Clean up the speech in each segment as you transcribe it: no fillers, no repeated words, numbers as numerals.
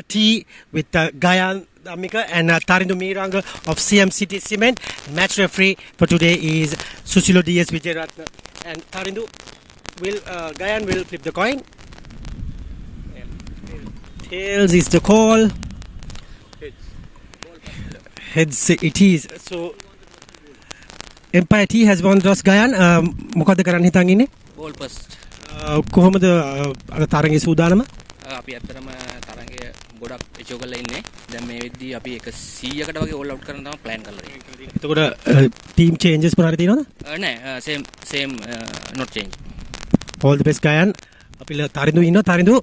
T with Gayan Damika and Tarindu Miranga of Siam City Cement. Match referee for today is Susilo DS Vijayaratna. And Tarindu Gayan will flip the coin. Tails is the call. Heads it is. So Empire T has won toss Gayan. Mokada karan hitang inne? Ball first. කොහොමද අර තරඟේ සූදානම? අපි ඇත්තටම තරඟය ගොඩක් එචෝ කරලා ඉන්නේ. දැන් මේ වෙද්දී අපි 100කට වගේ ඕල් අවුට් කරන්න තමයි plan කරලා තියෙන්නේ. එතකොට team changes මොනවාරි තියෙනවද? නෑ same not change. All the best Gayan. අපි තරිඳු ඉන්නවා. තරිඳු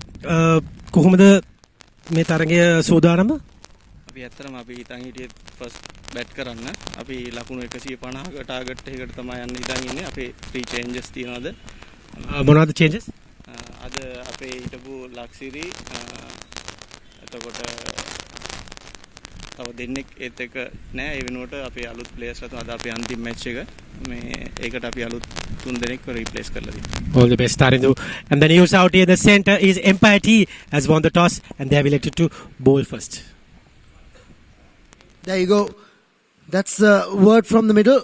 කොහොමද මේ තරඟය සූදානම? අපි ඇත්තටම අපි හිතන් හිටියේ first bat කරන්න. අපි ලකුණු 150ක target එකකට තමයි යන්න හිතන් ඉන්නේ. අපේ 3 changes තියෙනවද? මොනවද changes? අද අපේ හිටපු ලක්සිරි එතකොට තව දෙන්නෙක් ඒත් එක නෑ ඒ වෙනුවට අපේ අලුත් players ලා අද අපේ අන්තිම match එක මේ ඒකට අපි අලුත් 3 දෙනෙක්ව replace කරලා තියෙනවා. All the best Tarindu. And the news out here in the center is Empire T has won the toss and they have elected to bowl first. There you go. That's the word from the middle.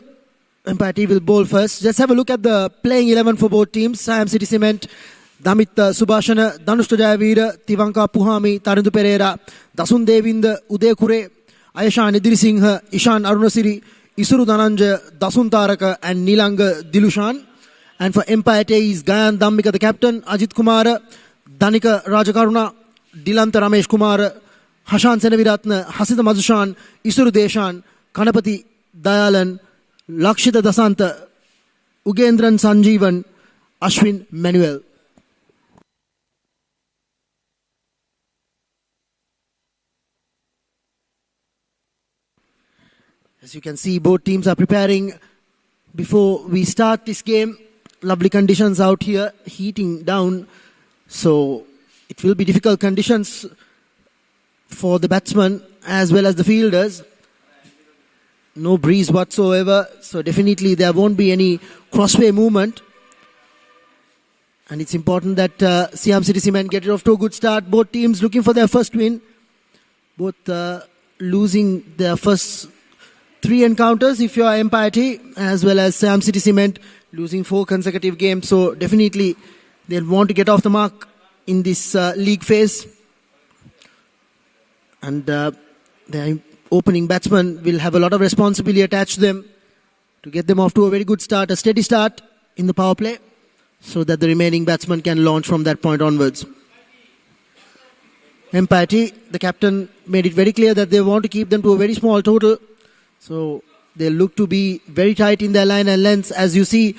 Empire T will bowl first. Just have a look at the playing 11 for both teams. Siam City Cement, Damit Subhashana, Danushta Jayavira, Tivanka Puhami, Tarindu Pereira, Dasun Devinda, Uday Kure, Ayeshan Idri Singha, Ishan Arunasiri, Isuru Dhananjaya, Dasun Taraka and Nilanga Dilushan. And for Empire T is Gayan Dhammika the captain, Ajit Kumar, Danika Rajakaruna, Dilanta Ramesh Kumar, Hashan Senaviratna, Hasita Madhushan, Isuru Deshan, Kanapati Dayalan, Lakshita Dasanta, Ugendran Sanjeevan, Ashwin Manuel. As you can see, both teams are preparing before we start this game. Lovely conditions out here, heating down. So it will be difficult conditions for the batsmen as well as the fielders. No breeze whatsoever, so definitely there won't be any crossway movement. And it's important that Siam City Cement get it off to a good start. Both teams looking for their first win. Both losing their first 3 encounters if you are Empire T, as well as Siam City Cement losing 4 consecutive games. So definitely they'll want to get off the mark in this league phase. And their opening batsman will have a lot of responsibility attached to them to get them off to a very good start, a steady start in the power play, so that the remaining batsmen can launch from that point onwards. Empire T, the captain, made it very clear that they want to keep them to a very small total. So they look to be very tight in their line and lengths. As you see,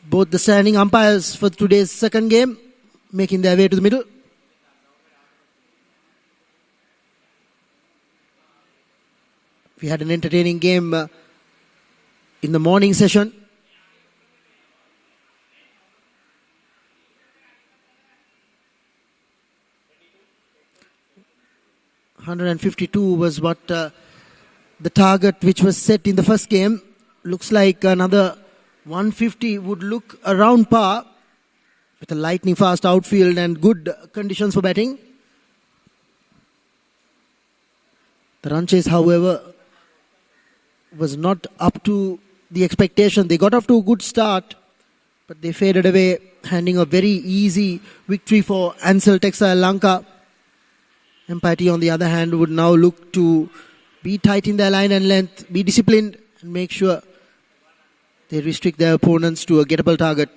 both the standing umpires for today's second game making their way to the middle. We had an entertaining game in the morning session. $152 was what the target which was set in the first game. Looks like another 150 would look around par with a lightning fast outfield and good conditions for batting. The run chase, however, was not up to the expectation. They got off to a good start, but they faded away, handing a very easy victory for Ansel Textile Lanka. Empire T, on the other hand, would now look to be tight in their line and length, be disciplined, and make sure they restrict their opponents to a gettable target.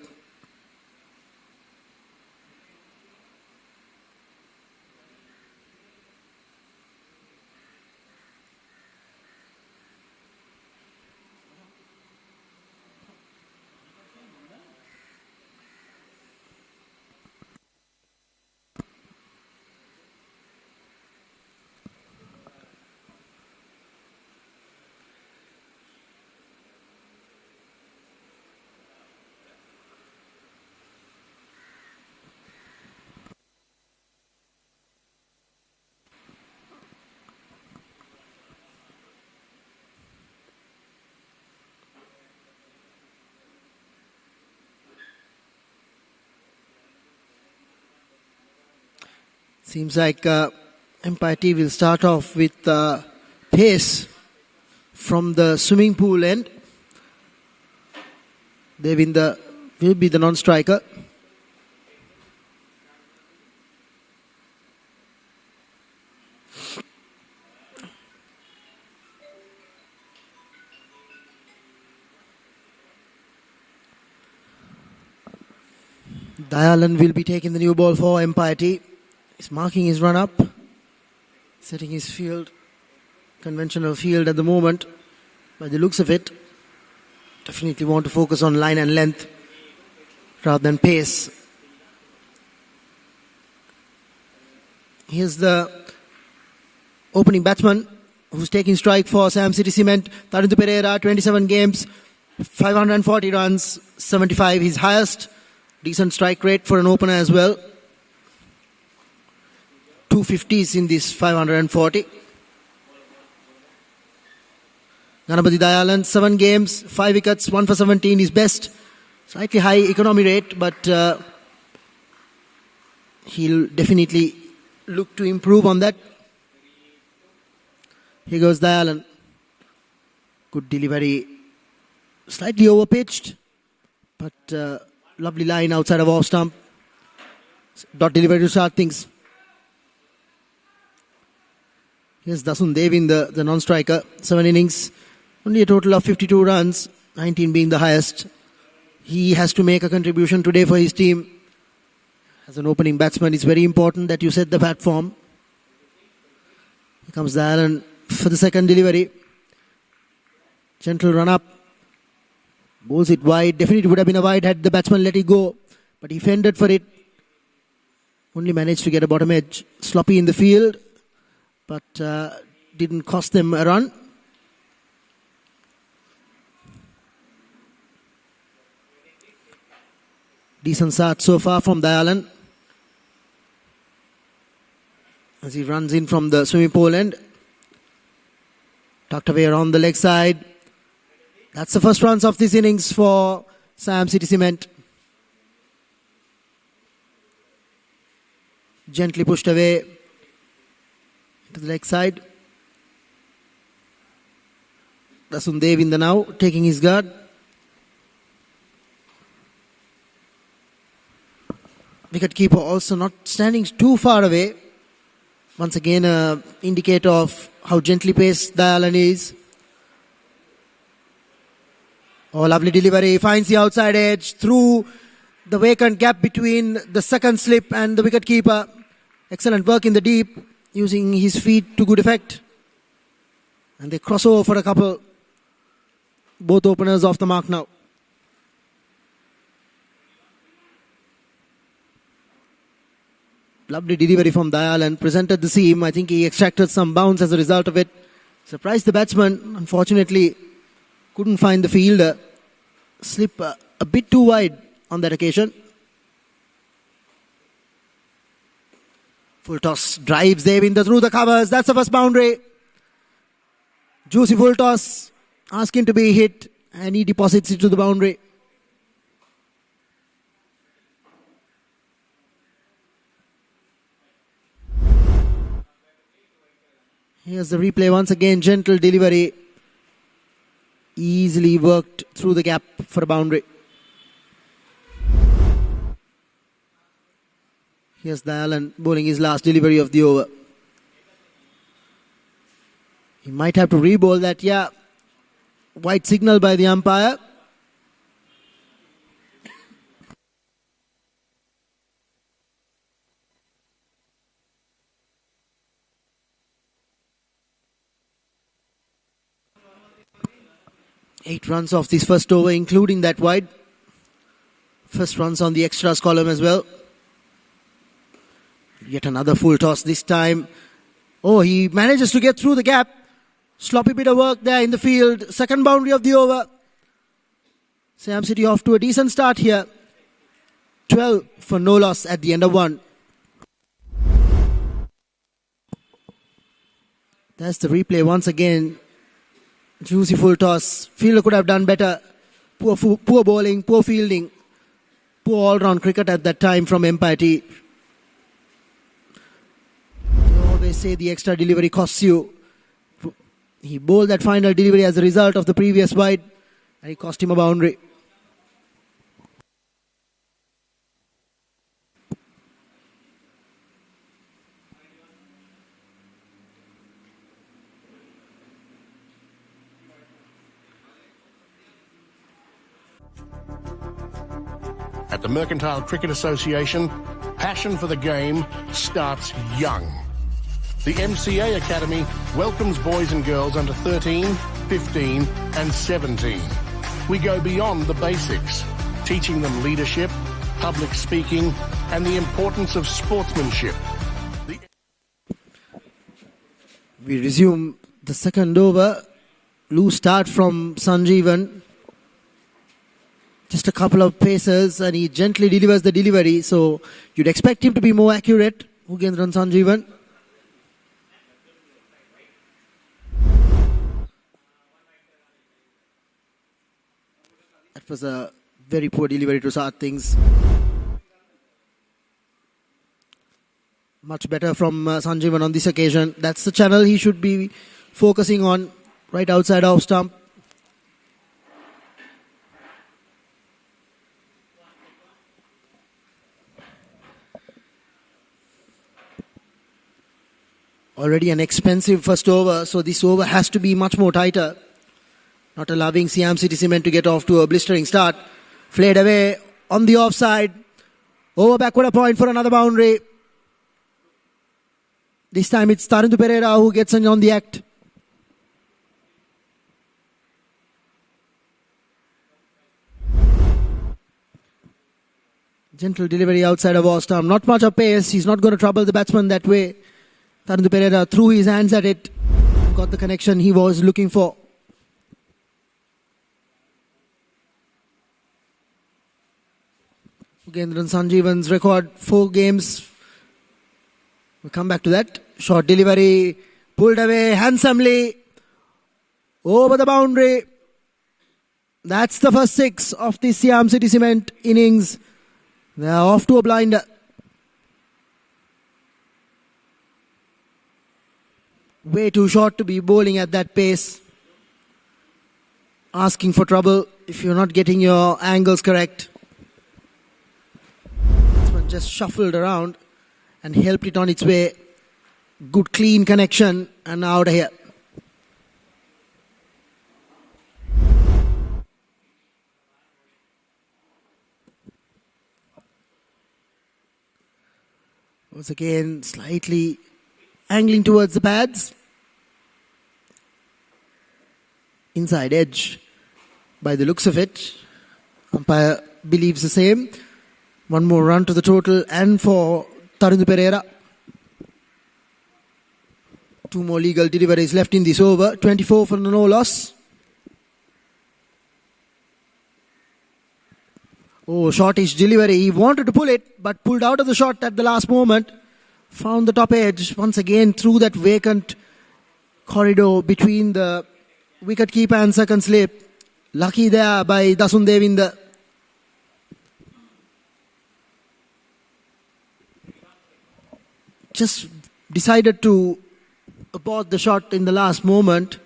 Seems like Empire T will start off with pace from the swimming pool end. They will be the non-striker. Dayalan will be taking the new ball for Empire T. He's marking his run up, setting his field, conventional field at the moment. By the looks of it, definitely want to focus on line and length rather than pace. Here's the opening batsman who's taking strike for Siam City Cement. Tarindu Pereira, 27 games, 540 runs, 75 his highest. Decent strike rate for an opener as well. 250s in this 540. Ganapati Dayalan, 7 games, 5 wickets, 1 for 17 is best. Slightly high economy rate, but he'll definitely look to improve on that. Here goes Dayalan. Good delivery. Slightly overpitched, but lovely line outside of off stump. Dot delivery to start things. Here's Dasun Devin, the non-striker. 7 innings, only a total of 52 runs, 19 being the highest. He has to make a contribution today for his team. As an opening batsman, it's very important that you set the platform. Here comes Dayalan for the second delivery. Gentle run up. Bowls it wide. Definitely would have been a wide had the batsman let it go. But he fended for it. Only managed to get a bottom edge. Sloppy in the field. But didn't cost them a run. Decent start so far from Dayalan. As he runs in from the swimming pool end. Tucked away around the leg side. That's the first runs of this innings for Siam City Cement. Gently pushed away to the leg side. Dasun Dev in the now, taking his guard. Wicket keeper also not standing too far away. Once again, an indicator of how gently paced Dayalan is. Oh, lovely delivery. Finds the outside edge through the vacant gap between the second slip and the wicket keeper. Excellent work in the deep, using his feet to good effect. And they cross over for a couple. Both openers off the mark now. Lovely delivery from Dayalan. Presented the seam. I think he extracted some bounce as a result of it. Surprised the batsman. Unfortunately, couldn't find the fielder. Slip a bit too wide on that occasion. Full toss. Drives Devinder through the covers. That's the first boundary. Juicy full toss. Asking to be hit. And he deposits it to the boundary. Here's the replay once again. Gentle delivery. Easily worked through the gap for a boundary. Here's Dayalan bowling his last delivery of the over. He might have to re-bowl that, yeah. White signal by the umpire. Eight runs off this first over, including that wide. First runs on the extras column as well. Yet another full toss this time. Oh, he manages to get through the gap. Sloppy bit of work there in the field. Second boundary of the over. Siam City off to a decent start here. 12 for no loss at the end of one. That's the replay once again. Juicy full toss. Fielder could have done better. Poor bowling, poor fielding. Poor all-round cricket at that time from Empire T. always say the extra delivery costs you. He bowled that final delivery as a result of the previous wide, and it cost him a boundary. At the Mercantile Cricket Association, passion for the game starts young. The MCA Academy welcomes boys and girls under 13, 15 and 17. We go beyond the basics, teaching them leadership, public speaking and the importance of sportsmanship. We resume the second over. Loose start from Sanjeevan. Just a couple of paces and he gently delivers the delivery. So you'd expect him to be more accurate. Ugendran Sanjeevan. That was a very poor delivery to start things. Much better from Sanjeevan on this occasion. That's the channel he should be focusing on, right outside off stump. Already an expensive first over, so this over has to be much more tighter. Not allowing Siam City Cement to get off to a blistering start. Flayed away on the offside. Over backward a point for another boundary. This time it's Tarindu Pereira who gets on the act. Gentle delivery outside of off stump. Not much of pace. He's not going to trouble the batsman that way. Tarindu Pereira threw his hands at it. Got the connection he was looking for. Ugendran Sanjeevan's record, 4 games. We'll come back to that. Short delivery. Pulled away handsomely. Over the boundary. That's the first 6 of the Siam City Cement innings. They are off to a blinder. Way too short to be bowling at that pace. Asking for trouble if you're not getting your angles correct. This one just shuffled around and helped it on its way. Good clean connection and out of here. Once again slightly angling towards the pads. Inside edge by the looks of it. Umpire believes the same. One more run to the total and for Tarindu Pereira. 2 more legal deliveries left in this over. 24 for no loss. Oh, shortish delivery. He wanted to pull it but pulled out of the shot at the last moment. Found the top edge once again through that vacant corridor between the wicket keeper and second slip. Lucky there by Dasun Devinda. Just decided to abort the shot in the last moment.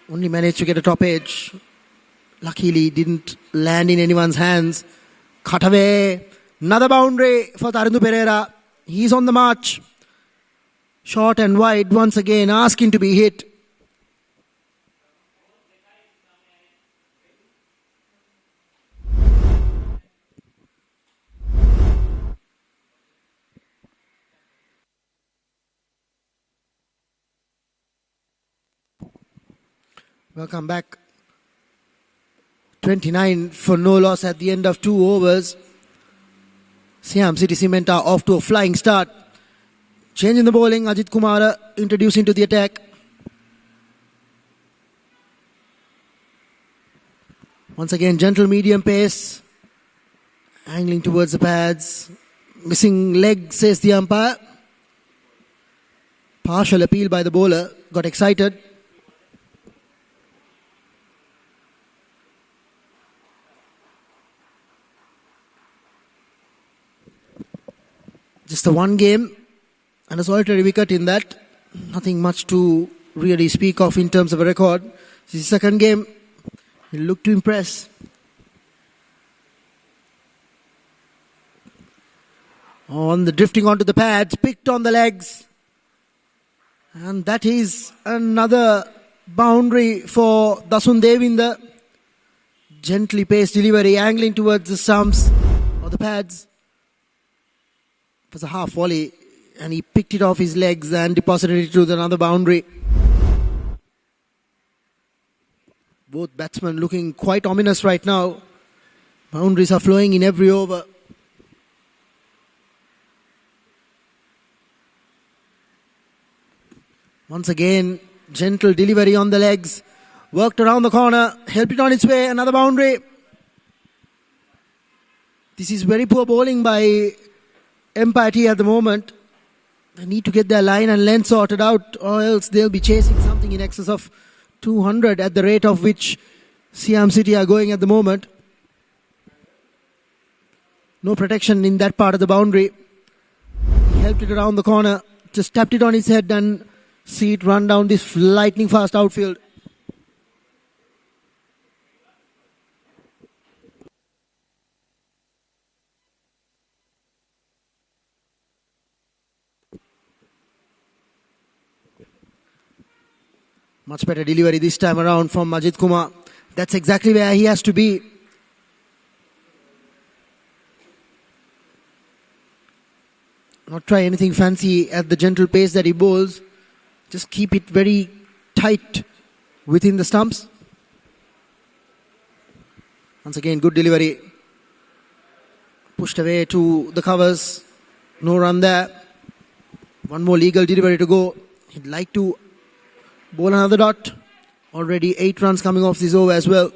Only managed to get a top edge. Luckily didn't land in anyone's hands. Cut away. Another boundary for Tarindu Pereira. He's on the march. Short and wide once again asking to be hit. Welcome back. 29 for no loss at the end of 2 overs. Siam City Cement are off to a flying start. Changing the bowling, Ajit Kumara introducing to the attack. Once again, gentle medium pace. Angling towards the pads. Missing leg, says the umpire. Partial appeal by the bowler. Got excited. Just the one game And a solitary wicket in that. Nothing much to really speak of in terms of a record. This is the second game. He looked to impress. On the drifting onto the pads, picked on the legs. And that is another boundary for Dasun Devinda. Gently paced delivery, angling towards the stumps or the pads. It was a half volley and he picked it off his legs and deposited it to another boundary. Both batsmen looking quite ominous right now. Boundaries are flowing in every over. Once again, gentle delivery on the legs. Worked around the corner, helped it on its way, another boundary. This is very poor bowling by Empire at the moment. They need to get their line and length sorted out, or else they'll be chasing something in excess of 200 at the rate of which Siam City are going at the moment. No protection in that part of the boundary. He helped it around the corner, just tapped it on his head and see it run down this lightning fast outfield. Much better delivery this time around from Majid Kumar. That's exactly where he has to be. Not try anything fancy at the gentle pace that he bowls. Just keep it very tight within the stumps. Once again, good delivery. Pushed away to the covers. No run there. One more legal delivery to go. He'd like to bowl another dot. Already 8 runs coming off this over as well.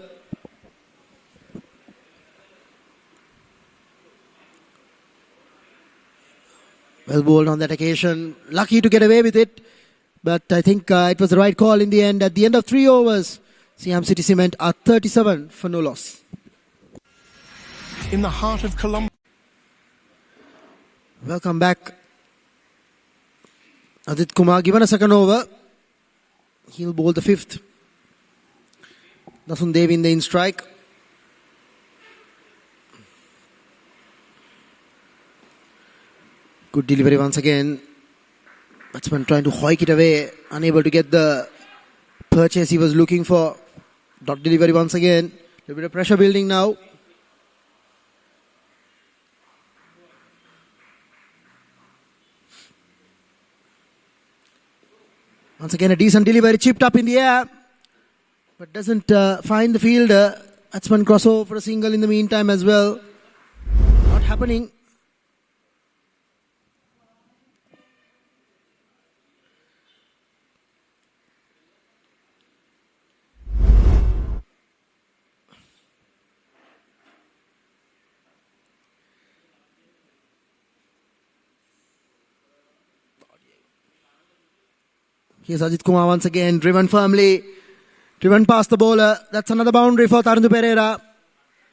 Well bowled on that occasion. Lucky to get away with it. But I think it was the right call in the end. At the end of 3 overs, Siam City Cement are 37 for no loss. In the heart of Colombo. Welcome back. Adit Kumar given a second over. He'll bowl the 5th. Dasun Devinda in strike. Good delivery once again. Batsman trying to hoik it away. Unable to get the purchase he was looking for. Dot delivery once again. A little bit of pressure building now. Once again, a decent delivery, chipped up in the air, but doesn't find the fielder. Batsman crossover for a single in the meantime as well. Not happening. Here's Ajit Kumar once again, driven firmly, driven past the bowler. That's another boundary for Tarindu Pereira.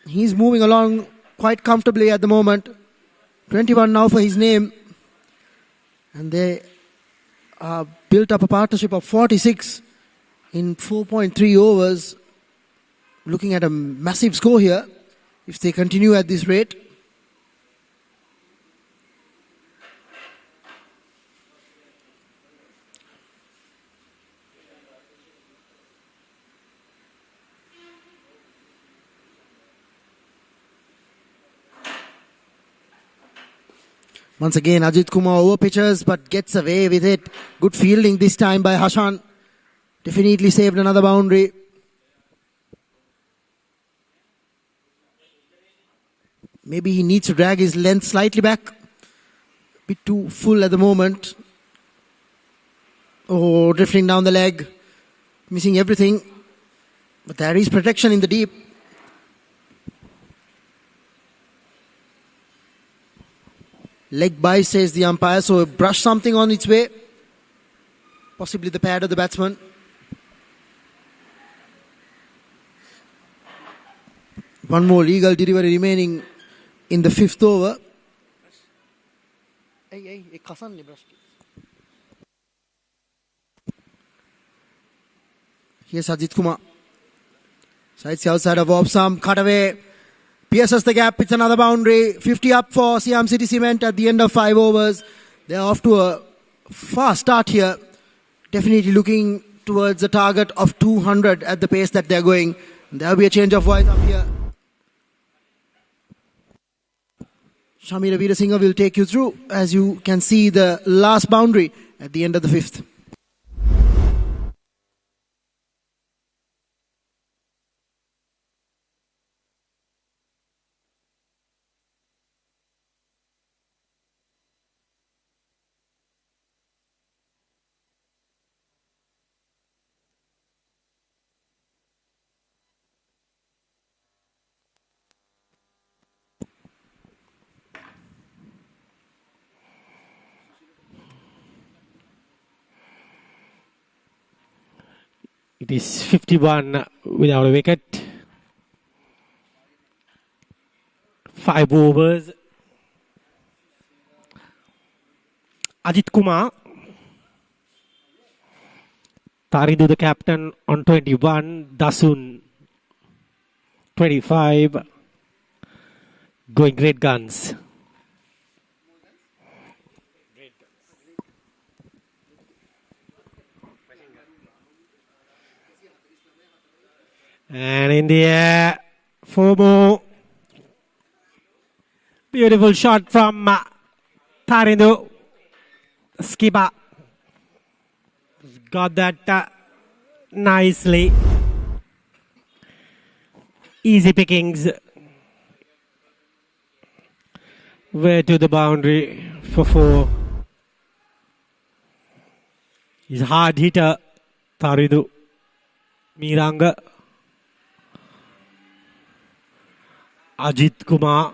He's moving along quite comfortably at the moment. 21 now for his name. And they built up a partnership of 46 in 4.3 overs. Looking at a massive score here if they continue at this rate. Once again, Ajit Kumar over pitches but gets away with it. Good fielding this time by Hashan. Definitely saved another boundary. Maybe he needs to drag his length slightly back. A bit too full at the moment. Oh, drifting down the leg. Missing everything. But there is protection in the deep. Leg by, says the umpire, so brush something on its way. Possibly the pad of the batsman. One more legal delivery remaining in the 5th over. Here's Ajit Kumar. Sides the outside of off some cutaway. Pierces the gap. It's another boundary. 50 up for Siam City Cement at the end of 5 overs. They're off to a fast start here. Definitely looking towards a target of 200 at the pace that they're going. There'll be a change of voice up here. Shamira Veerasinghe will take you through as you can see the last boundary at the end of the 5th. It is 51 without a wicket. 5 overs. Ajit Kumar. Taridu the captain on 21. Dasun 25. Going great guns. And in the air, 4 more. Beautiful shot from Taridu. Skipper got that nicely. Easy pickings. Way to the boundary for 4. He's a hard hitter, Taridu. Miranga. Ajit Kumar,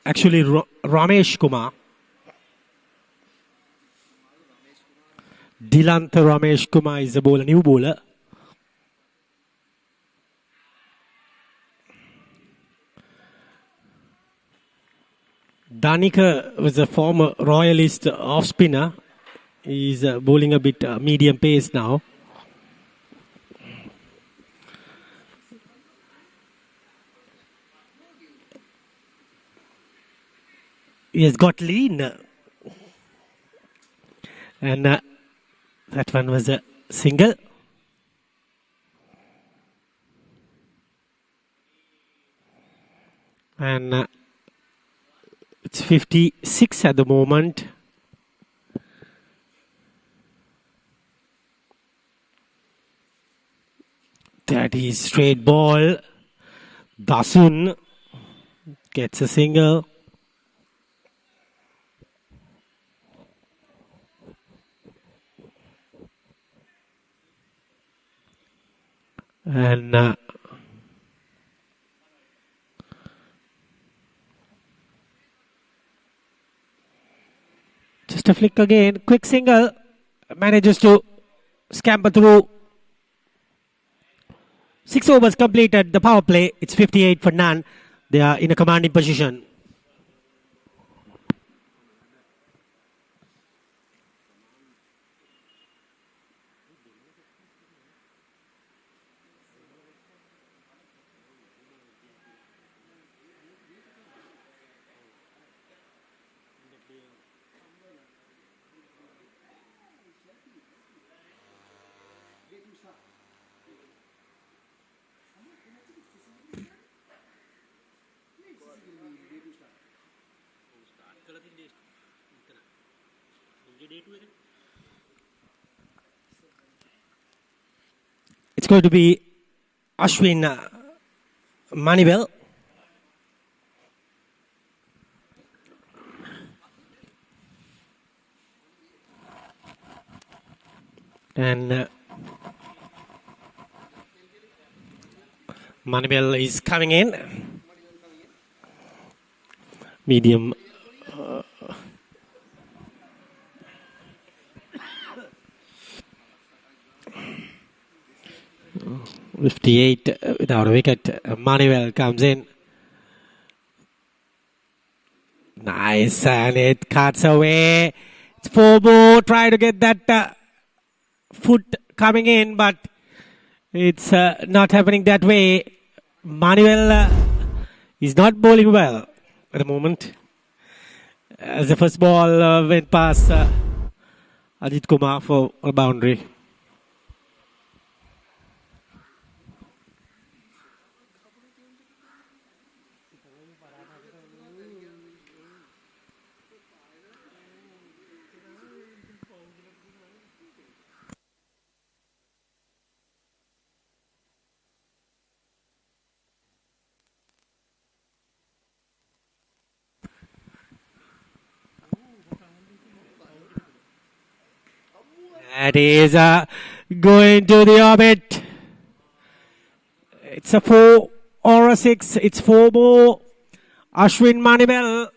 actually Ramesh Kumar. Dilantha Ramesh Kumar is a bowler, new bowler. Danika was a former royalist off spinner. He's bowling a bit medium pace now. He has got lean. And that one was a single. And it's 56 at the moment. That is straight ball. Dasun gets a single. And just a flick again. Quick single. Manages to scamper through. 6 overs completed. The power play. It's 58 for none. They are in a commanding position. It's going to be Ashwin Manivel. And Manivel is coming in. Medium. 58 without a wicket. Manuel comes in. Nice, and it cuts away. It's 4 more. Try to get that foot coming in, but It's not happening that way. Manuel is not bowling well at the moment. As the first ball went past Ajit Kumar for a boundary. That is going to the orbit. It's a 4 or a 6. It's 4 more. Ashwin Manibel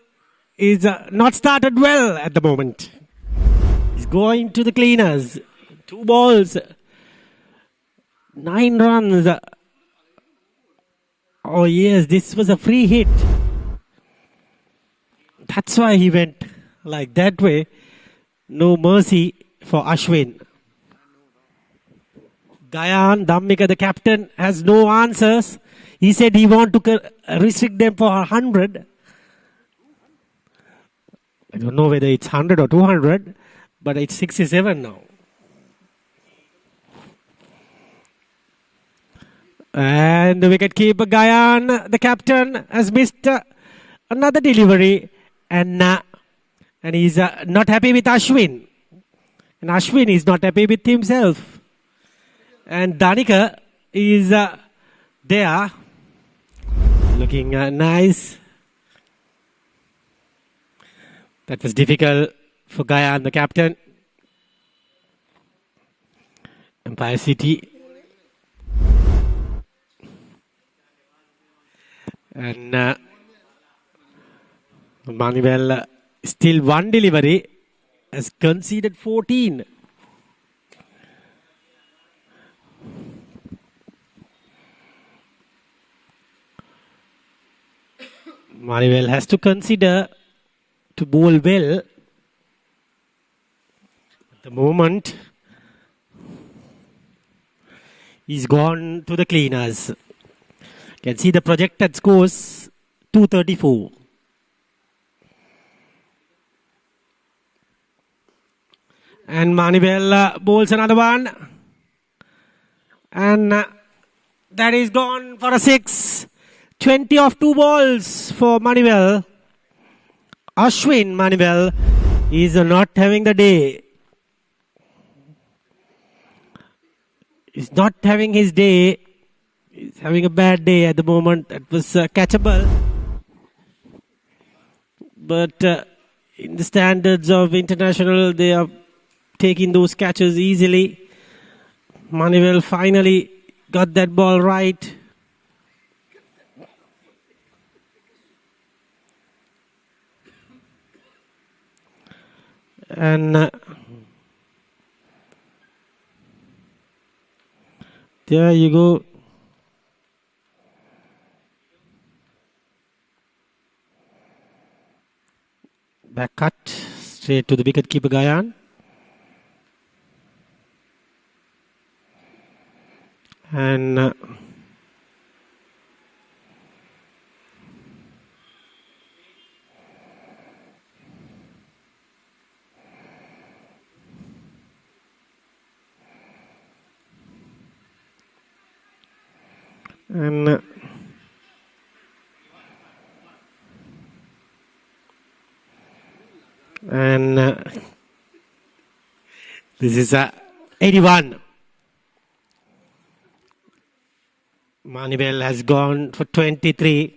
is not started well at the moment. He's going to the cleaners. 2 balls. 9 runs. Oh yes, this was a free hit. That's why he went like that way. No mercy for Ashwin. Gayan Dhammika, the captain, has no answers. He said he want to restrict them for 100. I don't know whether it's 100 or 200, but it's 67 now. And the wicketkeeper Gayan, the captain, has missed another delivery, and he's not happy with Ashwin. And Ashwin is not happy with himself. And Dhanika is there, looking nice. That was difficult for Gayan, the captain. Empire City. And Manuel, still 1 delivery, has conceded 14. Manuel has to consider to bowl well. At the moment, he's gone to the cleaners. You can see the projected scores 234. And Manuel bowls another one. And that is gone for a 6. 20 off 2 balls for Manuel. Ashwin Manuel is not having the day. He's not having his day. He's having a bad day at the moment. That was catchable. But in the standards of international, they are taking those catches easily. Manuel finally got that ball right. And there you go. Back cut straight to the wicketkeeper Gayan. And this is 81. Manuel has gone for 23.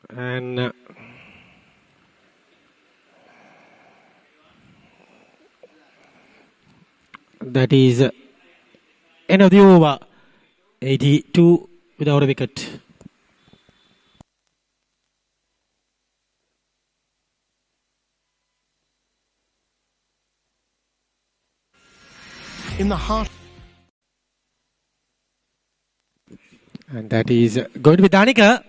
And that is end of the over. 82 without a wicket. In the heart. And that is going to be Danica.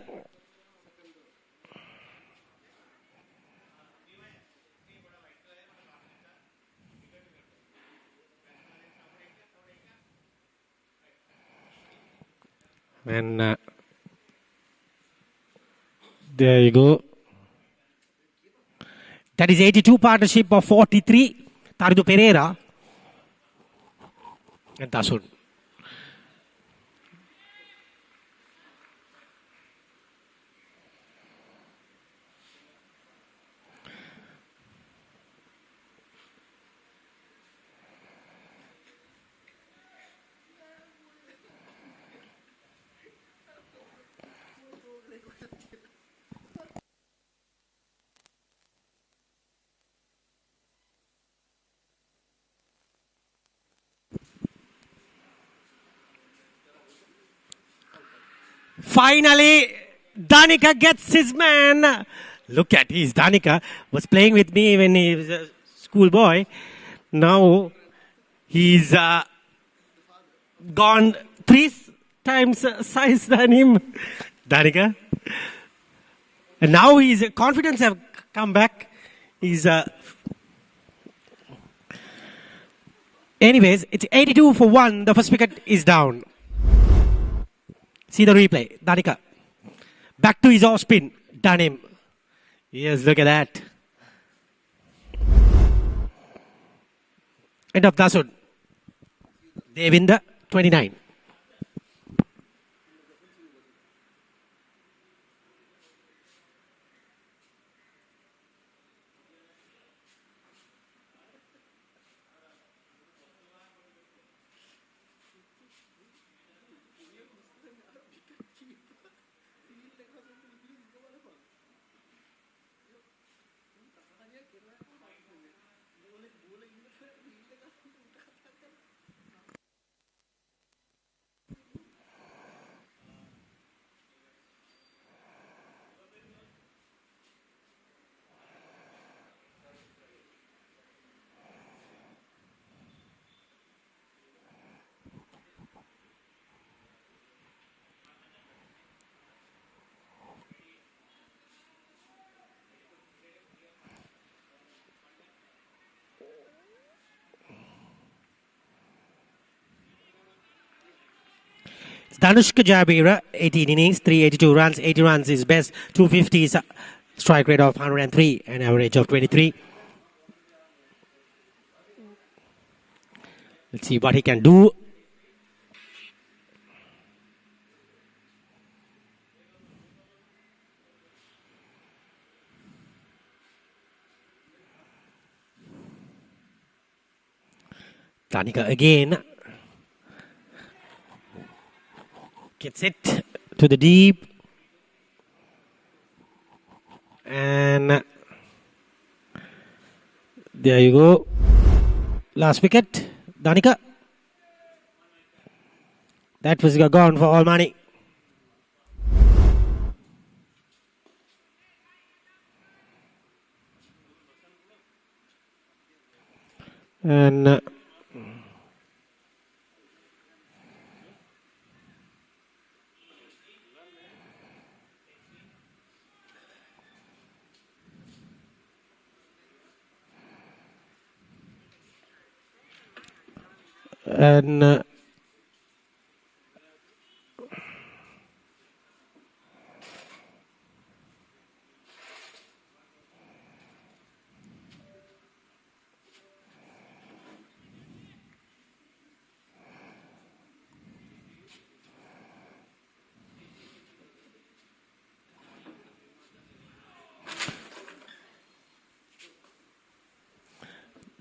And there you go. That is 82 partnership of 43. Taridu Pereira. And Dasun. Finally, Danica gets his man. Look at his Danica was playing with me when he was a schoolboy. Now he's gone 3 times size than him, Danica. And now his confidence have come back. He's anyways, it's 82 for 1. The first wicket is down. See the replay. Danica. Back to his off spin. Done him. Yes, look at that. End of Dasun. Devinda, 29. Danushka Jabira, 18 innings, 382 runs, 80 runs is best, 250 is strike rate of 103 and average of 23. Let's see what he can do. Danica again. Gets it to the deep. And there you go. Last wicket. Danica. That was gone for all money. And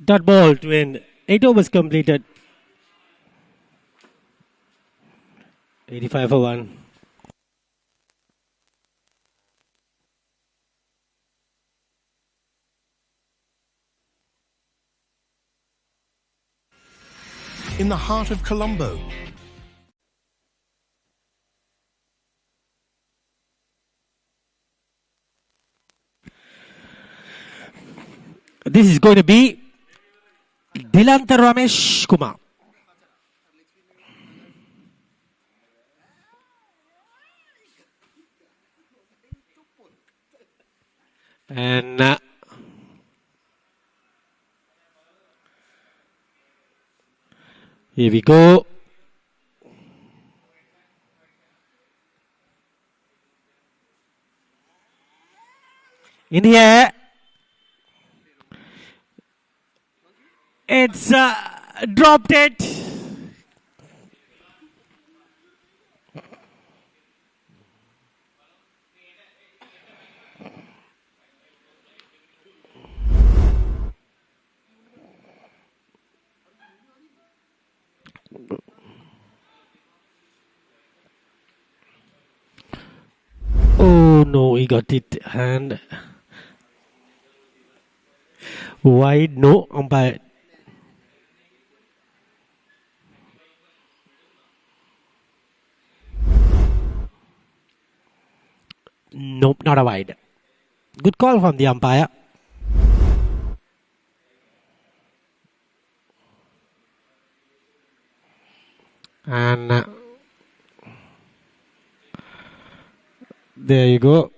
dot ball to end. 8 overs completed. 85 for 1. In the heart of Colombo. This is going to be Dilantha Ramesh Kumar. And here we go. In the air. It's dropped it. Oh no, he got it and wide. No umpire. Nope, not a wide. Good call from the umpire. And there you go.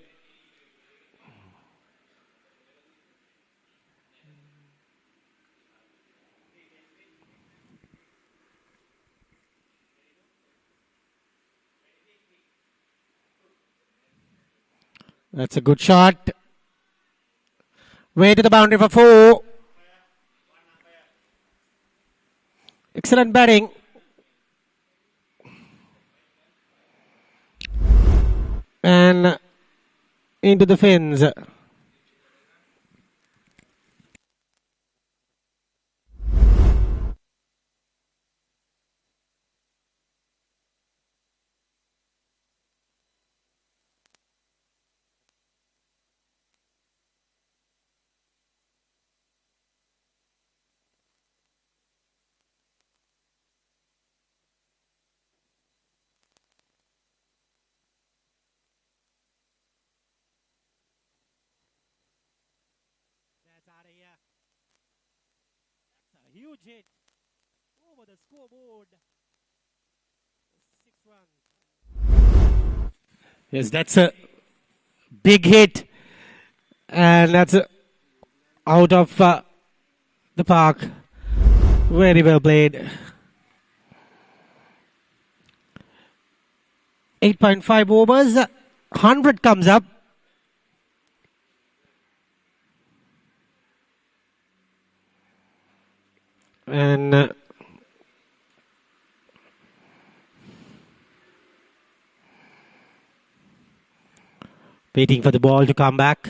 That's a good shot. Way to the boundary for 4. Excellent batting. And into the fins. That's out of here. That's a huge hit over the scoreboard. 6 runs. Yes, that's a big hit. And that's out of the park. Very well played. 8.5 overs. 100 comes up. And waiting for the ball to come back.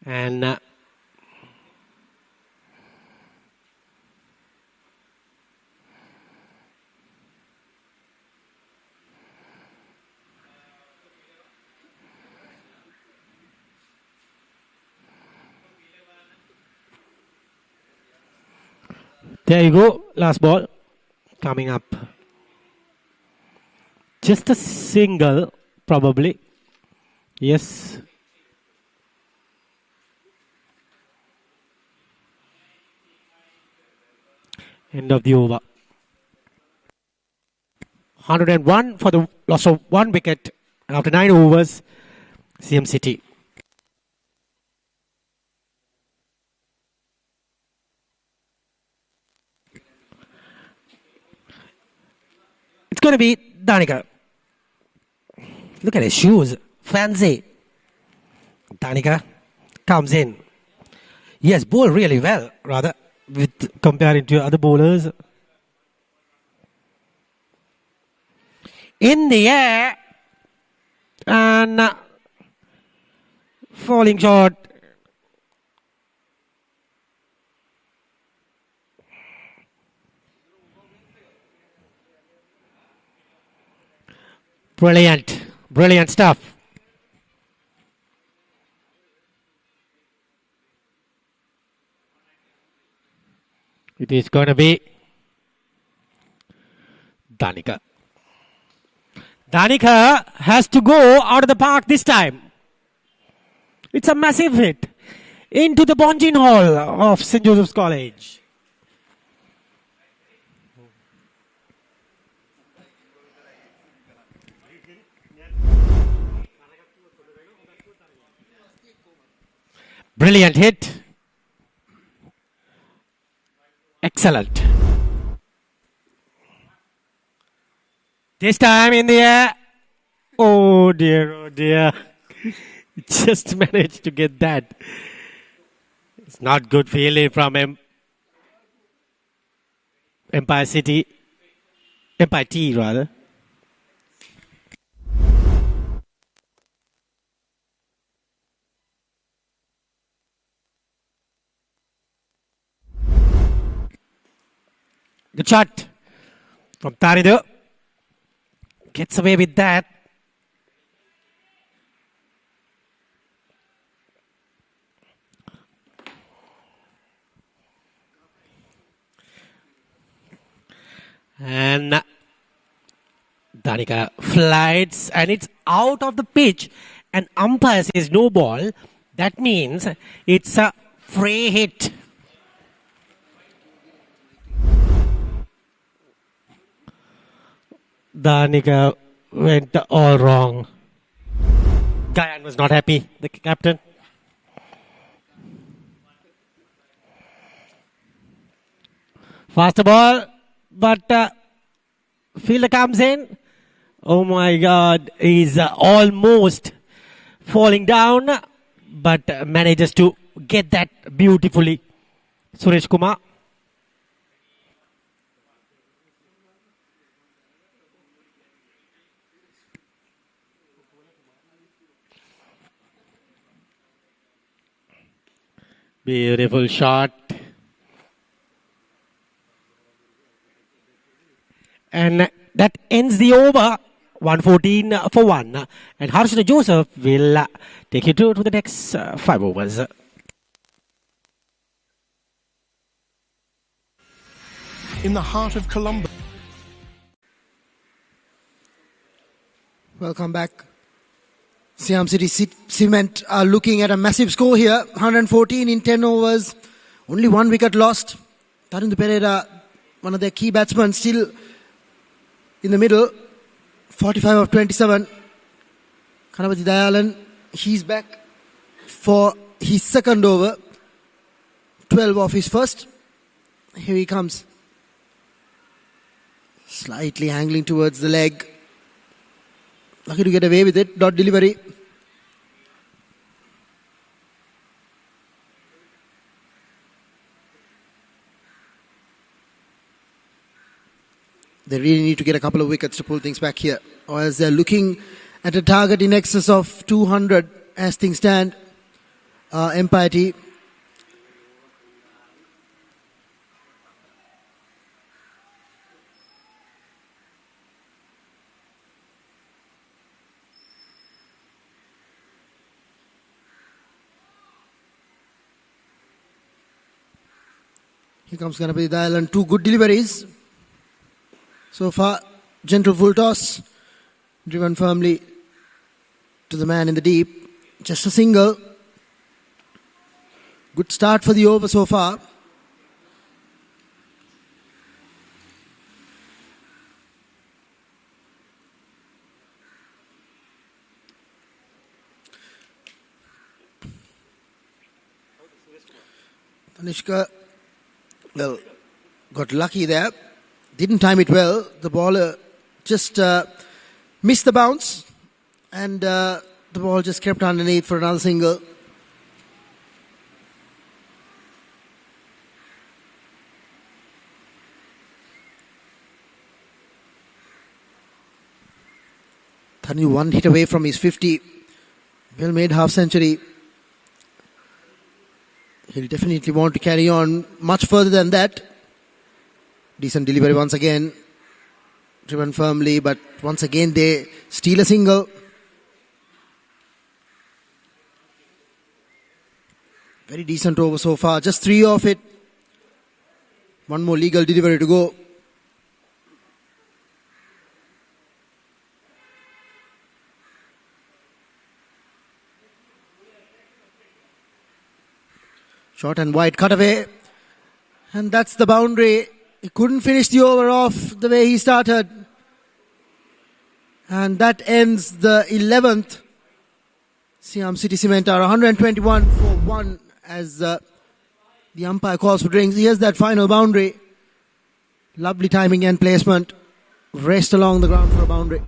And there you go. Last ball coming up. Just a single, probably. Yes. End of the over. 101 for the loss of 1 wicket after 9 overs. Siam City. It's going to be Danica. Look at his shoes. Fancy. Danica comes in. He has bowled really well, rather, with comparing to other bowlers. In the air. And falling short. Brilliant. Brilliant stuff. It is going to be Danica. Danica has to go out of the park this time. It's a massive hit into the Bonjin Hall of St. Joseph's College. Brilliant hit. Excellent. This time in the air. Oh dear, oh dear. Just managed to get that. It's not good feeling from Empire City. Empire T rather. Good shot from Taridu. Gets away with that. And Danica flies and it's out of the pitch. And umpire says no ball. That means it's a free hit. Danica went all wrong. Gayan was not happy, the captain. Faster ball, but fielder comes in. Oh my God, he's almost falling down, but manages to get that beautifully. Suresh Kumar. Beautiful shot. And that ends the over. 114 for 1. And Harshana Joseph will take you to the next 5 overs. In the heart of Columbus. Welcome back. Siam City Cement are looking at a massive score here. 114 in 10 overs. Only 1 wicket lost. Tarindu Pereira, one of their key batsmen, still in the middle. 45 of 27. Kanapati Dayalan, he's back for his second over. 12 off his first. Here he comes. Slightly angling towards the leg. Lucky to get away with it. Dot delivery. They really need to get a couple of wickets to pull things back here. Or as they're looking at a target in excess of 200 as things stand. Empire T. Here comes Ganapati Dayalan. 2 good deliveries. So far, gentle full toss. Driven firmly to the man in the deep. Just a single. Good start for the over so far. Tanishka, well, got lucky there. Didn't time it well. The bowler just missed the bounce. And the ball just crept underneath for another single. Thani 1 hit away from his 50. Well made half century. He'll definitely want to carry on much further than that. Decent delivery once again. Driven firmly, but once again they steal a single. Very decent over so far. Just 3 off it. One more legal delivery to go. Short and wide cutaway. And that's the boundary. He couldn't finish the over off the way he started. And that ends the 11th. Siam City Cement are 121 for 1 as the umpire calls for drinks. Here's that final boundary. Lovely timing and placement. Raced along the ground for a boundary.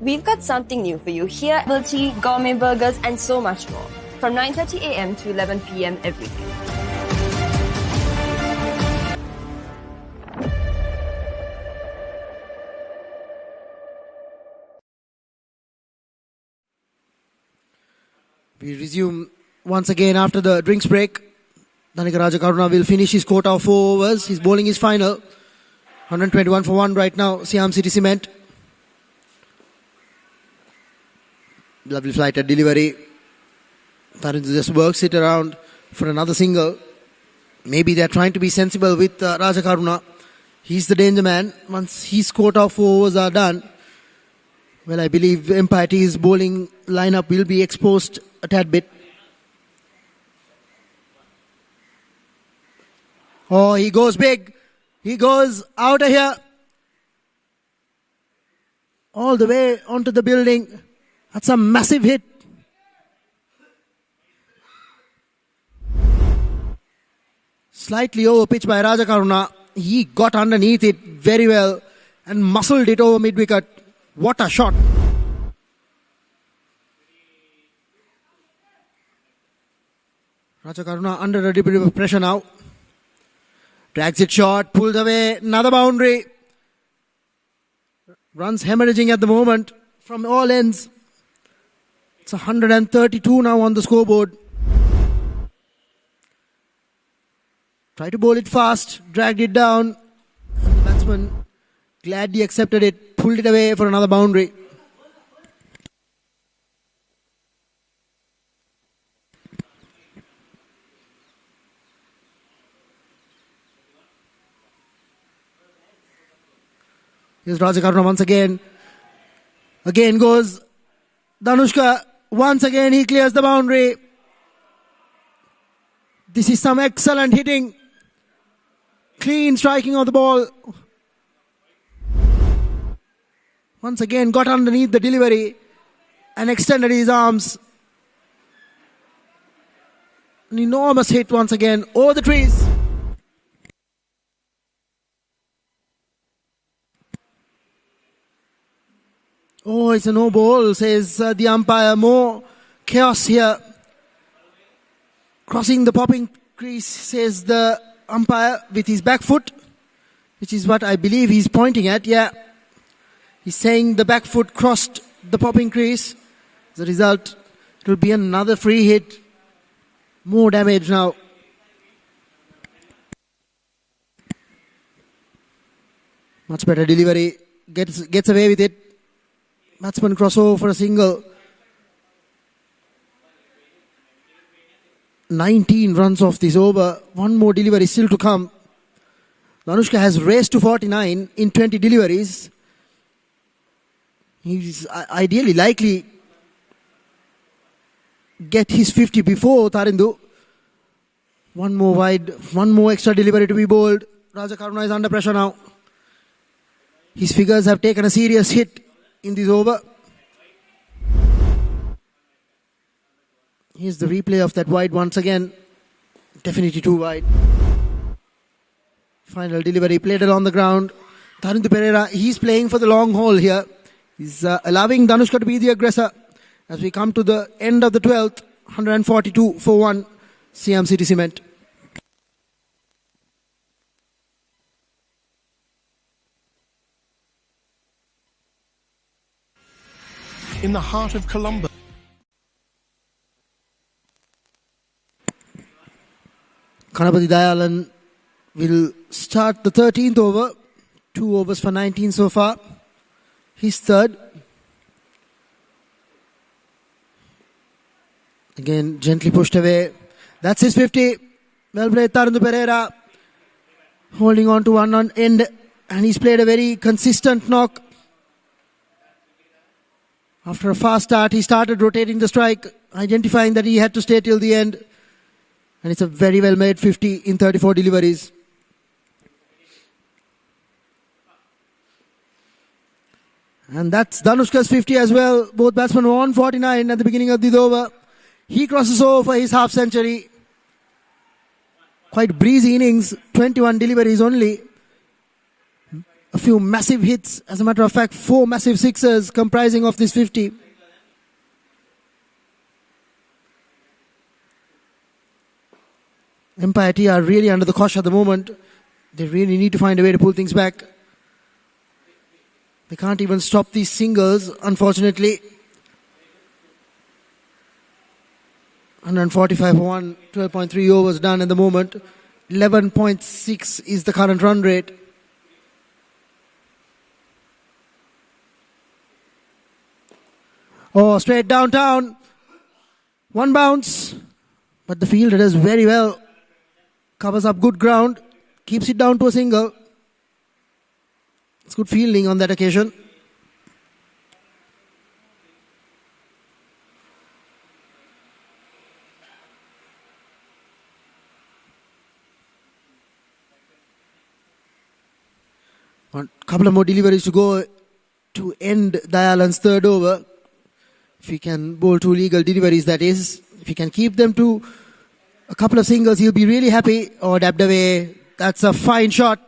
We've got something new for you here. Bubble tea, gourmet burgers, and so much more. From 9:30 a.m. to 11 p.m. every day. We resume once again after the drinks break. Dhanika Rajakaruna will finish his quota of 4 overs. He's bowling his final. 121 for 1 right now, Siam City Cement. Lovely flight at delivery. Tarindu just works it around for another single. Maybe they're trying to be sensible with Rajakaruna. He's the danger man. Once his quota of 4 overs are done, well, I believe Empire T's bowling lineup will be exposed a tad bit. Oh, he goes big. He goes out of here. All the way onto the building. That's a massive hit. Slightly over pitch by Rajakaruna. He got underneath it very well and muscled it over mid-wicket. What a shot. Rajakaruna under a bit of pressure now. Drags it short, pulled away, another boundary. Runs hemorrhaging at the moment from all ends. It's 132 now on the scoreboard. Tried to bowl it fast, dragged it down. And the batsman gladly accepted it, pulled it away for another boundary. Here's Rajakaruna once again. Again goes Dhanushka. Once again he clears the boundary. This is some excellent hitting. Clean striking of the ball. Once again got underneath the delivery and extended his arms. An enormous hit once again over the trees. Oh, it's a no ball, says the umpire. More chaos here. Crossing the popping crease, says the umpire with his back foot, which is what I believe he's pointing at. Yeah, he's saying the back foot crossed the popping crease. As a result, it will be another free hit. More damage now. Much better delivery. Gets away with it. Batsman crossover for a single. 19 runs off this over. One more delivery still to come. Dhanushka has raced to 49 in 20 deliveries. He's ideally likely get his 50 before Tarindu. One more wide, one more extra delivery to be bowled. Rajakaruna is under pressure now. His figures have taken a serious hit in this over. Here's the replay of that wide once again. Definitely too wide. Final delivery played along the ground. Tarindu Pereira, he's playing for the long haul here. He's allowing Dhanushka to be the aggressor. As we come to the end of the 12th, 142 for 1, Siam City Cement. In the heart of Colombo. Kanapati Dayalan will start the 13th over. 2 overs for 19 so far. His third. Again, gently pushed away. That's his 50. Well played, Tarindu Pereira. Holding on to one on end. And he's played a very consistent knock. After a fast start, he started rotating the strike, identifying that he had to stay till the end. And it's a very well made 50 in 34 deliveries. And that's Danushka's 50 as well. Both batsmen were on 49 at the beginning of this over. He crosses over for his half century. Quite breezy innings, 21 deliveries only. A few massive hits. As a matter of fact, 4 massive sixers comprising of this 50. Empire T are really under the cosh at the moment. They really need to find a way to pull things back. They can't even stop these singles, unfortunately. 145 for 1, 12.3 overs done at the moment. 11.6 is the current run rate. Oh, straight downtown. One bounce. But the fielder does very well. Covers up good ground. Keeps it down to a single. It's good fielding on that occasion. A couple of more deliveries to go to end Dayalan's third over. If he can bowl 2 legal deliveries, that is. If he can keep them to a couple of singles, he'll be really happy. Oh, dabbed away. That's a fine shot.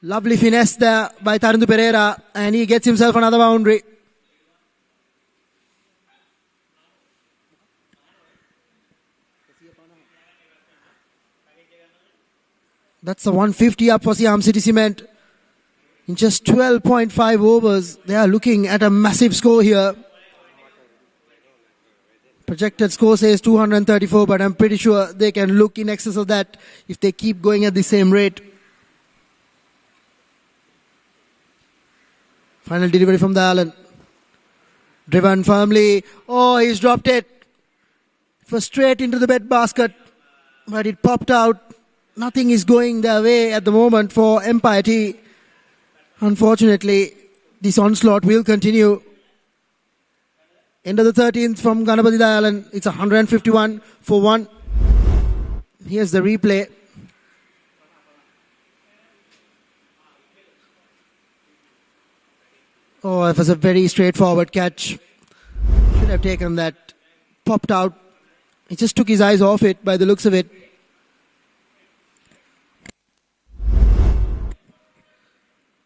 Lovely finesse there by Tarindu Pereira. And he gets himself another boundary. That's a 150 up for Siam City Cement. In just 12.5 overs, they are looking at a massive score here. Projected score says 234, but I'm pretty sure they can look in excess of that if they keep going at the same rate. Final delivery from Dayalan. Driven firmly. Oh, he's dropped it. It was straight into the bed basket, but it popped out. Nothing is going their way at the moment for Empire T. Unfortunately, this onslaught will continue. End of the 13th from Ganapati Dayalan. It's 151 for 1. Here's the replay. Oh, it was a very straightforward catch. Should have taken that. Popped out. He just took his eyes off it by the looks of it.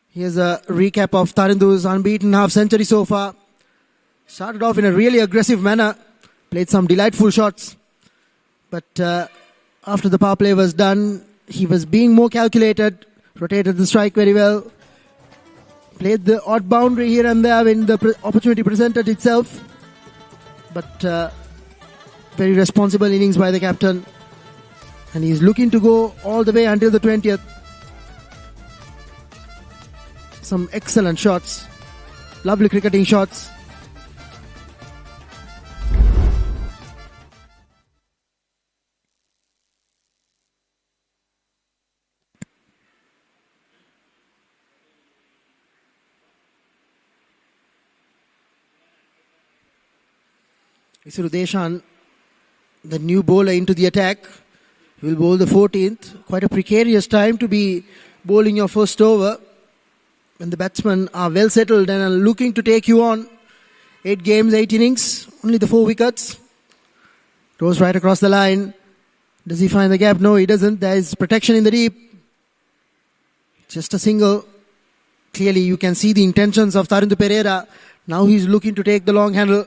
Here's a recap of Tarindu's unbeaten half century so far. Started off in a really aggressive manner. Played some delightful shots. But after the power play was done, he was being more calculated. Rotated the strike very well. Played the odd boundary here and there when the opportunity presented itself. But very responsible innings by the captain. And he's looking to go all the way until the 20th. Some excellent shots. Lovely cricketing shots. Isuru Deshan, the new bowler into the attack. He will bowl the 14th. Quite a precarious time to be bowling your first over when the batsmen are well settled and are looking to take you on. 8 games, 8 innings, only the 4 wickets. Goes right across the line. Does he find the gap? No, he doesn't. There is protection in the deep. Just a single. Clearly you can see the intentions of Tarindu Pereira. Now he's looking to take the long handle.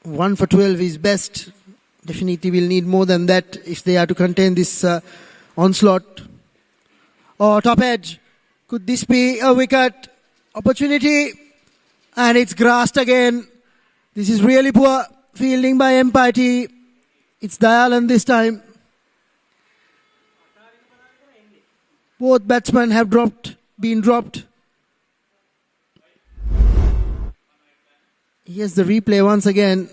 One for 12 is best. Definitely will need more than that if they are to contain this onslaught. Oh, top edge. Could this be a wicket? Opportunity. And it's grassed again. This is really poor fielding by Empire T. It's Dayalan this time. Both batsmen have been dropped. Here's the replay once again.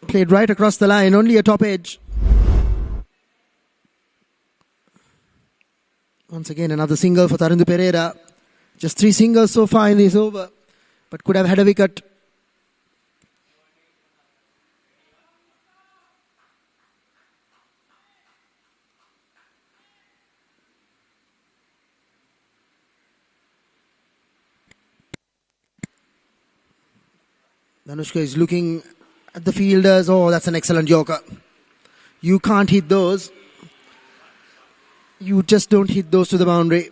Played right across the line, only a top edge. Once again, another single for Tarindu Pereira. Just 3 singles so far in this over, but could have had a wicket. Danushka is looking at the fielders. Oh, that's an excellent yorker. You can't hit those. You just don't hit those to the boundary.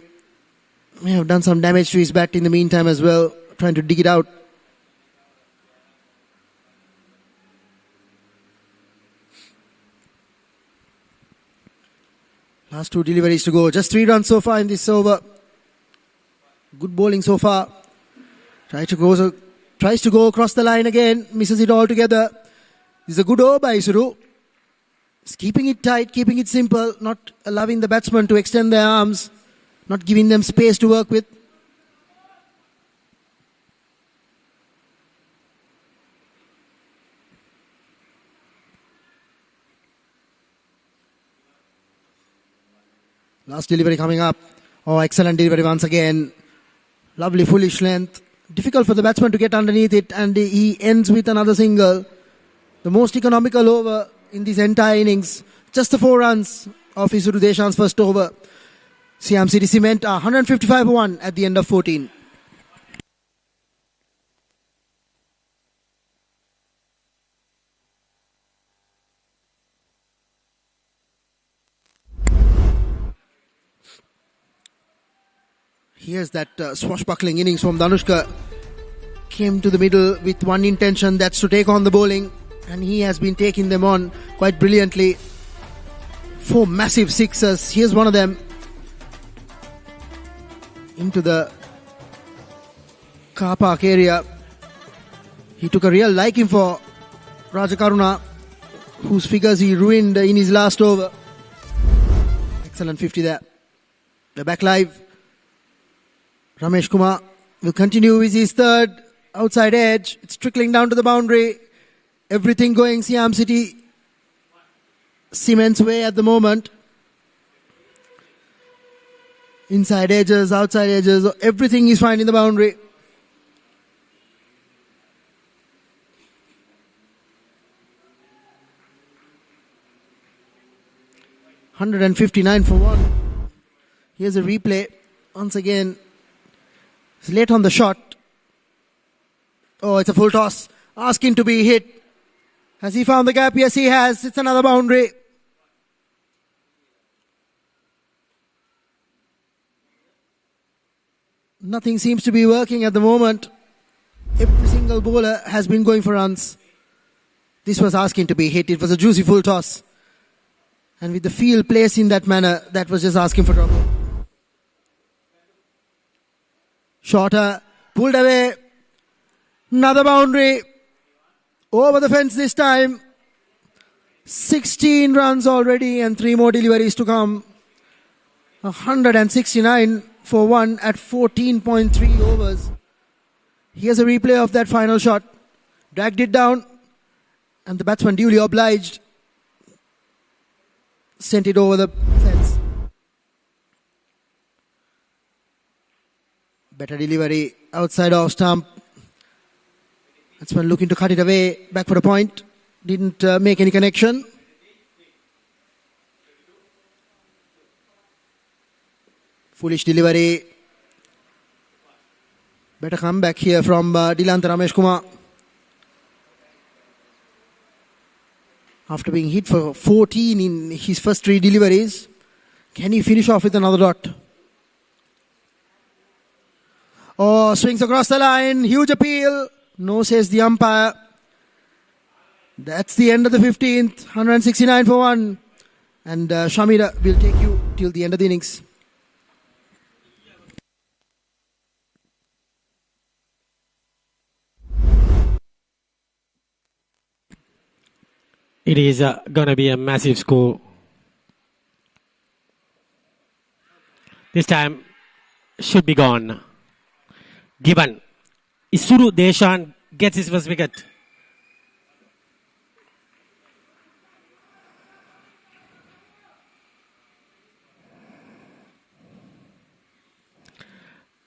May have done some damage to his bat in the meantime as well, trying to dig it out. Last 2 deliveries to go. Just 3 runs so far in this over. Good bowling so far. Tries to go across the line again. Misses it altogether. This is a good over by Isuru. He's keeping it tight, keeping it simple, not allowing the batsmen to extend their arms, not giving them space to work with. Last delivery coming up. Oh, excellent delivery once again. Lovely foolish length. Difficult for the batsman to get underneath it, and he ends with another single. The most economical over in this entire innings. Just the 4 runs of Isuru Deshan's first over. Siam City Cement are 155 for 1 at the end of 14. Here's that swashbuckling innings from Danushka. Came to the middle with one intention, that's to take on the bowling. And he has been taking them on quite brilliantly. 4 massive sixes. Here's one of them. Into the car park area. He took a real liking for Rajakaruna, whose figures he ruined in his last over. Excellent 50 there. The back live. Ramesh Kumar will continue with his third outside edge. It's trickling down to the boundary. Everything going Siam City Cement's way at the moment. Inside edges, outside edges, everything is fine in the boundary. $159 for 1. Here's a replay. Once again, it's late on the shot. Oh, it's a full toss. Asking to be hit. Has he found the gap? Yes, he has. It's another boundary. Nothing seems to be working at the moment. Every single bowler has been going for runs. This was asking to be hit. It was a juicy full toss. And with the field placed in that manner, that was just asking for trouble. Shorter, pulled away. Another boundary. Over the fence this time. 16 runs already and 3 more deliveries to come. 169 for 1 at 14.3 overs. Here's a replay of that final shot. Dragged it down. And the batsman duly obliged. Sent it over the fence. Better delivery outside off stump. Batsman looking to cut it away. Back for a point. Didn't make any connection. Foolish delivery. Better comeback here from Dilanta Ramesh Kumar. After being hit for 14 in his first 3 deliveries, can he finish off with another dot? Oh, swings across the line. Huge appeal. No, says the umpire. That's the end of the 15th. 169 for 1. And Shamira will take you till the end of the innings. It is going to be a massive score. This time should be gone. Given Isuru Deshan gets his first wicket.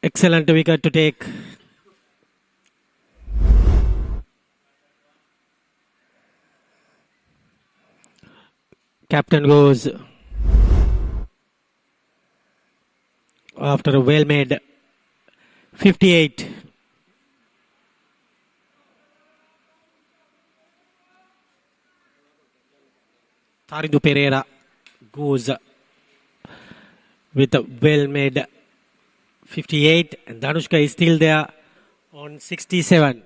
Excellent wicket to take. Captain goes after a well-made 58. Tarindu Pereira goes with a well-made 58, and Danushka is still there on 67.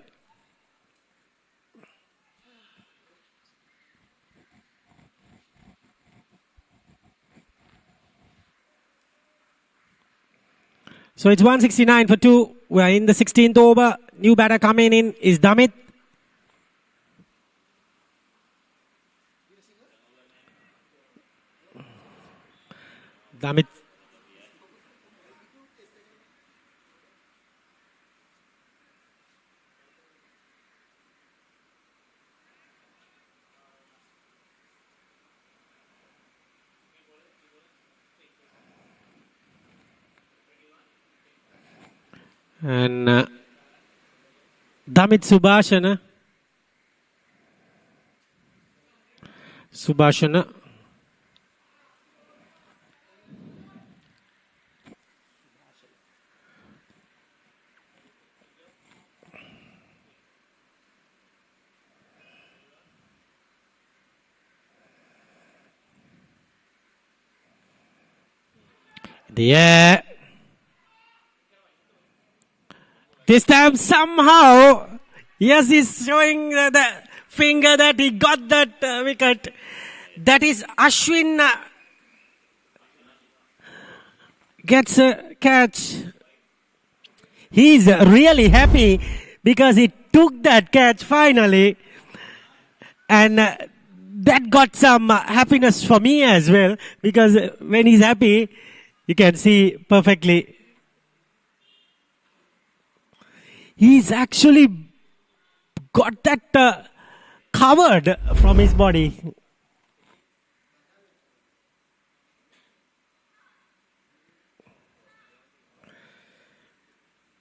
So it's 169 for 2. We are in the 16th over. New batter coming in is Damit. Damit. And Damit Subhashana. Subhashana. The air. This time somehow, yes, he's showing the finger that he got that wicket. That is Ashwin gets a catch. He's really happy because he took that catch finally. And that got some happiness for me as well, because when he's happy, you can see perfectly. He's actually got that covered from his body.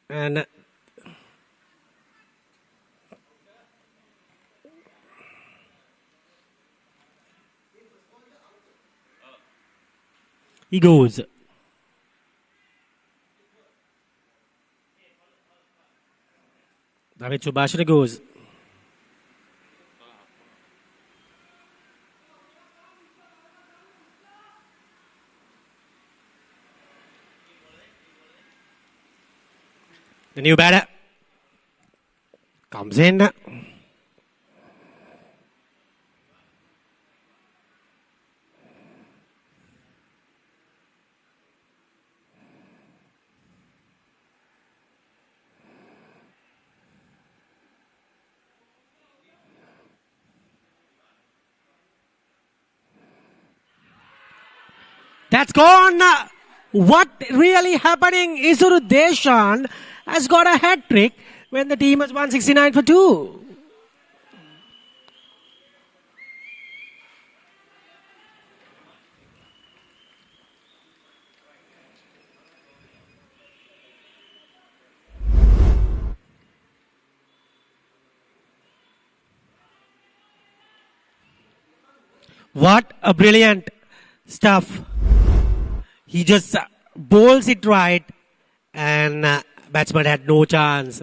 And he goes. Damit Subhashana goes. The new batter comes in. That's gone. What really happening? Isuru Deshan has got a hat trick when the team was 169 for 2. What a brilliant stuff. He just bowls it right, and batsman had no chance.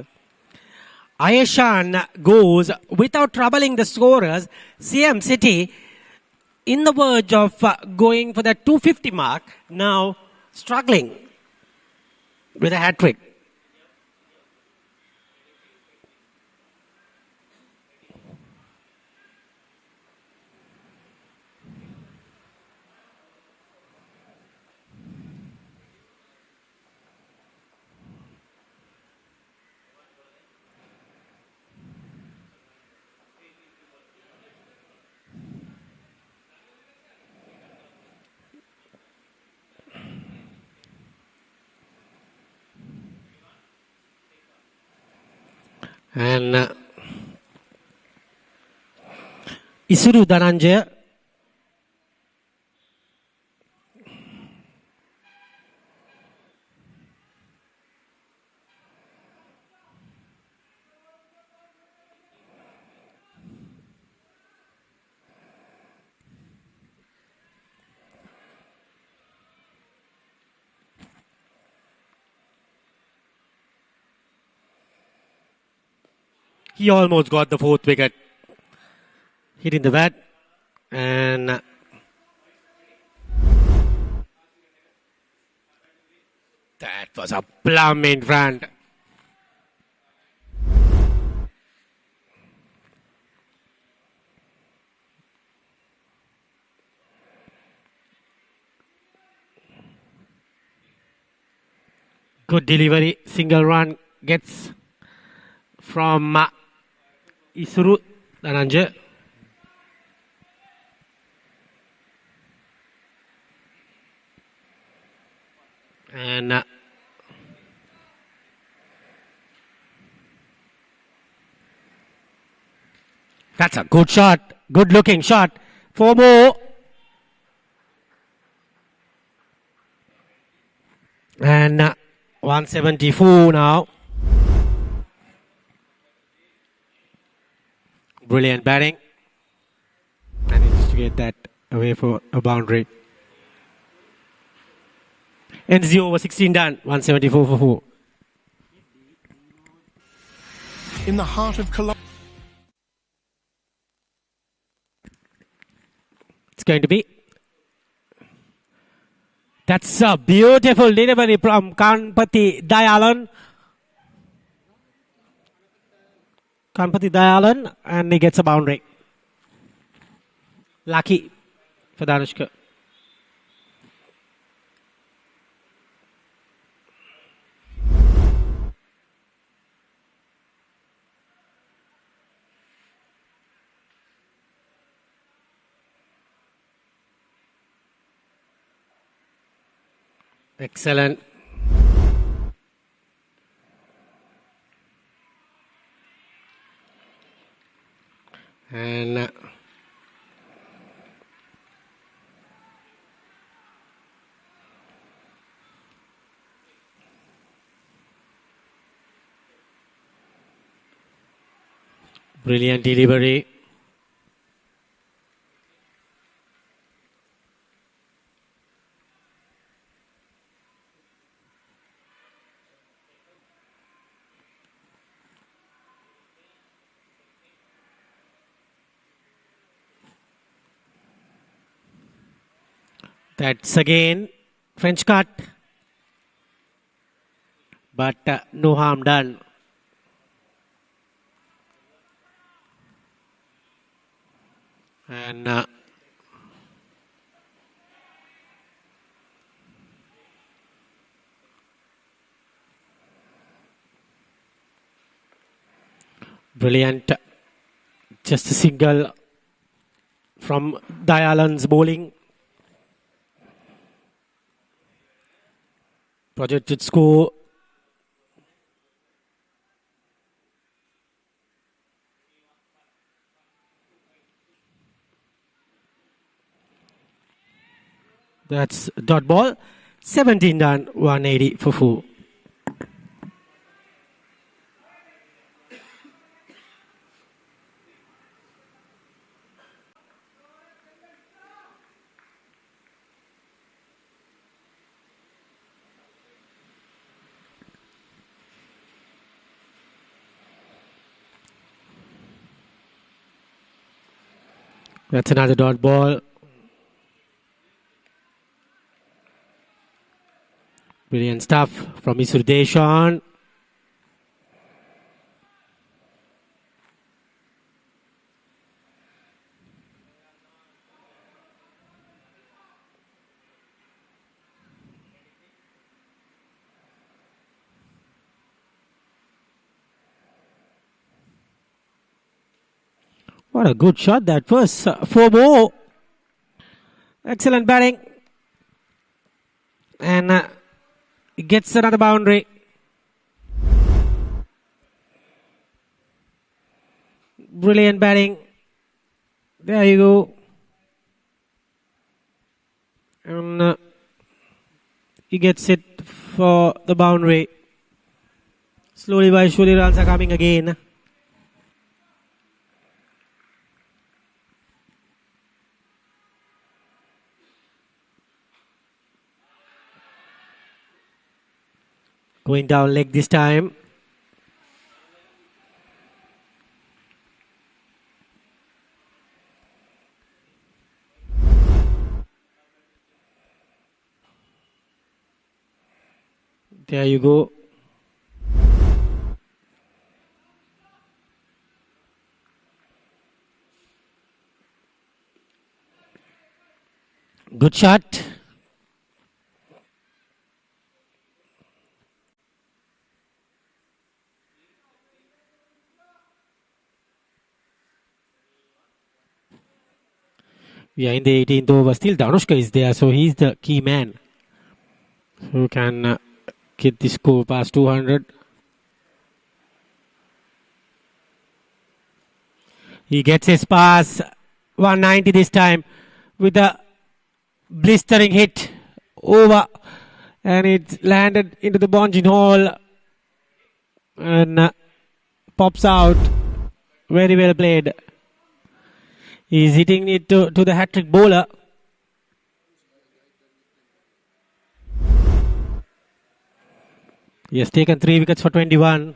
Ayeshan goes without troubling the scorers. Siam City in the verge of going for that 250 mark, now struggling with a hat trick. And Isuru Dhananjaya. He almost got the 4th wicket. Hitting the bat. And that was a plum in front. Good delivery. Single run gets from Isuru Dhananjaya. And that's a good shot. Good looking shot. 4 more. And 174 now. Brilliant batting. Managed to get that away for a boundary. Ends the over 16 done. 174 for 4. In the heart of Colombia. It's going to be. That's a beautiful delivery from Kanpati Dayalan. Kanpati Dayalan, and he gets a boundary. Lucky for Danushka. Excellent. And brilliant delivery. That's again French cut, but no harm done. And brilliant, just a single from Dayalan's bowling. Projected score that's dot ball. 17 done, 180 for 4. That's another dot ball. Brilliant stuff from Isuru Deshan. What a good shot that was. 4 more. Excellent batting. And he gets another boundary. Brilliant batting. There you go. And he gets it for the boundary. Slowly by surely runs are coming again. Going down leg this time. There you go. Good shot. We are in the 18th over. Still Danushka is there, so he's the key man who can get the score past 200. He gets his pass, 190 this time, with a blistering hit over, and it landed into the bonging hole and pops out. Very well played. He's hitting it to the hat-trick bowler. He has taken 3 wickets for 21.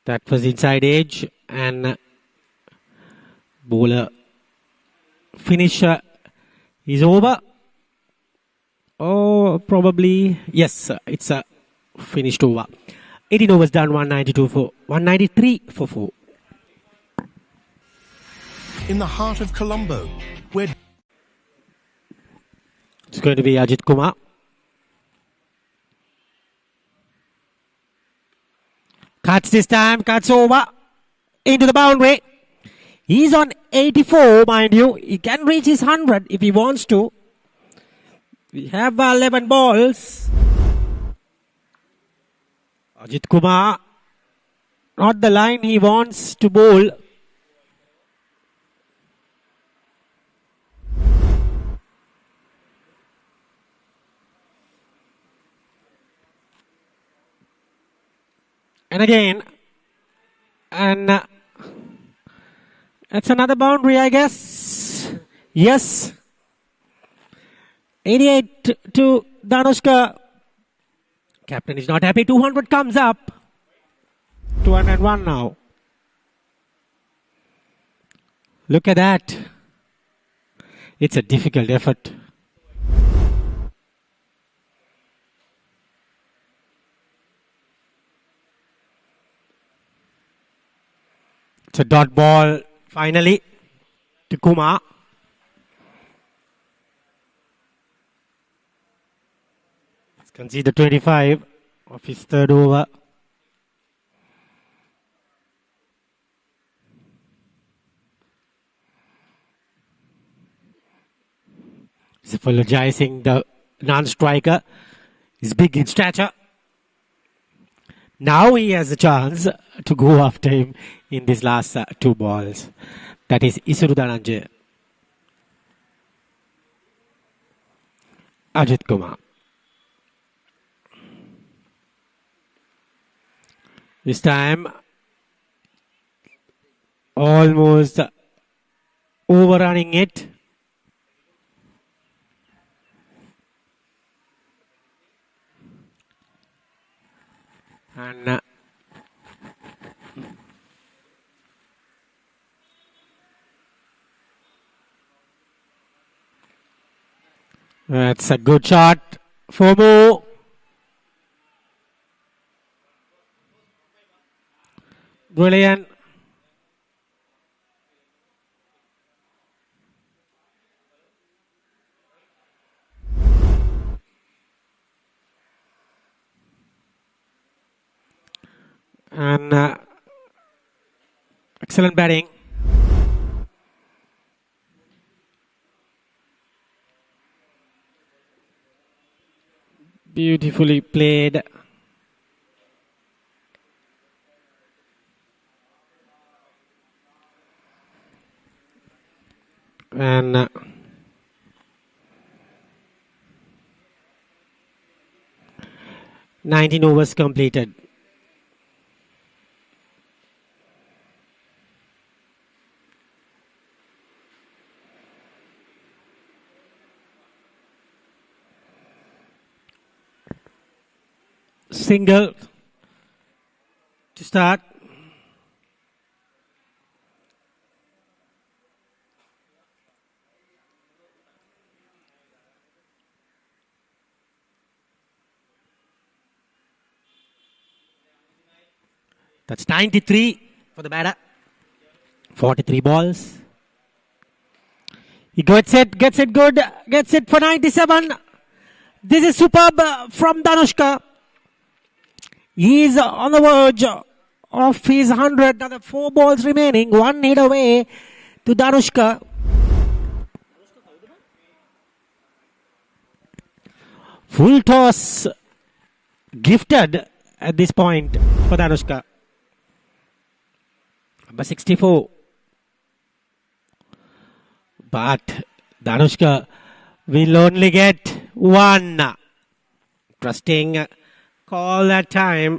That was inside edge, and bowler finish is over. Oh, probably yes. It's a finished over. 18 overs done. 193 for 4. In the heart of Colombo, where It's going to be Ajit Kumar. Cuts this time, cuts over into the boundary. He's on 84, mind you. He can reach his 100 if he wants to. We have 11 balls. Ajit Kumar, not the line he wants to bowl. And again, and that's another boundary, I guess. Yes. 88 to Danushka. Captain is not happy. 200 comes up. 201 now. Look at that. It's a difficult effort. It's a dot ball finally to Kumar. Let's concede the 25 of his third over. He's apologizing, the non-striker is big in stature. Now he has a chance to go after him in these last 2 balls. That is Isuru Dhananjay. Ajit Kumar. This time almost overrunning it. And that's a good shot for Mo. Brilliant. And Excellent batting. Beautifully played. And 19 overs completed. Single to start. That's 93 for the batter. 43 balls. He gets it good, gets it for 97. This is superb from Danushka. He is on the verge of his 100. Another 4 balls remaining. 1 hit away to Danushka. Full toss gifted at this point for Danushka. Number 64. But Danushka will only get 1. Trusting call that time.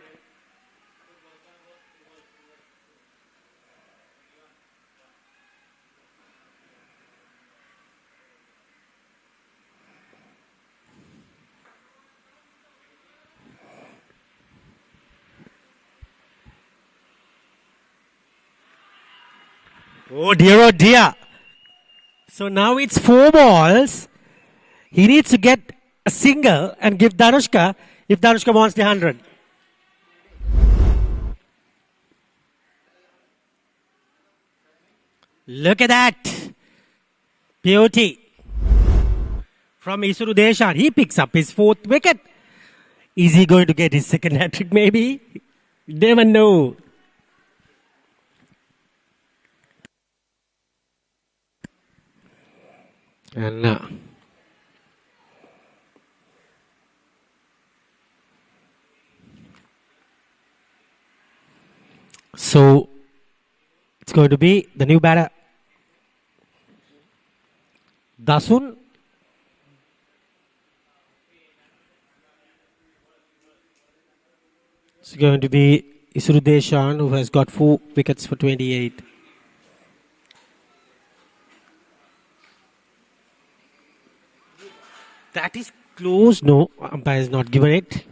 Oh dear, oh dear. So now it's 4 balls. He needs to get a single and give Danushka if Danushka wants the 100. Look at that. Beauty. From Isuru Deshan. He picks up his 4th wicket. Is he going to get his 2nd hat-trick maybe? Never know. And so it's going to be the new batter, Dasun. It's going to be Isuru Deshan, who has got 4 wickets for 28. That is close. No, umpire has not given it.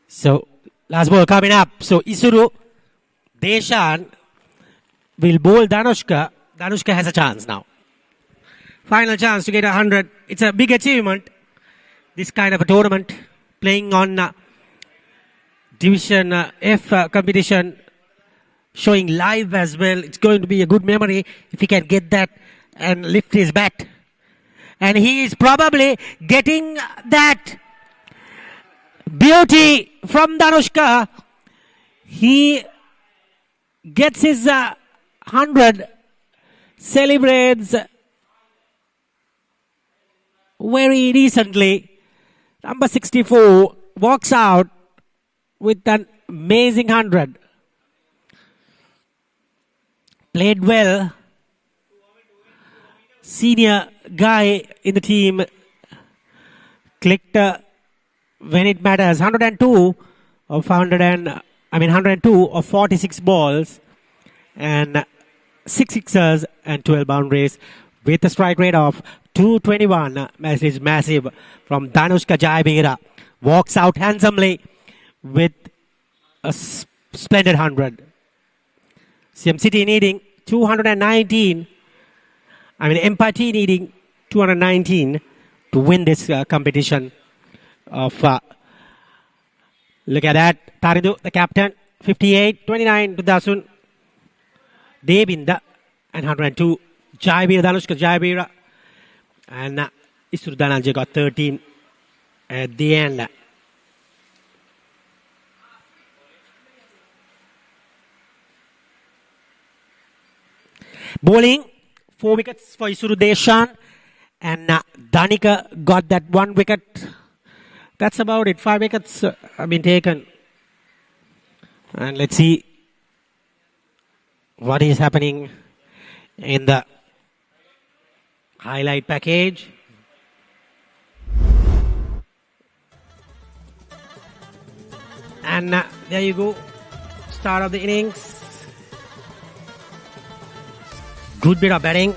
So, last ball coming up. So, Isuru Deshan will bowl Danushka. Danushka has a chance now. Final chance to get 100. It's a big achievement. This kind of a tournament. Playing on Division F competition. Showing live as well. It's going to be a good memory if he can get that and lift his bat. And he is probably getting that beauty from Danushka. He gets his 100, celebrates very recently. Number 64 walks out with an amazing 100. Played well. Senior guy in the team clicked when it matters. 102 of 46 balls and 6 sixers and 12 boundaries with a strike rate of 221. Message is massive from Danushka Jayabira. Walks out handsomely with a splendid 100. Siam City needing 219. Empathy needing 219 to win this competition. Look at that. Taridu, the captain, 58, 29 to Dasun. Debinda and 102. Jayabira, Danushka Jayabira. And Isuru Dananje got 13 at the end. Bowling, 4 wickets for Isuru Deshan. And Danica got that 1 wicket. That's about it. 5 wickets have been taken. And let's see what is happening in the highlight package. And there you go. Start of the innings. Good bit of batting.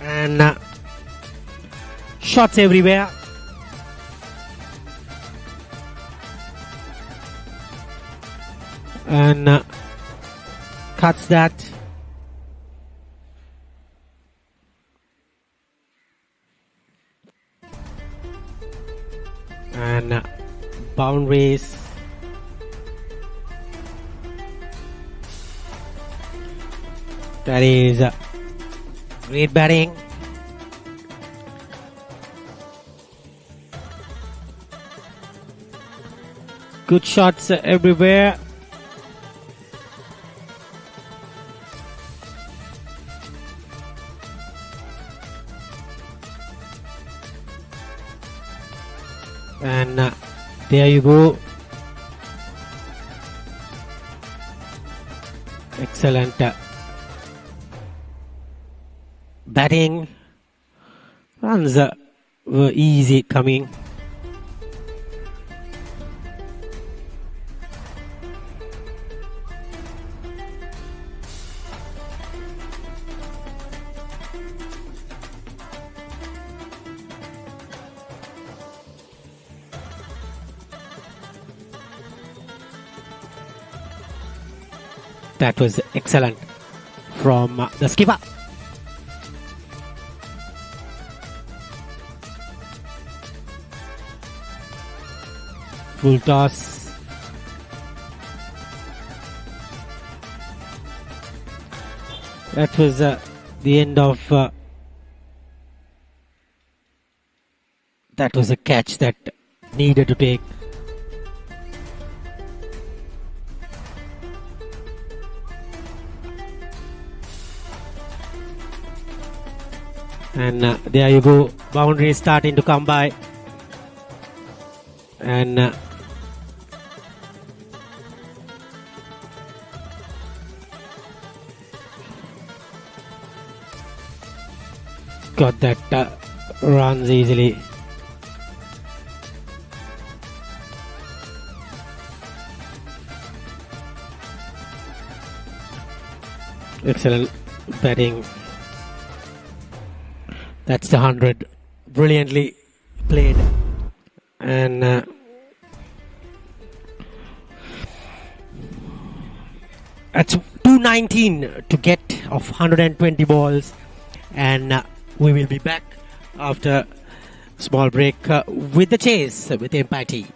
And shots everywhere. And cuts that. And boundaries. That is great batting. Good shots everywhere. And there you go. Excellent batting. Runs were easy coming. That was excellent from the skipper. Full toss. That was the end of that was a catch that needed to take. And there you go, boundary starting to come by. And got that runs easily. Excellent batting. That's the 100. Brilliantly played. And that's 219 to get of 120 balls. And we will be back after a small break with the chase with Empire Tea.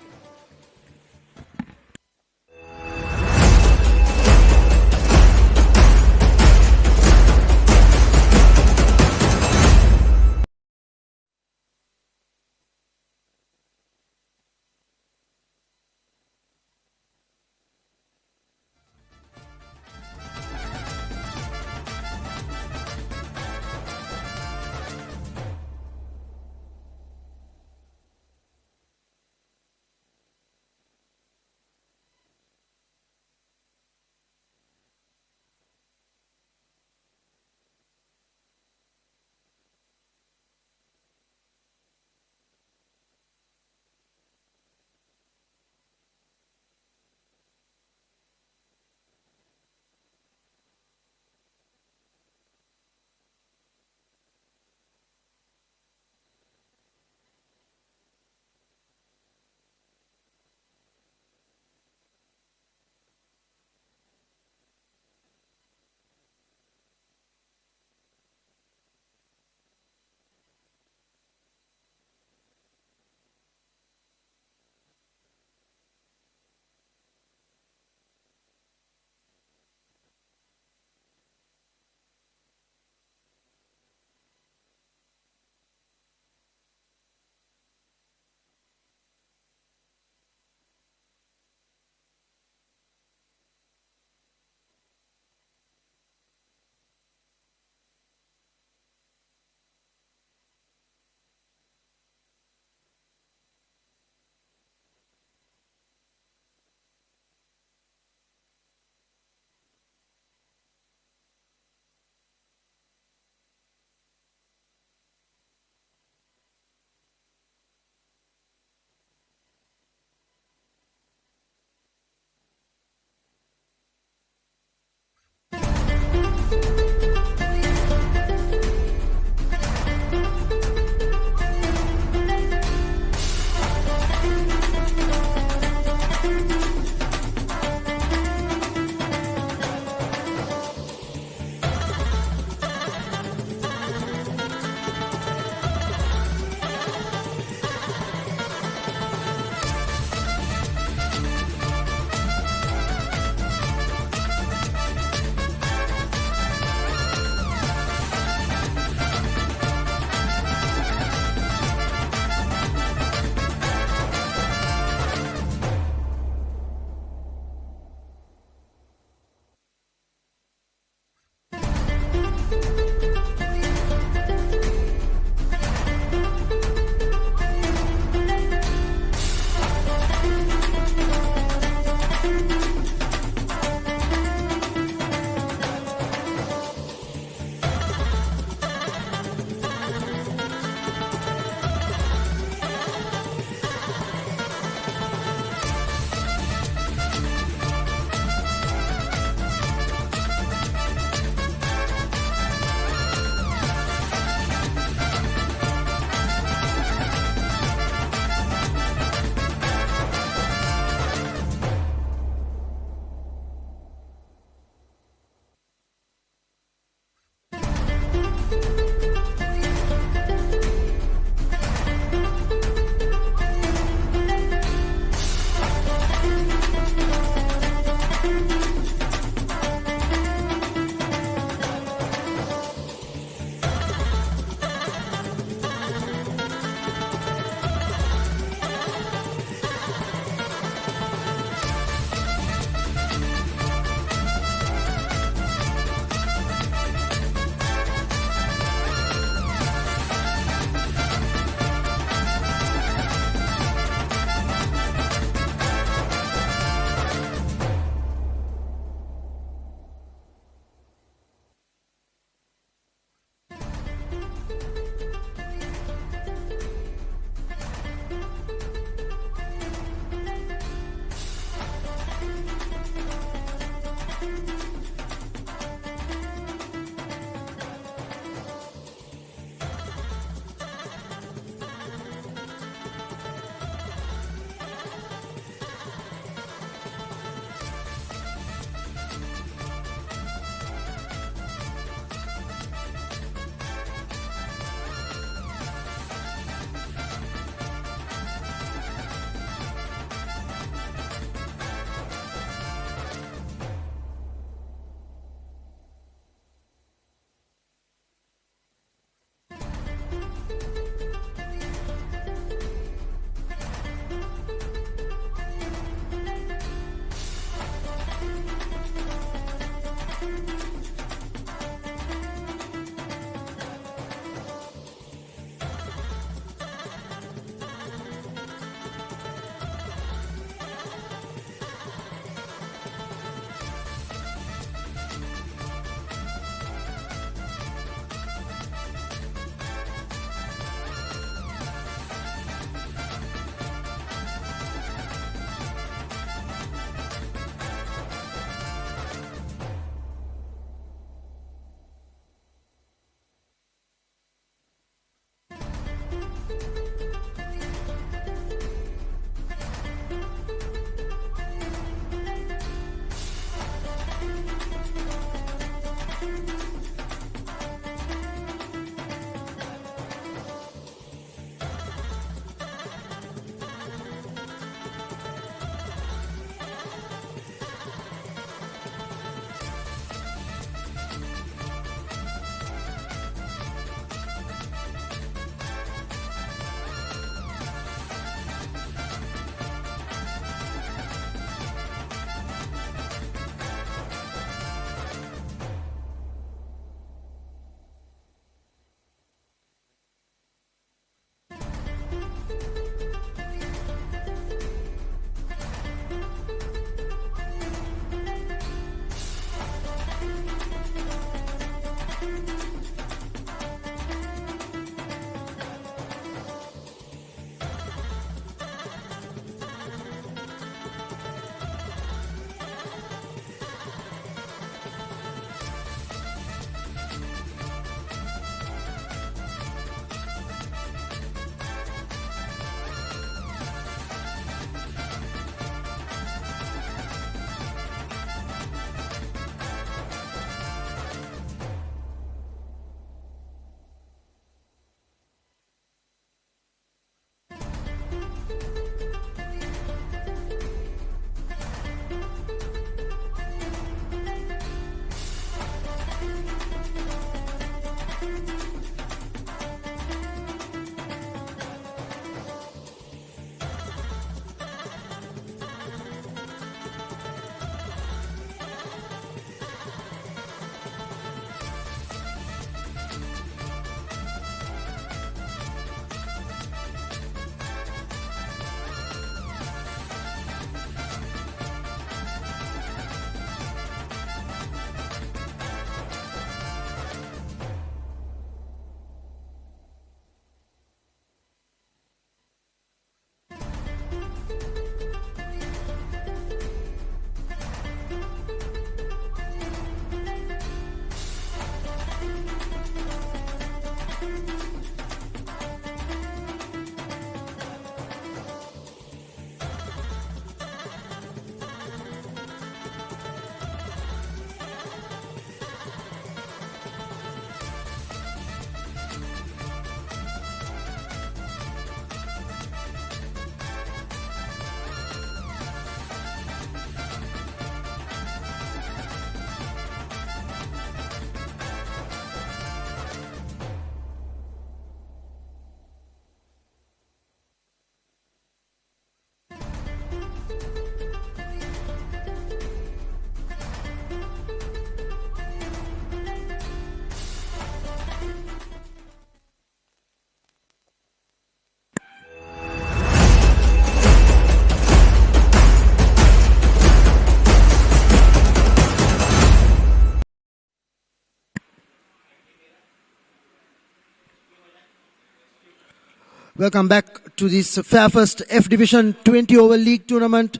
Welcome back to this Fairfirst F Division 20-over league tournament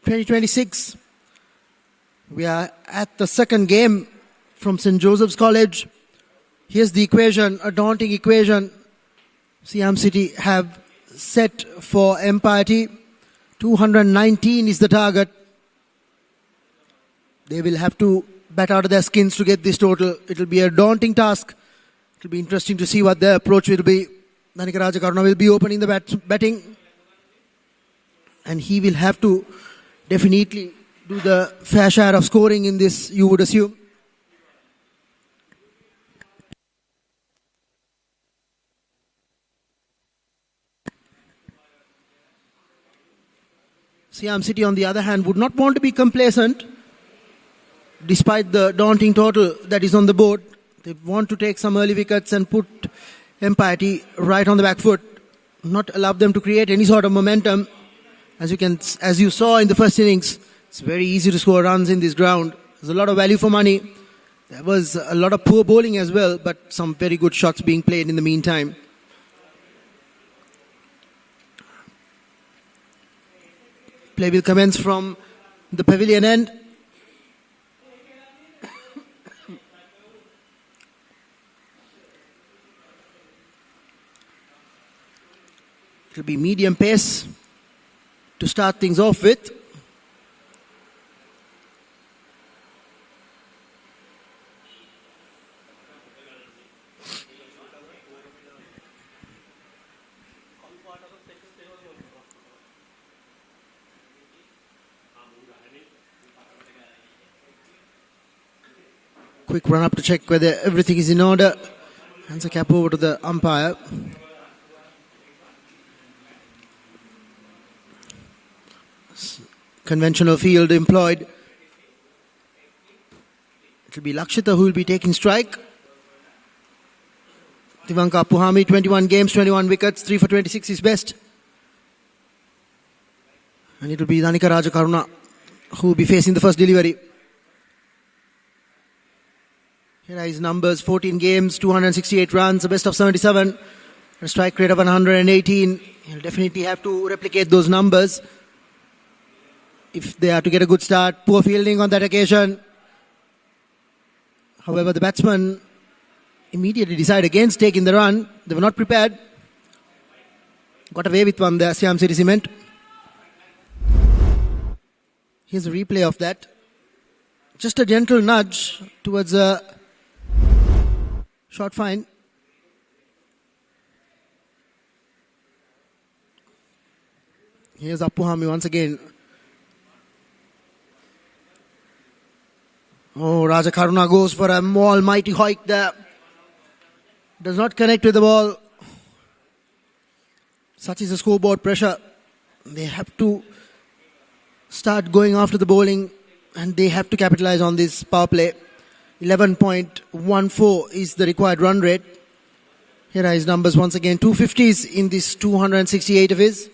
2026. We are at the second game from St. Joseph's College. Here's the equation, a daunting equation. Siam City have set for Empire Tea. 219 is the target. They will have to bat out of their skins to get this total. It will be a daunting task. It will be interesting to see what their approach will be. Danika Rajakaruna will be opening the batting. And he will have to definitely do the fair share of scoring in this, you would assume. Siam City, on the other hand, would not want to be complacent despite the daunting total that is on the board. They want to take some early wickets and put Empire Tea right on the back foot, not allow them to create any sort of momentum. As you saw in the first innings, it's very easy to score runs in this ground. There's a lot of value for money. There was a lot of poor bowling as well, but some very good shots being played in the meantime. Play will commence from the pavilion end. It will be medium pace to start things off with. Quick run up to check whether everything is in order. Hands a cap over to the umpire. Conventional field employed. It will be Lakshita who will be taking strike. Divanka Puhami, 21 games, 21 wickets, 3 for 26 is best. And it will be Danika Rajakaruna who will be facing the first delivery. Here are his numbers: 14 games, 268 runs, a best of 77, a strike rate of 118. He'll definitely have to replicate those numbers if they are to get a good start. Poor fielding on that occasion. However, the batsmen immediately decide against taking the run. They were not prepared. Got away with one there, Siam City Cement. Here's a replay of that. Just a gentle nudge towards a short fine. Here's Appuhami once again. Oh, Rajakaruna goes for a almighty hike there. Does not connect with the ball. Such is the scoreboard pressure. They have to start going after the bowling and they have to capitalize on this power play. 11.14 is the required run rate. Here are his numbers once again. 250s in this 268 of his.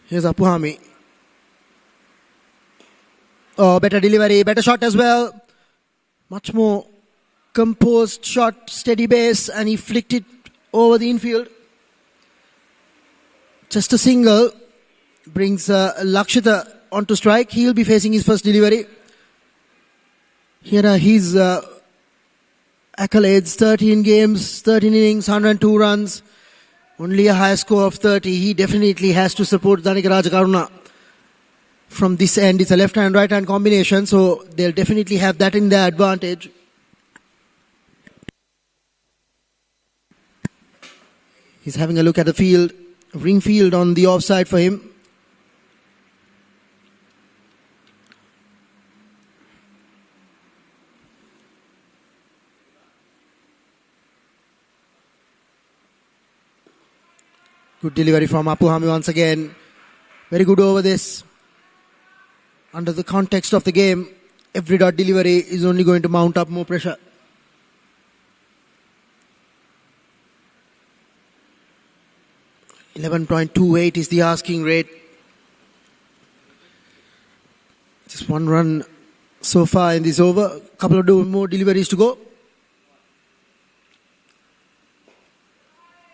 Here's Appuhami. Oh, better delivery, better shot as well. Much more composed shot, steady base, and he flicked it over the infield. Just a single brings Lakshita onto strike. He'll be facing his first delivery. Here are his accolades: 13 games, 13 innings, 102 runs. Only a high score of 30. He definitely has to support Danika Rajakaruna. From this end, it's a left-hand, right-hand combination, so they'll definitely have that in their advantage. He's having a look at the field. Ring field on the offside for him. Good delivery from Appuhami once again. Very good over this. Under the context of the game, every dot delivery is only going to mount up more pressure. $11.28 is the asking rate. Just one run so far in this over. A couple of more deliveries to go.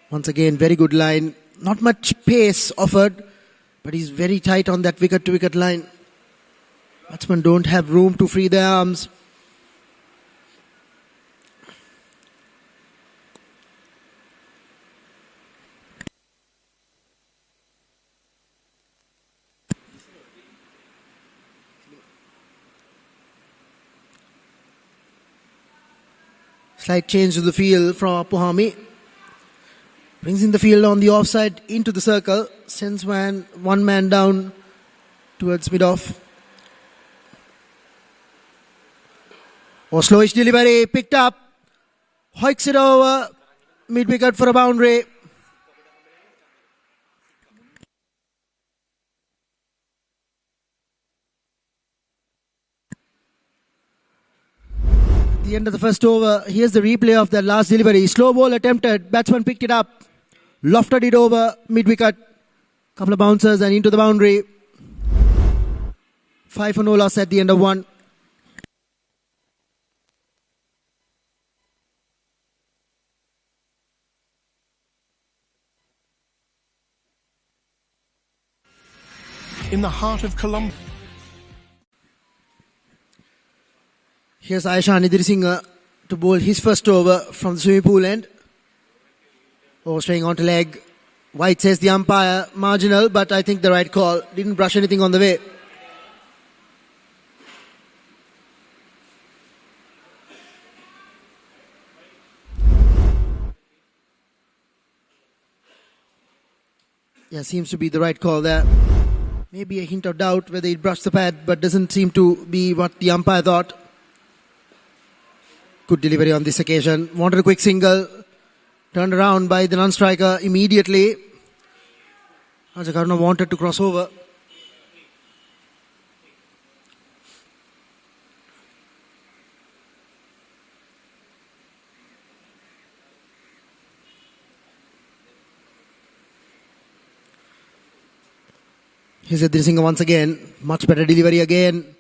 Once again, very good line. Not much pace offered, but he's very tight on that wicket-to-wicket line. Batsmen don't have room to free their arms. Slight change to the field from Apuhami. Brings in the field on the offside into the circle. Sends one man down towards mid-off. Slowish delivery picked up. Hoiks it over. Mid-wicket for a boundary. The end of the first over. Here's the replay of that last delivery. Slow ball attempted. Batsman picked it up. Lofted it over mid-wicket. Couple of bouncers and into the boundary. 5 for no loss at the end of one. In the heart of Colombia. Here's Aishan Idrisinghe to bowl his first over from the swimming pool end. Straying onto leg. White says the umpire, marginal, but I think the right call. Didn't brush anything on the way. Yeah, seems to be the right call there. Maybe a hint of doubt whether he brushed the pad, but doesn't seem to be what the umpire thought. Good delivery on this occasion. Wanted a quick single. Turned around by the non-striker immediately. Rajakaruna wanted to cross over. Here's Idrisinghe once again. Much better delivery again.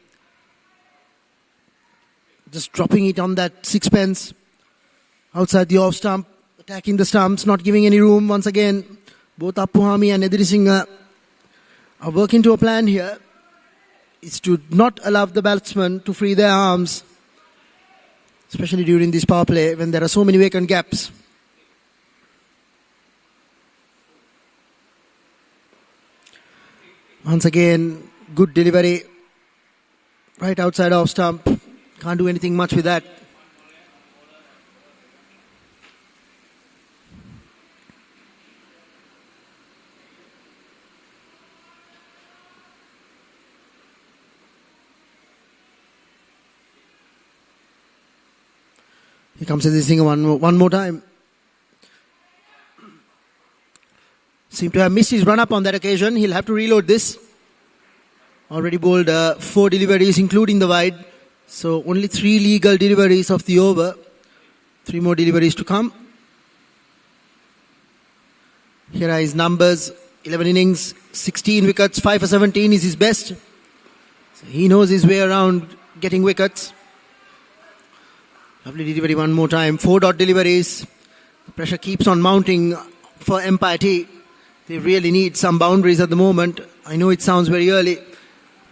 Just dropping it on that sixpence. Outside the off stump. Attacking the stumps. Not giving any room once again. Both Apuhami and Idrisinghe are working to a plan here. It's to not allow the batsmen to free their arms. Especially during this power play when there are so many vacant gaps. Once again, good delivery. Right outside off stump. Can't do anything much with that. Here comes Idrisinghe one more time. Seemed to have missed his run-up on that occasion. He'll have to reload this. Already bowled 4 deliveries, including the wide. So only 3 legal deliveries of the over. 3 more deliveries to come. Here are his numbers. 11 innings, 16 wickets, 5 for 17 is his best. So he knows his way around getting wickets. Lovely delivery one more time. 4 dot deliveries. The pressure keeps on mounting for Empire T. They really need some boundaries at the moment. I know it sounds very early,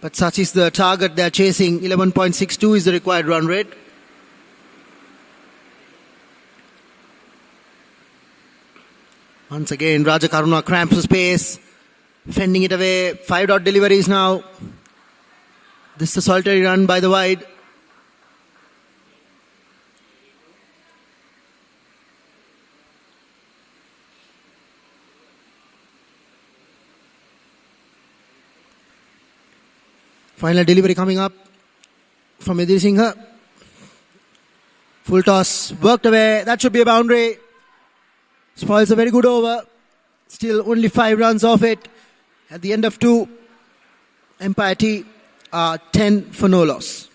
but such is the target they're chasing. 11.62 is the required run rate. Once again, Rajakaruna cramps the space, fending it away. 5 dot deliveries now. This is a solitary run by the wide. Final delivery coming up from Idrisinghe. Full toss, worked away. That should be a boundary. Spoils a very good over. Still only 5 runs off it. At the end of 2, Empire T are 10 for no loss.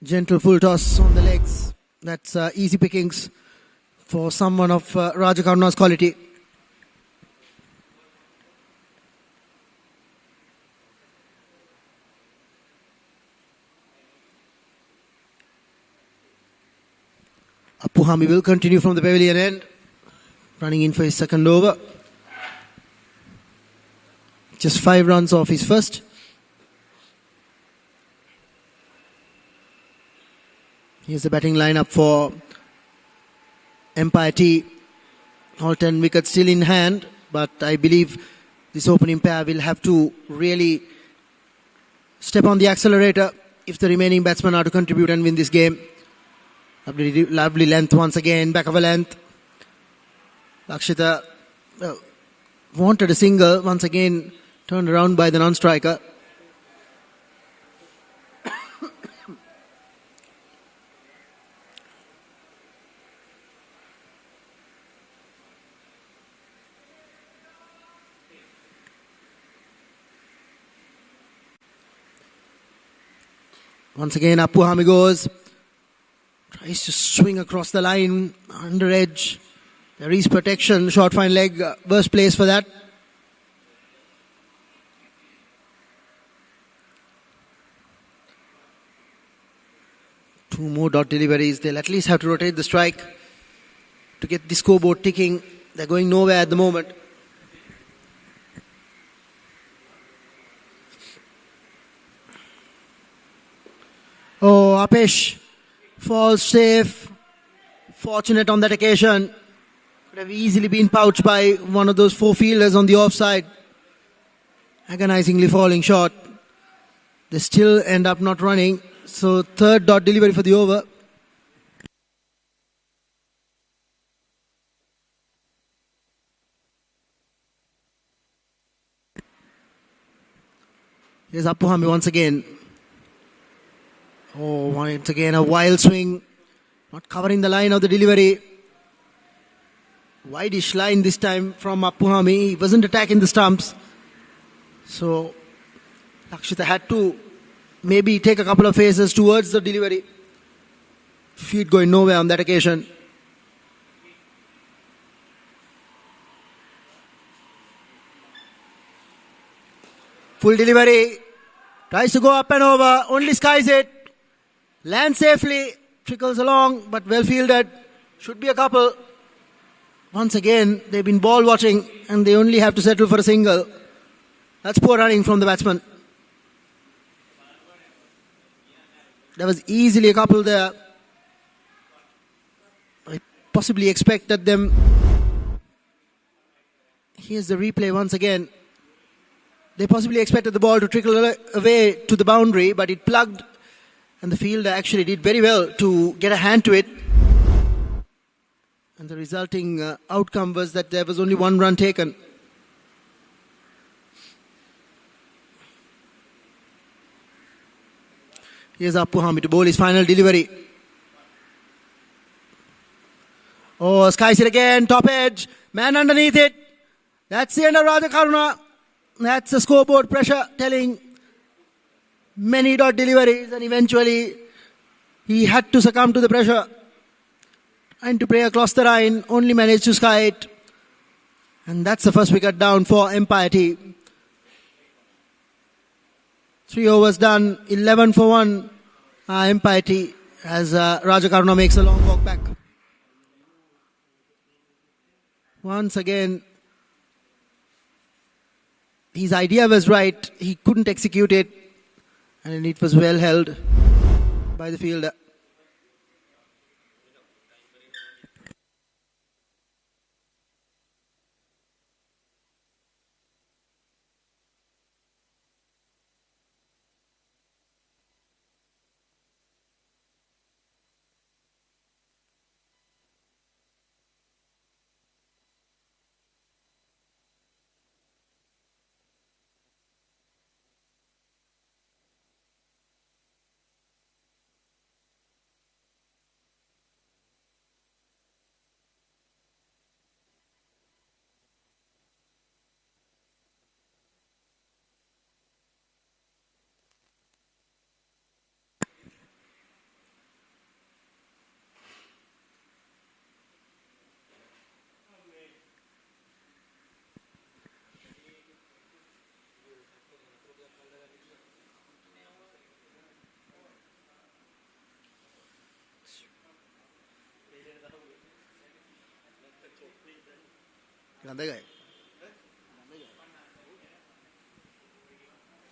Gentle full toss on the legs. That's easy pickings. for someone of Rajakaruna's quality. Appuhami will continue from the pavilion end, running in for his second over. Just 5 runs off his first. Here's the batting lineup for Empire T. All 10 wickets still in hand, but I believe this opening pair will have to really step on the accelerator if the remaining batsmen are to contribute and win this game. Lovely length once again, back of a length. Lakshita wanted a single, once again turned around by the non-striker. Once again, Appuhami goes. Tries to swing across the line, under edge. There is protection, short fine leg, worst place for that. Two more dot deliveries. They'll at least have to rotate the strike to get the scoreboard ticking. They're going nowhere at the moment. Oh, Apesh falls safe. Fortunate on that occasion. Could have easily been pouched by one of those 4 fielders on the offside. Agonizingly falling short. They still end up not running. So third dot delivery for the over. Here's Appuhami once again. Oh, once again a wild swing. Not covering the line of the delivery. Wideish line this time from Appuhami. He wasn't attacking the stumps. So Lakshita had to maybe take a couple of phases towards the delivery. Feet going nowhere on that occasion. Full delivery. Tries to go up and over. Only skies it. Lands safely. Trickles along, but well fielded. Should be a couple. Once again, they've been ball watching and they only have to settle for a single. That's poor running from the batsman. There was easily a couple there. I possibly expected them. Here's the replay once again. They possibly expected the ball to trickle away to the boundary, but it plugged. And the fielder actually did very well to get a hand to it. And the resulting outcome was that there was only 1 run taken. Here's Appuhami to bowl his final delivery. Oh, skies it again, top edge, man underneath it. That's the end of Rajakaruna. That's the scoreboard pressure telling many dot deliveries, and eventually he had to succumb to the pressure. Trying to play across the line, only managed to sky it. And that's the first wicket down for Empire T. 3 overs done, 11 for 1. Empire T as Rajakaruna makes a long walk back. Once again, his idea was right. He couldn't execute it. And it was well held by the fielder.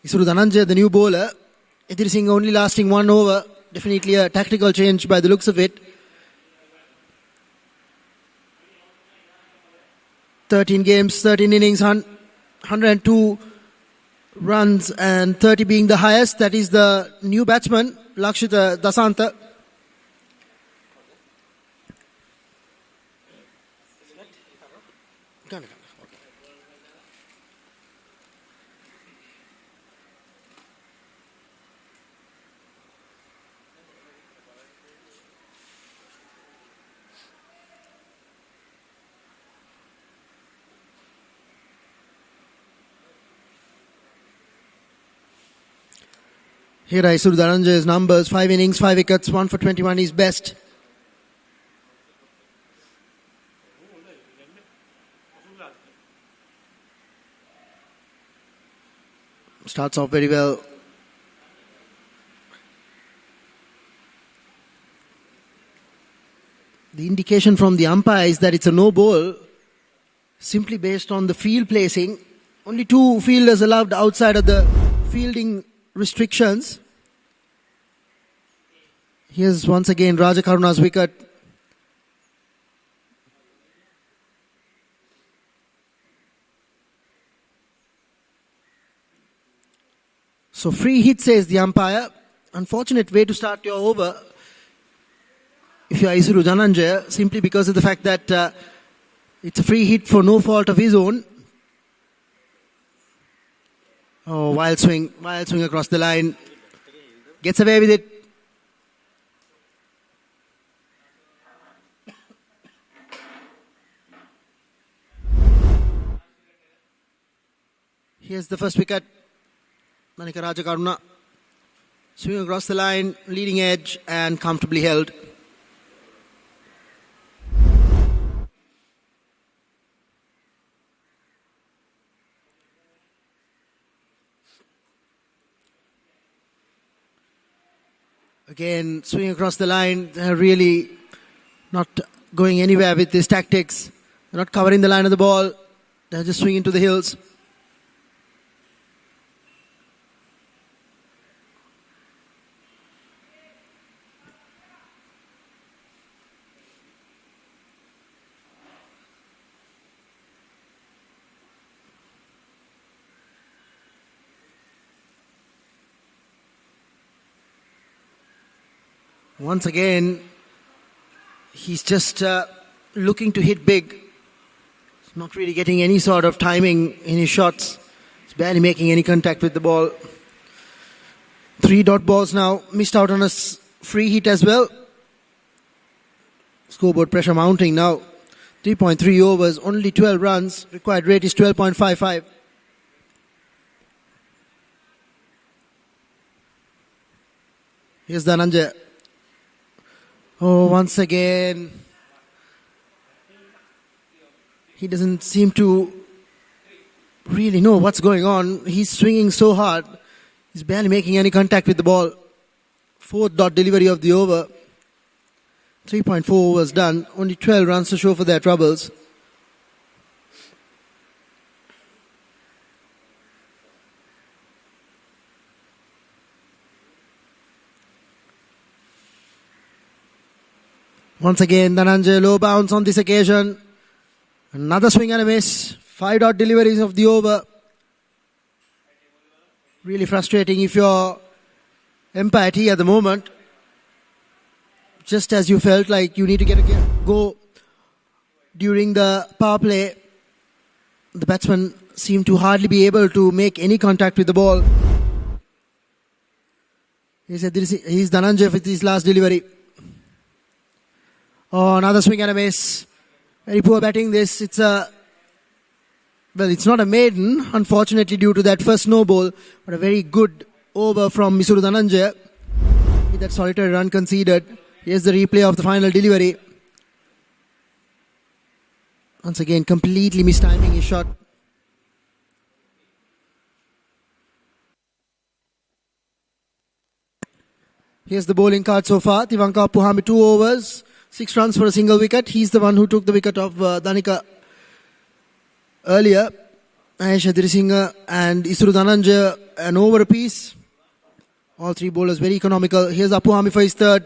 Isuru Dhananjaya, the new bowler. Idhir Singh only lasting 1 over. Definitely a tactical change by the looks of it. 13 games, 13 innings, 102 runs and 30 being the highest. That is the new batsman, Lakshita Dasanta. Here are Isuru Dhananjaya's numbers. 5 innings, 5 wickets, 1 for 21 is best. Starts off very well. The indication from the umpire is that it's a no ball, simply based on the field placing. Only 2 fielders allowed outside of the fielding restrictions. Here's once again Rajakaruna's wicket. So free hit, says the umpire. Unfortunate way to start your over if you are Isuru Dhananjaya, simply because of the fact that it's a free hit for no fault of his own. Oh, wild swing across the line. Gets away with it. Here's the first wicket. Manika Rajakaruna. Swing across the line, leading edge and comfortably held. Again, swing across the line. They're really not going anywhere with these tactics. They're not covering the line of the ball. They're just swinging to the hills. Once again, he's just looking to hit big. He's not really getting any sort of timing in his shots. He's barely making any contact with the ball. 3 dot balls now. Missed out on a free hit as well. Scoreboard pressure mounting now. 3.3 overs, only 12 runs. Required rate is 12.55. Here's Dhananjaya. Oh, once again, he doesn't seem to really know what's going on. He's swinging so hard. He's barely making any contact with the ball. 4th dot delivery of the over. 3.4 overs done. Only 12 runs to show for their troubles. Once again, Dhananjaya low bounce on this occasion. Another swing and a miss. 5 dot deliveries of the over. Really frustrating if you're empathy at the moment. Just as you felt like you need to get a go during the power play, the batsman seemed to hardly be able to make any contact with the ball. He said he's Dhananjaya with his last delivery. Oh, another swing and a miss. Very poor batting this. It's not a maiden, unfortunately, due to that first no ball, but a very good over from Isuru Dhananjaya. With that solitary run conceded. Here's the replay of the final delivery. Once again, completely mistiming his shot. Here's the bowling card so far. Tivanka Puhami, 2 overs. 6 runs for a single wicket. He's the one who took the wicket of Danica earlier. Ayesh Adirisinghe and Isuru Dhananjaya an over apiece. All three bowlers very economical. Here's Apuhami for his third.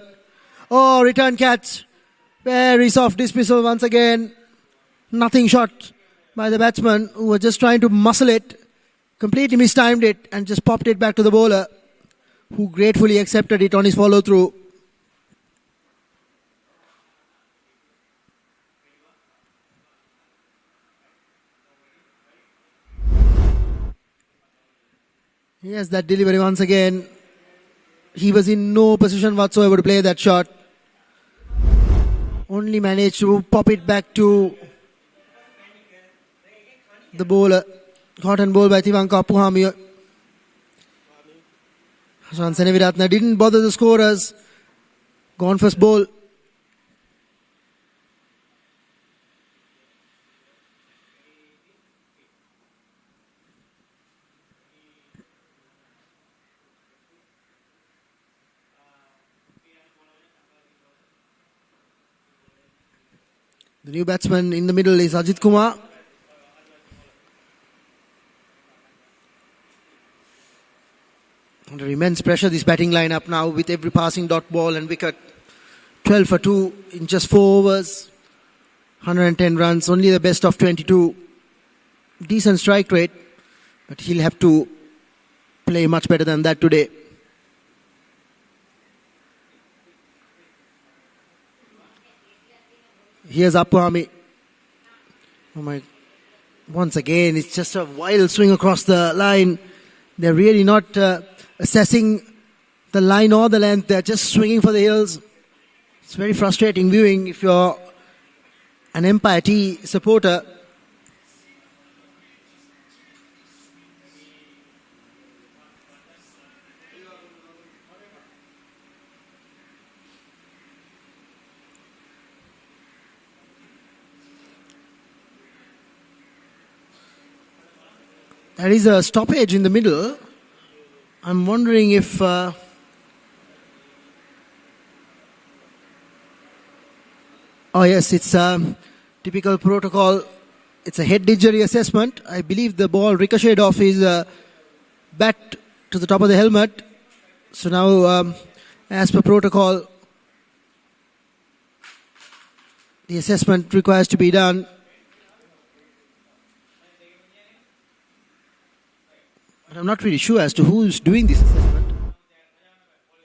Oh, return catch. Very soft dismissal once again. Nothing shot by the batsman who was just trying to muscle it. Completely mistimed it and just popped it back to the bowler, who gratefully accepted it on his follow through. Yes, that delivery once again. He was in no position whatsoever to play that shot. Only managed to pop it back to the bowler. Caught and bowled by Tivanka Apuhami. Hashan Seneviratne didn't bother the scorers. Gone first ball. The new batsman in the middle is Ajit Kumar. Under immense pressure, this batting lineup now with every passing dot ball and wicket. 12 for 2 in just 4 overs. 110 runs, only the best of 22. Decent strike rate, but he'll have to play much better than that today. Here's Apuhami. Oh my! Once again, it's just a wild swing across the line. They're really not assessing the line or the length. They're just swinging for the hills. It's very frustrating viewing if you're an Empire T supporter. There is a stoppage in the middle. I'm wondering if oh yes, it's a typical protocol. It's a head injury assessment. I believe the ball ricocheted off his bat to the top of the helmet. So now, as per protocol, the assessment requires to be done. But I'm not really sure as to who's doing this assessment.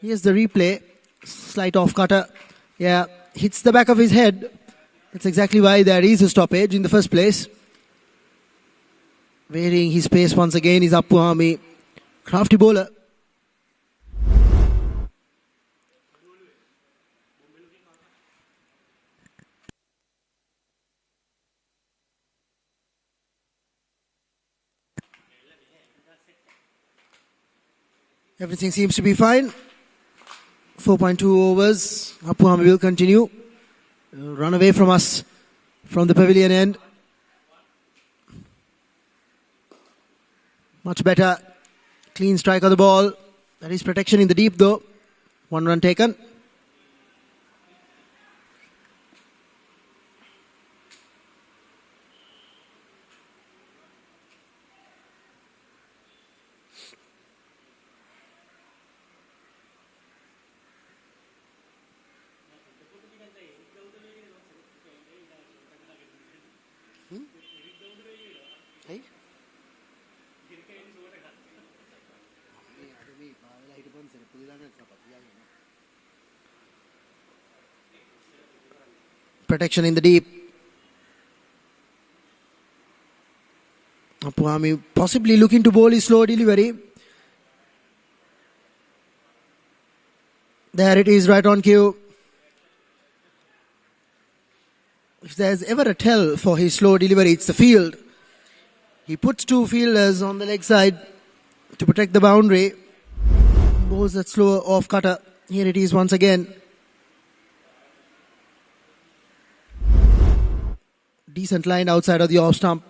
Here's the replay. Slight off cutter. Yeah, hits the back of his head. That's exactly why there is a stoppage in the first place. Varying his pace once again is Apuhami. Crafty bowler. Everything seems to be fine. 4.2 overs. Apuhami will continue. Run away from us from the pavilion end. Much better. Clean strike of the ball. That is protection in the deep though. 1 run taken. Protection in the deep. Apuhami possibly looking to bowl his slow delivery. There it is, right on cue. If there's ever a tell for his slow delivery, it's the field. He puts 2 fielders on the leg side to protect the boundary. Bowls that slow off cutter. Here it is once again. Decent line outside of the off stump.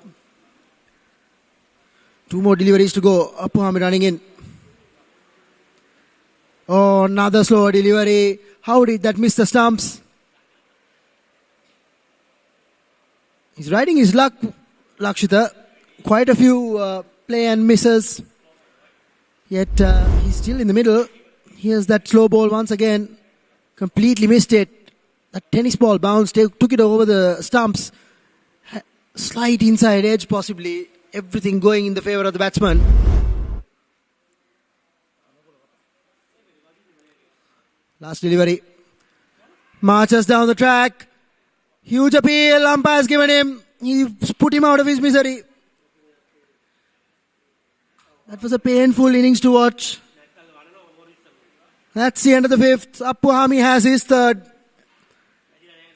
2 more deliveries to go. Apuhami running in. Oh, another slow delivery. How did that miss the stumps? He's riding his luck Lakshita. Quite a few play and misses. Yet he's still in the middle. Here's that slow ball once again. Completely missed it. That tennis ball bounced, took it over the stumps. Slight inside edge possibly. Everything going in the favour of the batsman. Last delivery. Marches down the track. Huge appeal. Umpire's given him. He put him out of his misery. That was a painful innings to watch. That's the end of the fifth. Appuhami has his third.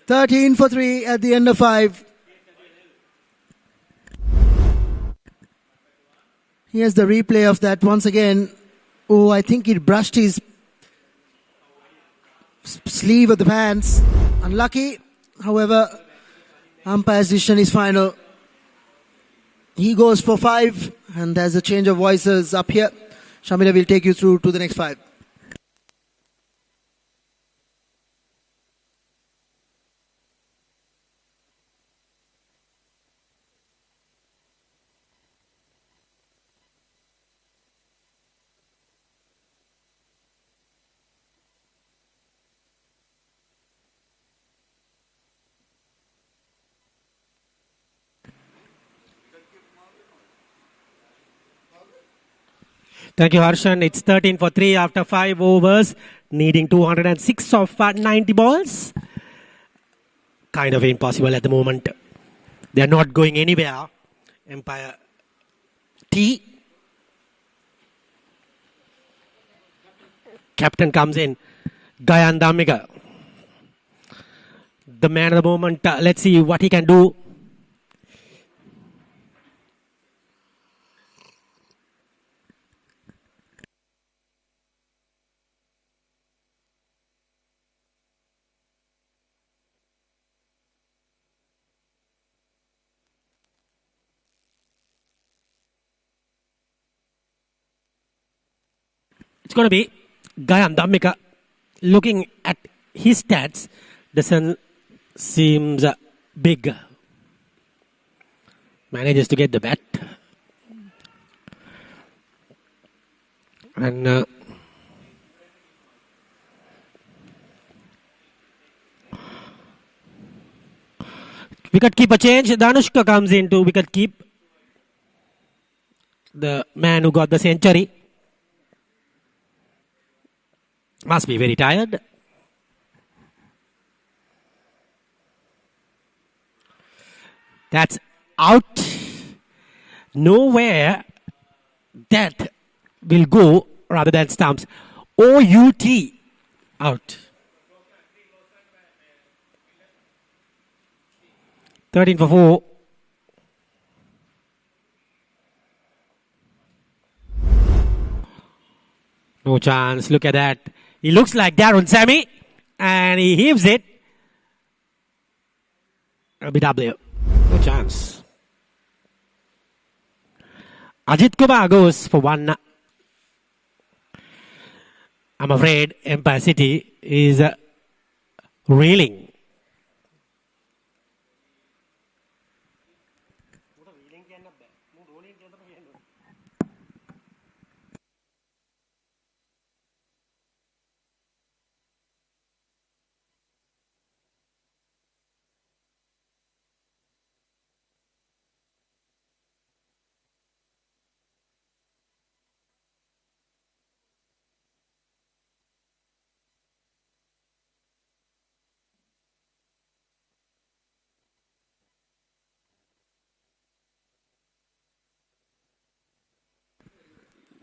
13 for 3 at the end of 5. Here's the replay of that once again. Oh, I think he brushed his sleeve of the pants. Unlucky. However, umpire's decision is final. He goes for 5, and there's a change of voices up here. Shamila will take you through to the next 5. Thank you, Harshan. It's 13 for 3 after 5 overs, needing 206 of 90 balls. Kind of impossible at the moment. They are not going anywhere. Empire T. Captain comes in. Gayan Damika. The man of the moment. Let's see what he can do. It's going to be Gayan Damika. Looking at his stats, doesn't seems big. Manages to get the bat. And wicket keeper change. Danushka comes in to wicket keep. The man who got the century. Must be very tired. That's out. Nowhere that will go rather than stumps. OUT out. 13 for 4. No chance. Look at that. He looks like Darren Sammy, and he heaves it. BW. No chance. Ajit Kumar goes for 1. I'm afraid Empire City is reeling.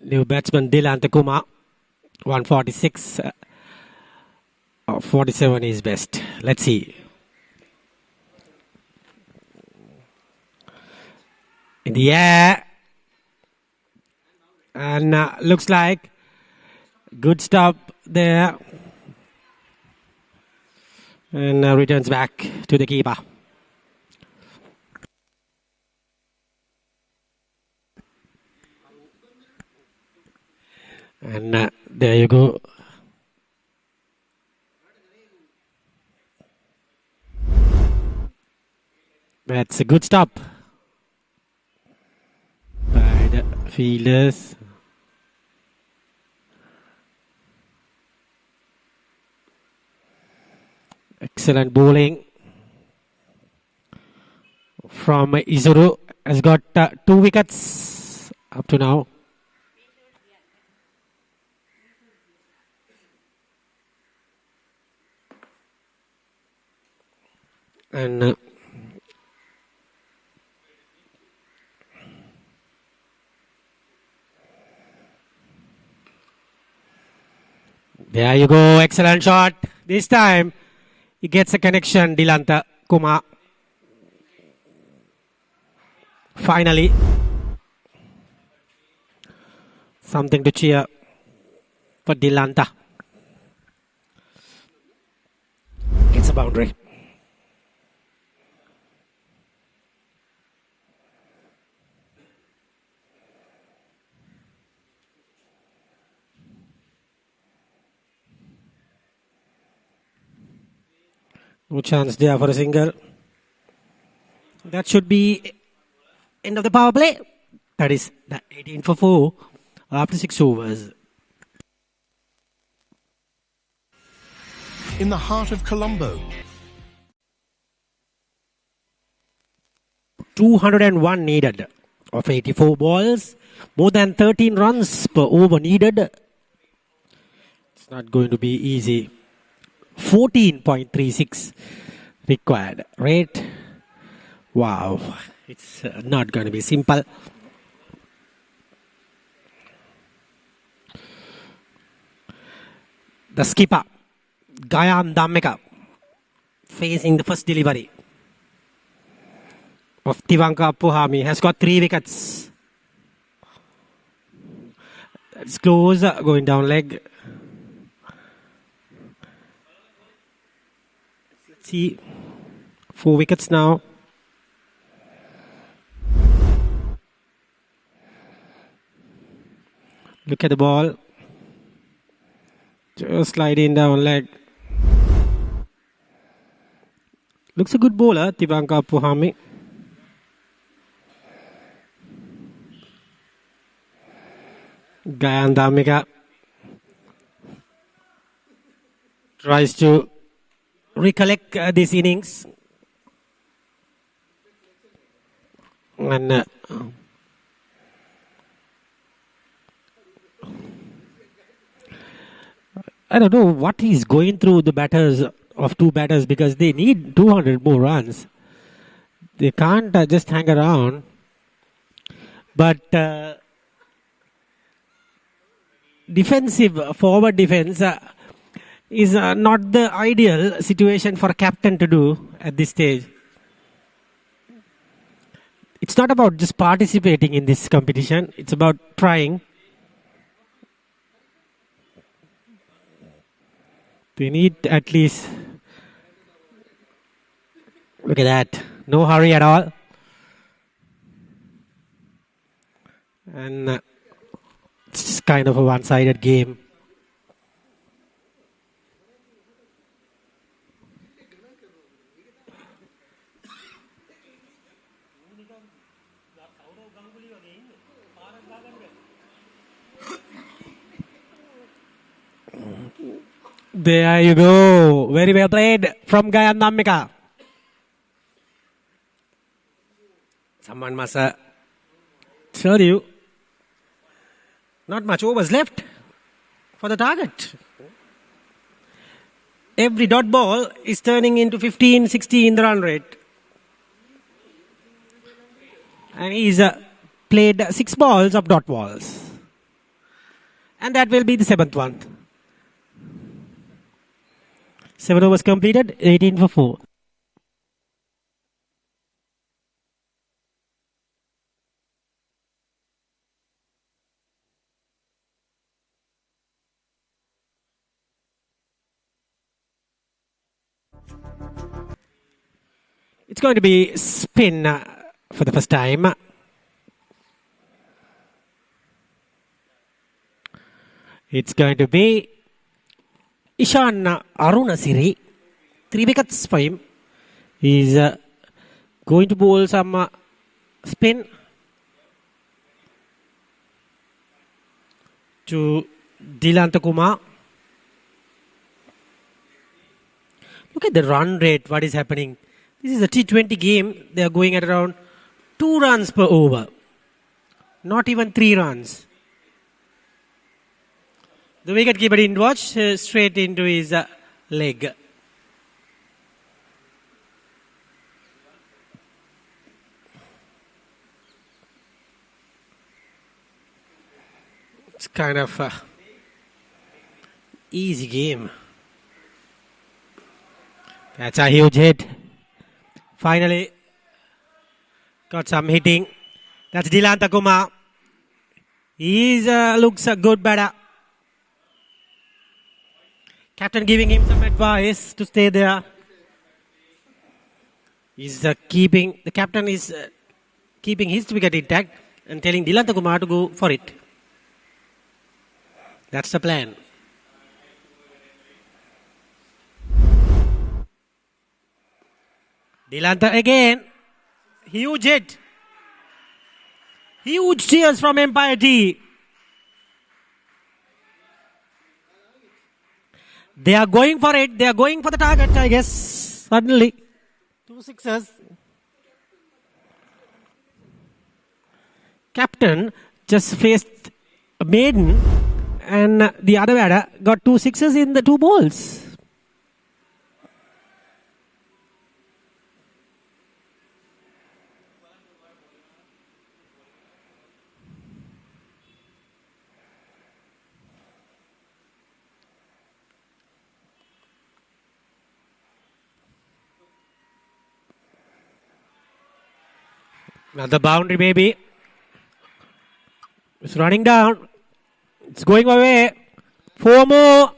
New batsman Dylan Takuma, 146. 47 is best. Let's see. In the air. And looks like good stop there. And returns back to the keeper. And there you go. That's a good stop. Fielders. Excellent bowling from Izuru. Has got 2 wickets up to now. And there you go. Excellent shot. This time he gets a connection, Dilanta Kumar. Finally, something to cheer for Dilanta. It's a boundary. No chance there for a single. That should be end of the power play. That is the 18 for 4 after 6 overs. In the heart of Colombo. 201 needed of 84 balls. More than 13 runs per over needed. It's not going to be easy. 14.36 required rate. Wow. It's not going to be simple. The skipper, Gayan Dhammika, facing the first delivery of Tivanka Puhami, has got 3 wickets. It's close, going down leg. Let's see, 4 wickets now. Look at the ball. Just sliding down leg. Looks a good bowler, Tivanka Puhami. Gayan Dhammika tries to recollect this innings. And I don't know what he's going through the batters of 2 batters, because they need 200 more runs. They can't just hang around. But forward defense is not the ideal situation for a captain to do at this stage. It's not about just participating in this competition. It's about trying. They need at least, look at that, no hurry at all. And it's kind of a one-sided game. There you go. Very well played from Gayan Dhammika. Someone must tell you, not much overs left for the target. Every dot ball is turning into 15, 16 the run rate. And he's played 6 balls of dot balls. And that will be the 7th one. 7 overs completed, 18 for 4. It's going to be spin for the first time. It's going to be Ishan Arunasiri. 3 wickets for him. He's going to bowl some spin. to Dilanta Kumar. Look at the run rate, what is happening. This is a T20 game. They are going at around 2 runs per over. Not even 3 runs. The wicketkeeper didn't watch, straight into his leg. It's kind of a easy game. That's a huge hit. Finally, got some hitting. That's Dilanta Kumar. He looks a good batter. Captain giving him some advice to stay there. The captain is keeping his wicket intact and telling Dilanta Kumar to go for it. That's the plan. Dilanta again. Huge hit. Huge cheers from Empire T. They are going for it. They are going for the target, I guess. Suddenly. 2 sixes. Captain just faced a maiden and the other batter got 2 sixes in the 2 balls. Another boundary, maybe. It's running down. It's going away. 4 more.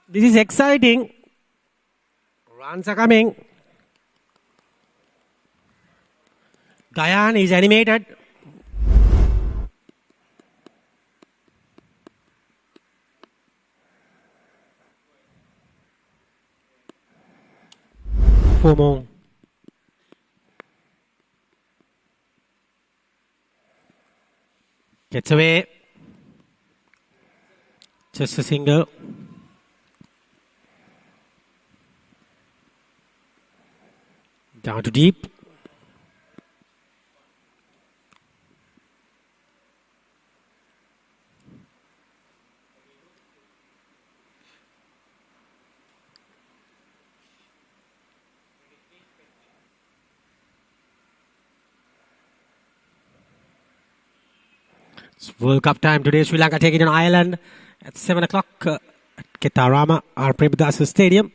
This is exciting. Runs are coming. Gyan is animated. Four more. Gets away. Just a single. Down to deep. It's World Cup time today. Sri Lanka taking on Ireland at 7 o'clock at Ketarama, R. Premadasa Stadium.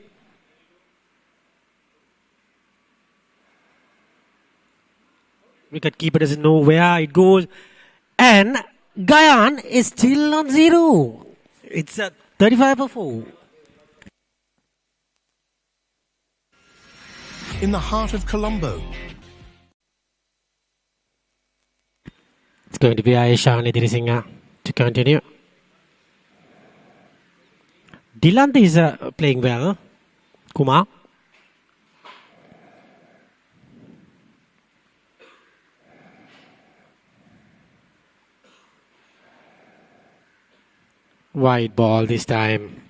Wicketkeeper doesn't know where it goes. And Gyan is still on 0. It's 35 for 4. In the heart of Colombo. It's going to be Aishan Idrisingha to continue. Dilanta is playing well. Kumar. Wide ball this time.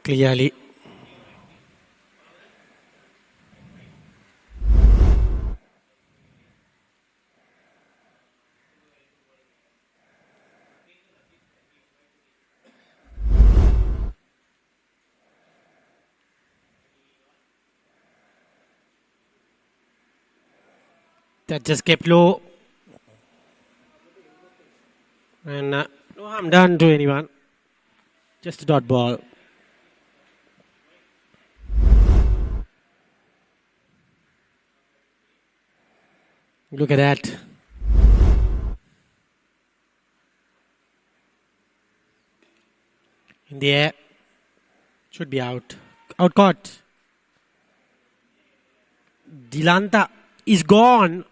Clearly. That just kept low. And no harm done to anyone. Just a dot ball. Look at that. In the air. Should be out. Out caught. Dilanta is gone.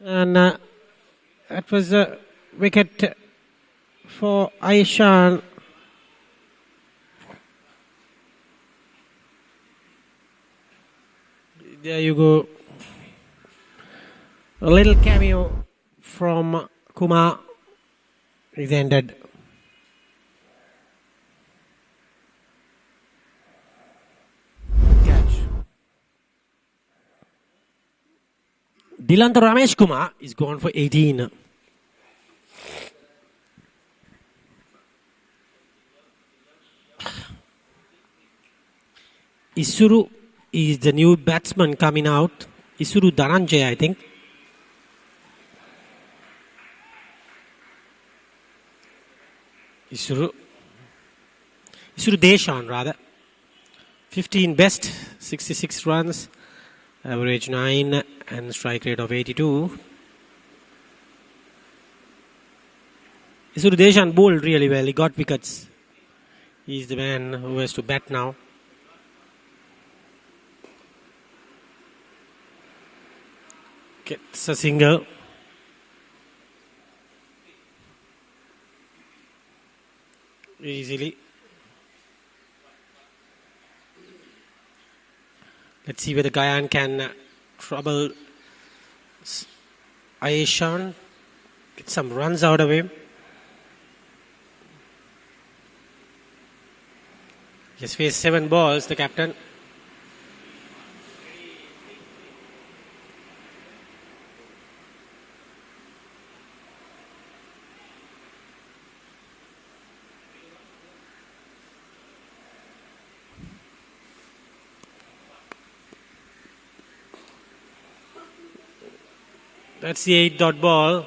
And that was a wicket for Aishan. There you go. A little cameo from Kumar is ended. Catch. Dilanta Ramesh Kumar is gone for 18. Isuru is the new batsman coming out. Isuru Dhananjay, I think. Isuru Deshan, rather. 15 best, 66 runs, average 9 and strike rate of 82. Isuru Deshan bowled really well. He got wickets. He's the man who has to bat now. Gets a single. Easily. Let's see whether Gayan can trouble Ayeshan. Get some runs out of him. Just faced 7 balls, the captain. That's the 8-dot ball.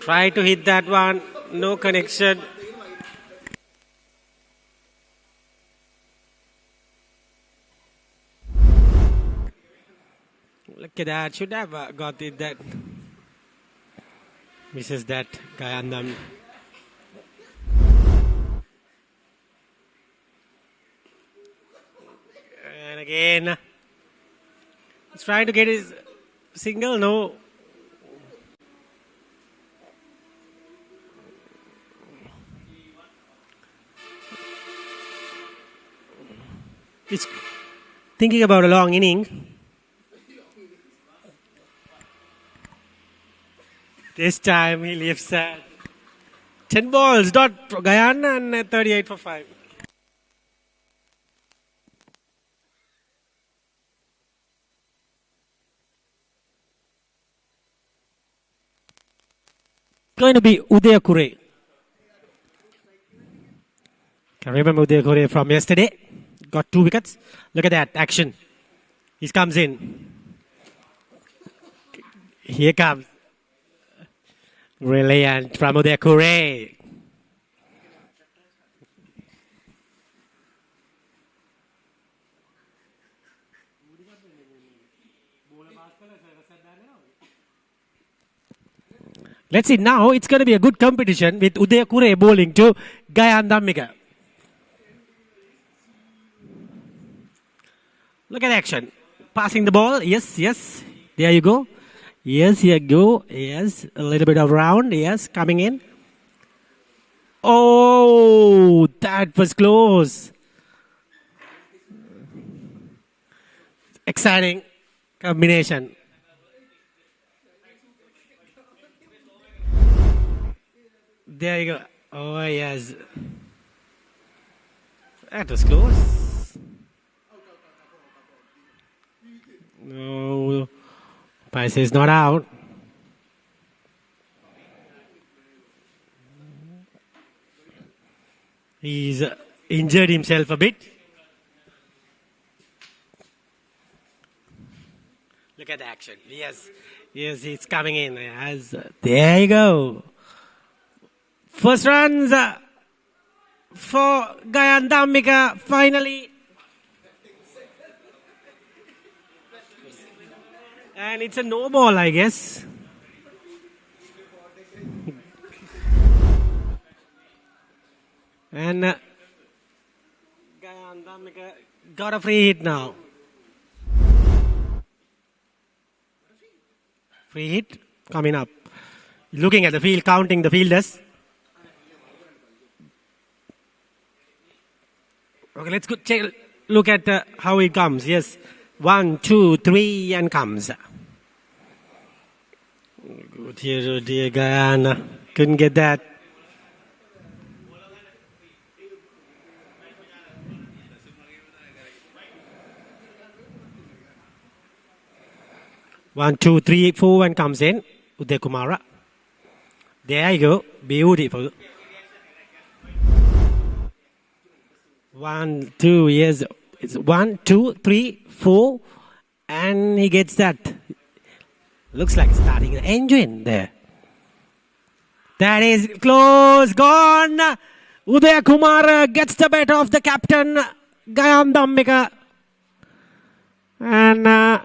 Try to hit that one. No connection. Look at that. Should have got it that. Misses that guy on them. And again. He's trying to get his single. No. He's thinking about a long inning. This time he leaves 10 balls, dot Guyana and 38 for 5. Going to be Uday Kure. Can remember Uday Kure from yesterday? Got 2 wickets. Look at that action. He comes in. Here comes. Brilliant from Uday Kure. Let's see now. It's going to be a good competition with Uday Kure bowling to Gayan Dhammika. Look at action. Passing the ball. Yes, yes. There you go. Yes, here you go. Yes. A little bit of round. Yes. Coming in. Oh, that was close. Exciting combination. There you go. Oh, yes. That was close. No, Pice is not out. He's injured himself a bit. Look at the action. Yes, yes, he's coming in. Yes. There you go. First runs for Gayan Dhammika finally. And it's a no ball, I guess. And Gayan Dhammika got a free hit now. Free hit coming up. Looking at the field, counting the fielders. Okay, let's go take a look at how it comes. Yes. 1, 2, 3 and comes. Good here, dear Guyana. Couldn't get that. One, two, three, four, and comes in. Uday Kumara. There you go. Beautiful. 1, 2, yes. It's 1, 2, 3, 4. And he gets that. Looks like starting an engine there. That is close. Gone. Uday Kumara gets the better of the captain. Gayan Dhammika. And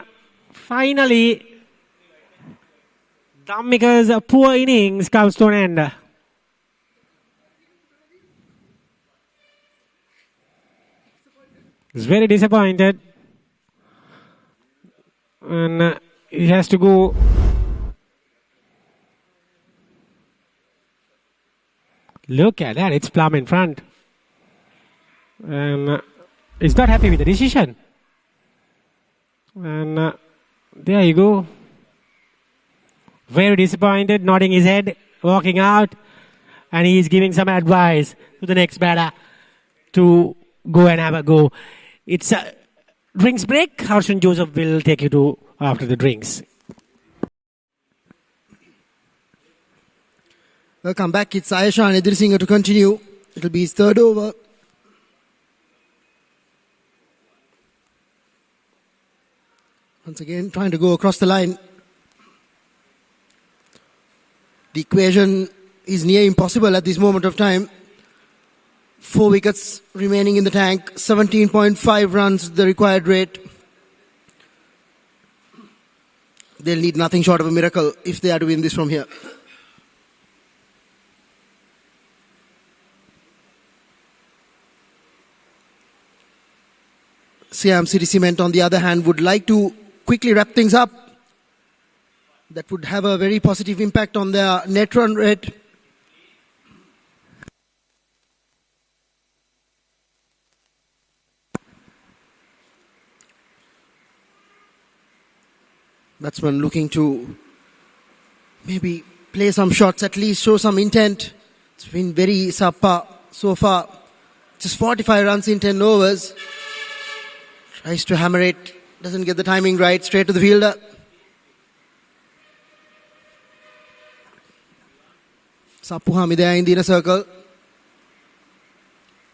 finally, Dhammika's poor innings comes to an end. He's very disappointed. And he has to go. Look at that, it's plumb in front. And he's not happy with the decision. And there you go. Very disappointed, nodding his head, walking out. And he's giving some advice to the next batter to go and have a go. It's a drinks break. Harshan Joseph will take you to after the drinks. Welcome back. It's Ayeshan Edirisinghe to continue. It'll be his third over. Once again, trying to go across the line. The equation is near impossible at this moment of time. 4 wickets remaining in the tank. 17.5 runs, the required rate. They'll need nothing short of a miracle if they are to win this from here. Siam City Cement, on the other hand, would like to quickly wrap things up. That would have a very positive impact on their net run rate. Batsman looking to maybe play some shots, at least show some intent. It's been very subpar so far. Just 45 runs in 10 overs. Tries to hammer it, doesn't get the timing right, straight to the fielder. Sappu Hamidaya in the inner circle.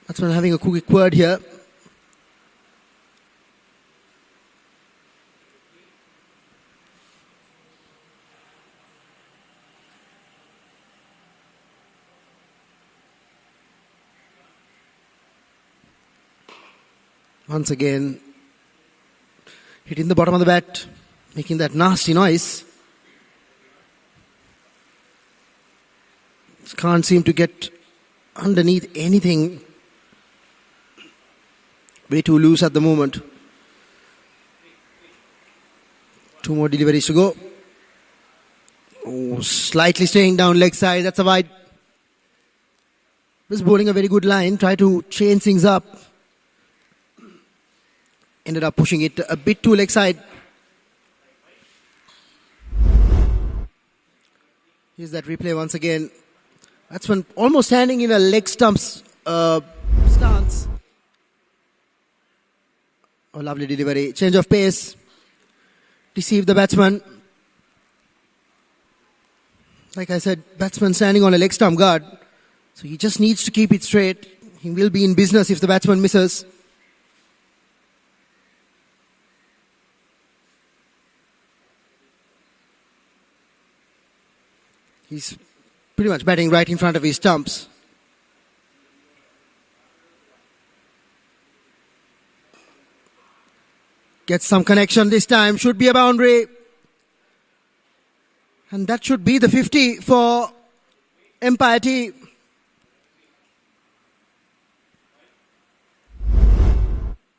Batsman having a quick word here. Once again, hitting the bottom of the bat, making that nasty noise. Can't seem to get underneath anything. Way too loose at the moment. 2 more deliveries to go. Oh, slightly staying down leg side. That's a wide. Was bowling a very good line. Try to change things up. Ended up pushing it a bit too leg side. Here's that replay once again. That's one almost standing in a leg stumps stance. Oh, lovely delivery. Change of pace. Deceive the batsman. Like I said, batsman standing on a leg stump guard. So he just needs to keep it straight. He will be in business if the batsman misses. He's pretty much batting right in front of his stumps. Gets some connection this time. Should be a boundary. And that should be the 50 for Empire T.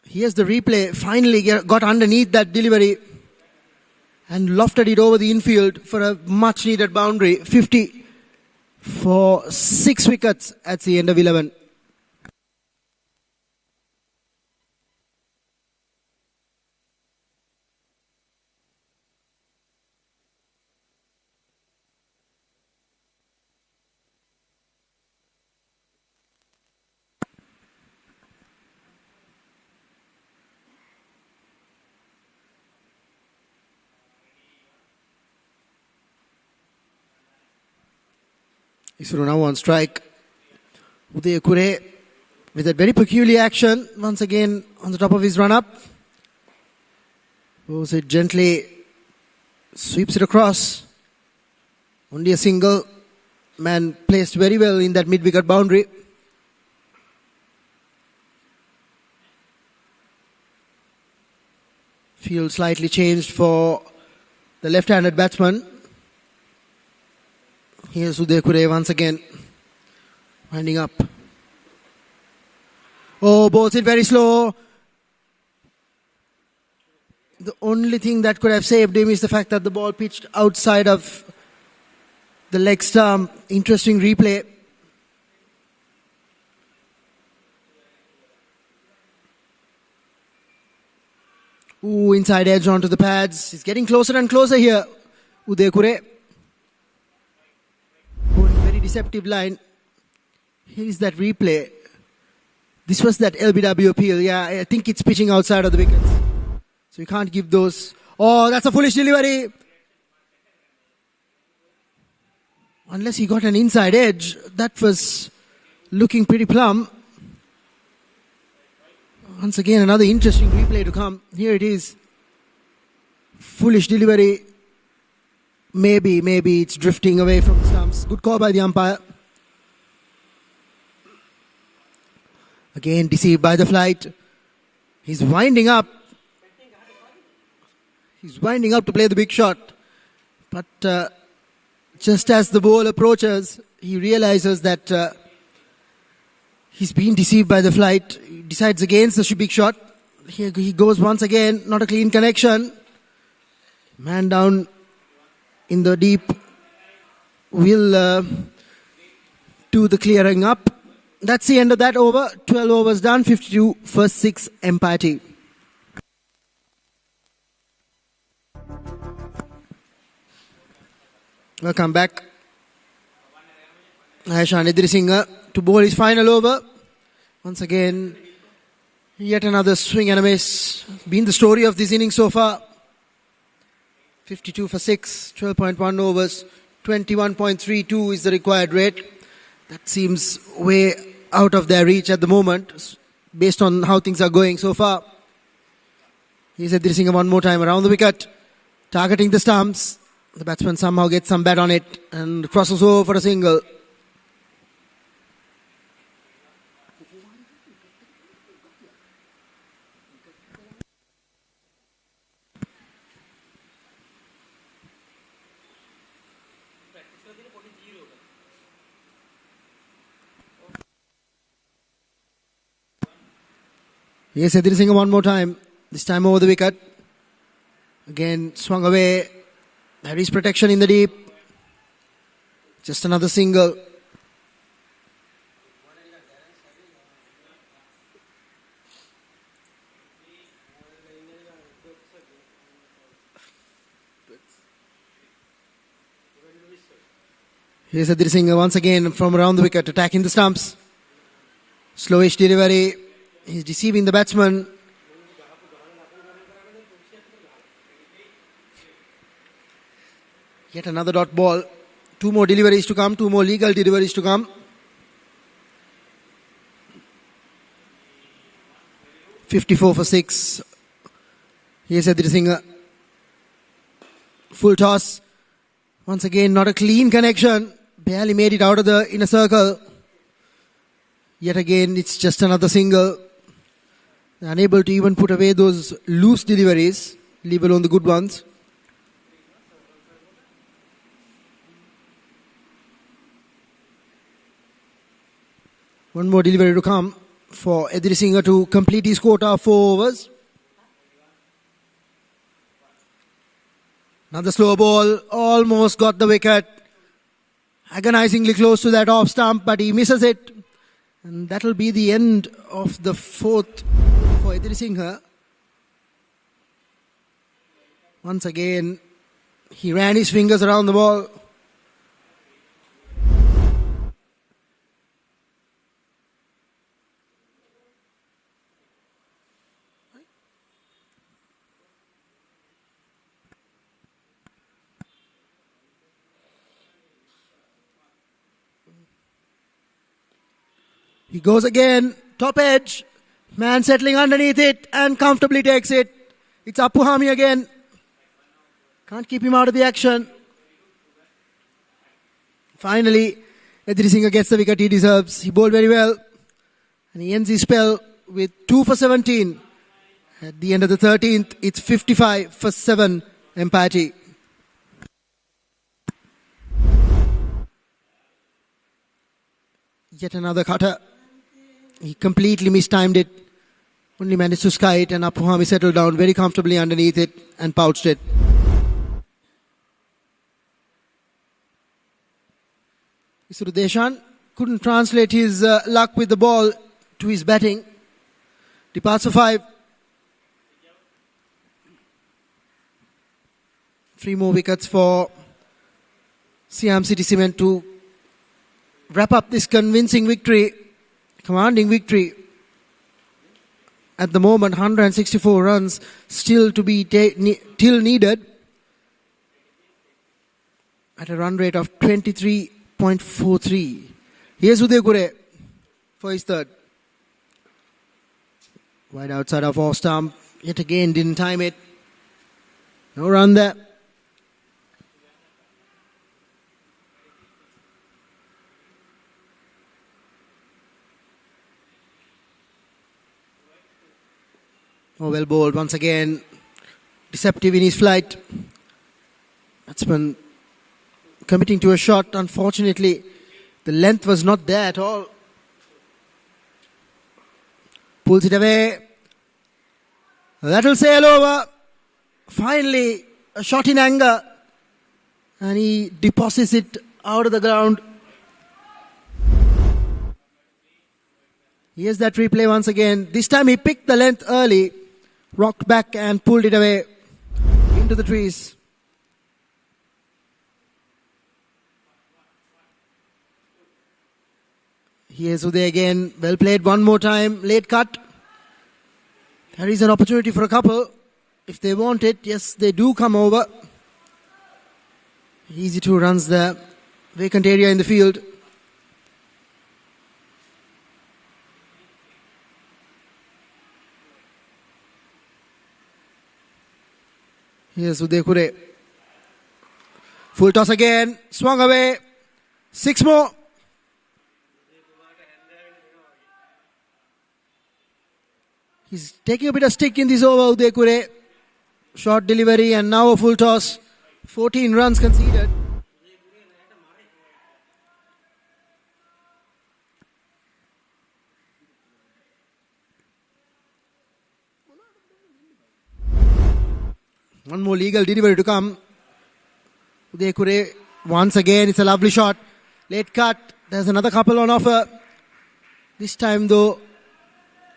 Here's the replay. Finally got underneath that delivery and lofted it over the infield for a much needed boundary. 50 for 6 wickets at the end of 11. Isuru now on strike. Uday Kure with a very peculiar action. Once again on the top of his run-up. Goes it gently. Sweeps it across. Only a single. Man placed very well in that mid-wicket boundary. Field slightly changed for the left-handed batsman. Here's Uday Kure once again. Winding up. Oh, bowls it very slow. The only thing that could have saved him is the fact that the ball pitched outside of the leg stump. Interesting replay. Ooh, inside edge onto the pads. He's getting closer and closer here. Uday Kure. Very deceptive line. Here is that replay. This was that LBW appeal. Yeah, I think it's pitching outside of the wickets. So you can't give those. Oh, that's a foolish delivery. Unless he got an inside edge. That was looking pretty plumb. Once again, another interesting replay to come. Here it is. Foolish delivery. Maybe it's drifting away from the stumps. Good call by the umpire. Again, deceived by the flight. He's winding up. He's winding up to play the big shot. But just as the ball approaches, he realizes that he's been deceived by the flight. He decides against the big shot. Here he goes once again. Not a clean connection. Man down in the deep will do the clearing up. That's the end of that over. 12 overs done. 52 for 6 Empire T. Welcome back. Aishan Idrisingha to bowl his final over. Once again, yet another swing and a miss. Been the story of this inning so far. 52 for 6, 12.1 overs, 21.32 is the required rate. That seems way out of their reach at the moment, based on how things are going so far. He's Idrisingha one more time around the wicket, targeting the stumps. The batsman somehow gets some bat on it and crosses over for a single. Yes, Idrisingha one more time. This time over the wicket. Again, swung away. There is protection in the deep. Just another single. Here's Idrisingha once again from around the wicket, attacking the stumps. Slowish delivery. He's deceiving the batsman. Yet another dot ball. 2 more deliveries to come. 2 more legal deliveries to come. 54 for 6. Here's Idrisingha. Full toss. Once again, not a clean connection. Barely made it out of the inner circle. Yet again, it's just another single. Unable to even put away those loose deliveries, leave alone the good ones. One more delivery to come for Edirisinghe to complete his quota of 4 overs. Another slow ball, almost got the wicket. Agonizingly close to that off stump, but he misses it. And that will be the end of the 4th for Edirisinghe. Once again, he ran his fingers around the ball. He goes again, top edge. Man settling underneath it and comfortably takes it. It's Apuhami again. Can't keep him out of the action. Finally, Edirisinghe gets the wicket he deserves. He bowled very well. And he ends his spell with 2 for 17. At the end of the 13th, it's 55 for 7 empate. Yet another cutter. He completely mistimed it. Only managed to sky it, and Apuhami settled down very comfortably underneath it and pouched it. Isuru Deshan couldn't translate his luck with the ball to his batting. Departs for 5. 3 more wickets for Siam City Cement to wrap up this convincing victory, commanding victory. At the moment, 164 runs still to be needed at a run rate of 23.43. Here's Udaykure for his 3rd. Wide outside of off stump. Yet again, didn't time it. No run there. Oh, well bowled once again. Deceptive in his flight. Batsman committing to a shot. Unfortunately, the length was not there at all. Pulls it away. That'll sail over. Finally, a shot in anger. And he deposits it out of the ground. Here's that replay once again. This time he picked the length early, rocked back and pulled it away into the trees. Here's Uday again. Well played one more time. Late cut. There is an opportunity for a couple. If they want it, yes, they do come over. Easy 2 runs there. Vacant area in the field. Here's Udaykure. Full toss again. Swung away. 6 more. He's taking a bit of stick in this over, Udaykure. Short delivery and now a full toss. 14 runs conceded. One more legal delivery to come. Udaykure once again. It's a lovely shot. Late cut. There's another couple on offer. This time though,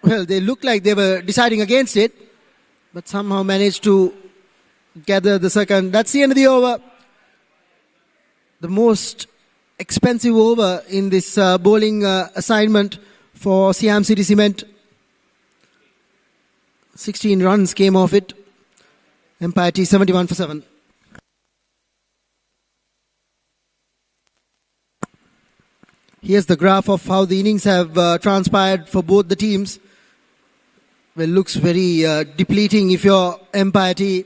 well, they looked like they were deciding against it, but somehow managed to gather the second. That's the end of the over. The most expensive over in this bowling assignment for Siam City Cement. 16 runs came off it. Empire 71 for 7. Here's the graph of how the innings have transpired for both the teams. Well, looks very depleting if you're Empire T.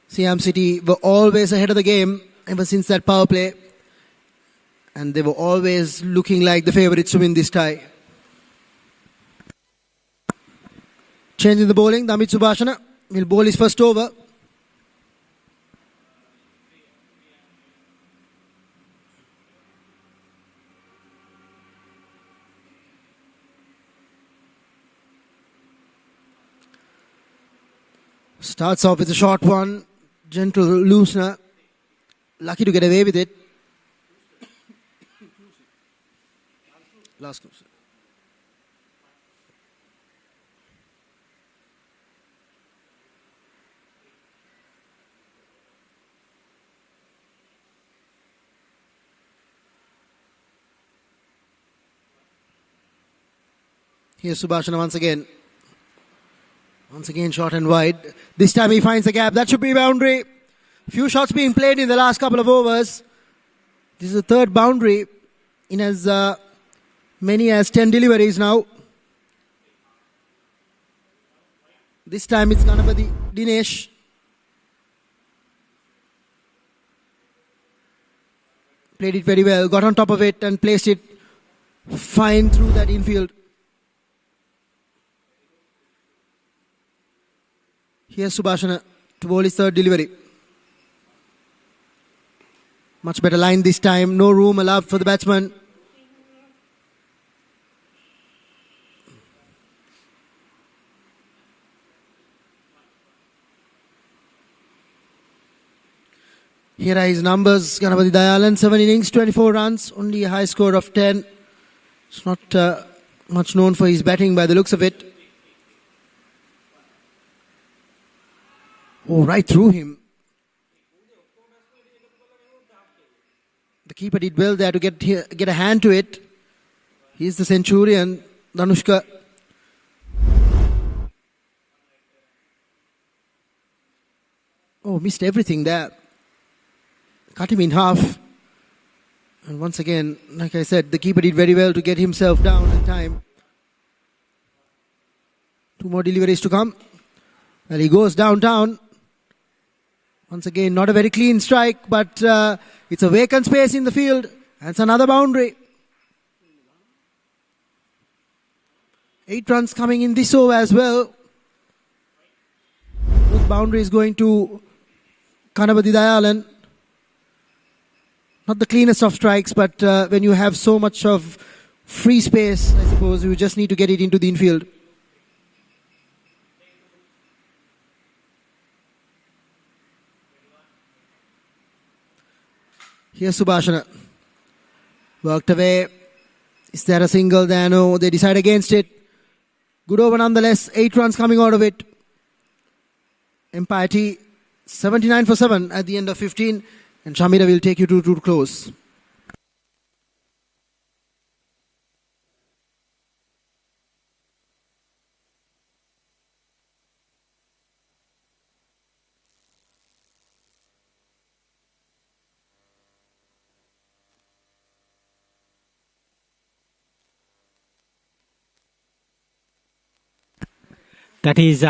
Siam City were always ahead of the game ever since that power play. And they were always looking like the favourites to win this tie. Changing the bowling, Damit Subhashana will bowl his first over. Starts off with a short one. Gentle loosener. Lucky to get away with it. Last close. Here's Subhashana once again. Once again, short and wide. This time he finds the gap. That should be boundary. Few shots being played in the last couple of overs. This is the third boundary in as many as 10 deliveries now. This time it's Ganapati Dinesh. Played it very well. Got on top of it and placed it fine through that infield. Here's Subhashana to bowl his third delivery. Much better line this time. No room allowed for the batsman. Here are his numbers. Ganapati Dayalan, 7 innings, 24 runs, only a high score of 10. It's not much known for his batting by the looks of it. Oh, right through him. The keeper did well there to get a hand to it. He's the centurion, Danushka. Oh, missed everything there. Cut him in half. And once again, like I said, the keeper did very well to get himself down in time. 2 more deliveries to come. Well, he goes downtown. Once again, not a very clean strike, but it's a vacant space in the field. That's another boundary. 8 runs coming in this over as well. Both boundaries going to Ganapati Dayalan. Not the cleanest of strikes, but when you have so much of free space, I suppose you just need to get it into the infield. Here's Subhashana. Worked away. Is there a single there? No, they decide against it. Good over nonetheless. 8 runs coming out of it. Empire T 79 for 7 at the end of 15. And Shamira will take you to close. That is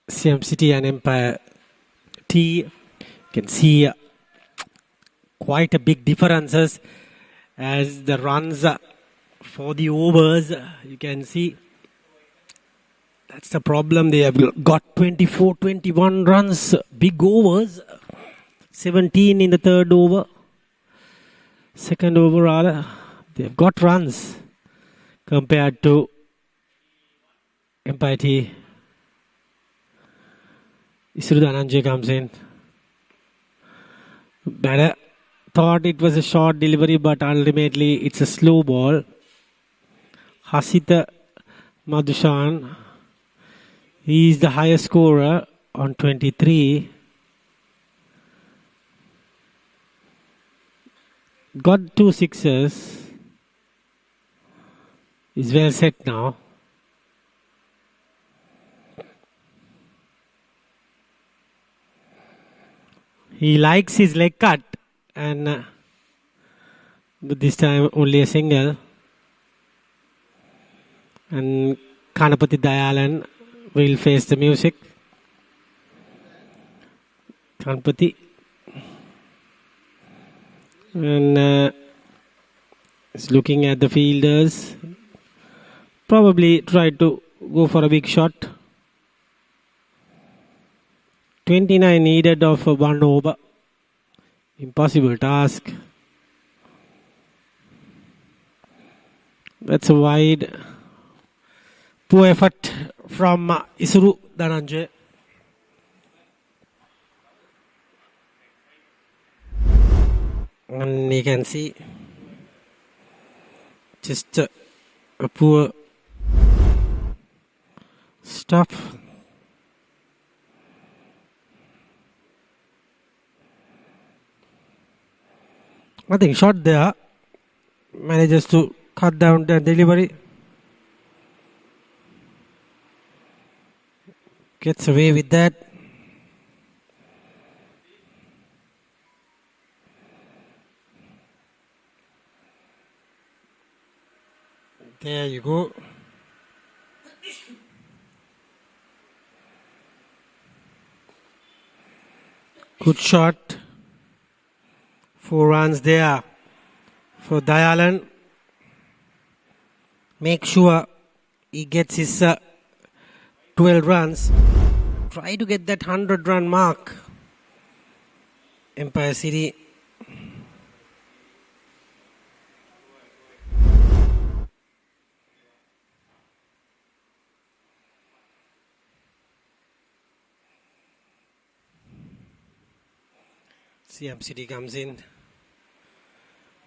Siam City and Empire T. You can see quite a big differences as the runs for the overs. You can see that's the problem. They have got 24, 21 runs, big overs. 17 in the third over. Second over rather. They've got runs compared to Empire T. Isuru Dhananjay comes in. Better. Thought it was a short delivery, but ultimately it's a slow ball. Hasita Madhushan. He is the highest scorer on 23. Got 2 sixes. Is well set now. He likes his leg cut, and but this time only a single. And Ganapati Dayalan will face the music. Ganapati. And is looking at the fielders. Probably try to go for a big shot. 29 needed of 1 over. Impossible task. That's a wide. Poor effort from Isuru Dhananjay. And you can see just a poor stop. Nothing short there. Manages to cut down the delivery. Gets away with that. There you go. Good shot. 4 runs there for Dayalan. Make sure he gets his 12 runs. Try to get that 100-run mark. Empire City. Siam City comes in.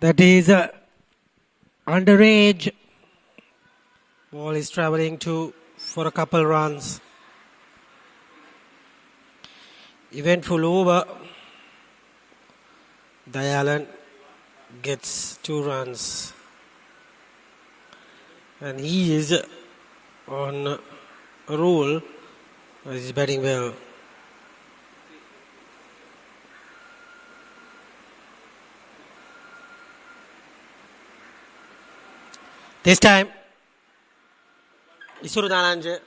That is underage. Ball is traveling for a couple runs. Eventful over. Dayalan gets 2 runs. And he is on a roll. He's batting well. This time, Isuru Dananje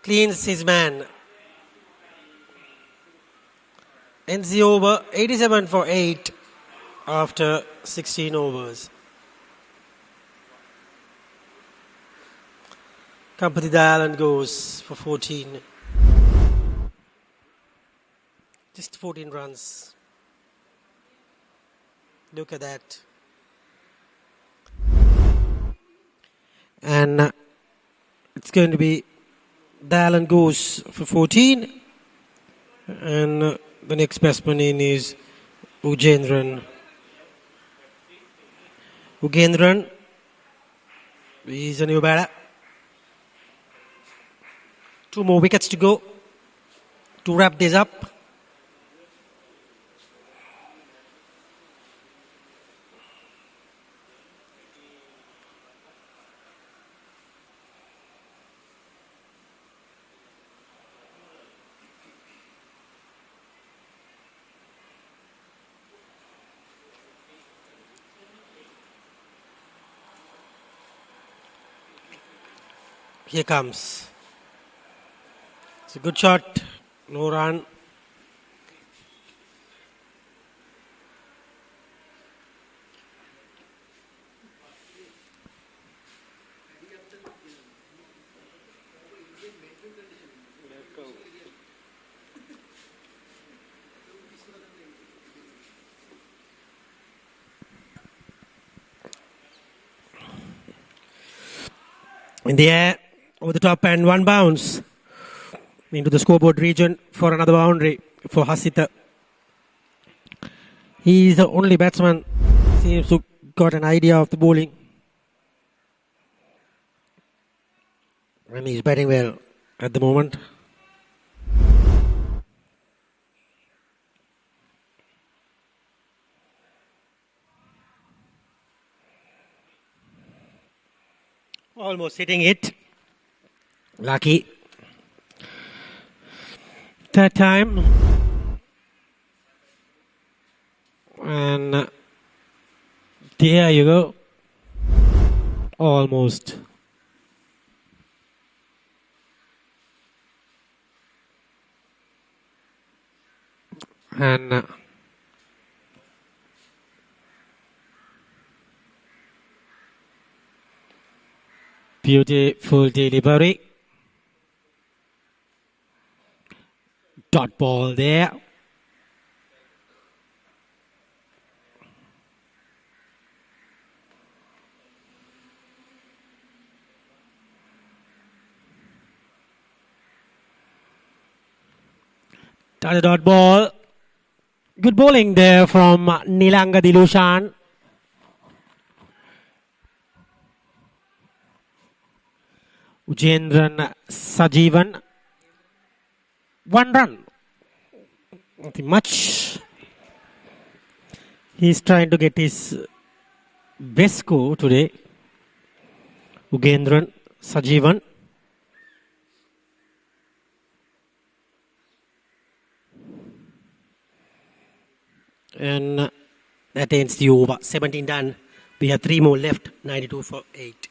cleans his man. Ends the over 87 for 8 after 16 overs. Company Dayalan goes for 14. Just 14 runs. Look at that. And it's going to be Dayalan goes for 14. And the next batsman in is Ugendran. Ugendran is a new batter. 2 more wickets to go to wrap this up. Here comes. It's a good shot. No run. In the air, over the top, and 1 bounce into the scoreboard region for another boundary for Hasita. He is the only batsman seems to got an idea of the bowling. And he's batting well at the moment. Almost hitting it. Lucky. That time. And there you go. Almost. And beautiful delivery. Dot ball there. Dot ball. Good bowling there from Nilanga Dilushan. Ujendran Sajivan. 1 run. Nothing much. He's trying to get his best score today. Ugendran Sajivan. And that ends the over. 17 done. We have 3 more left. 92 for 8.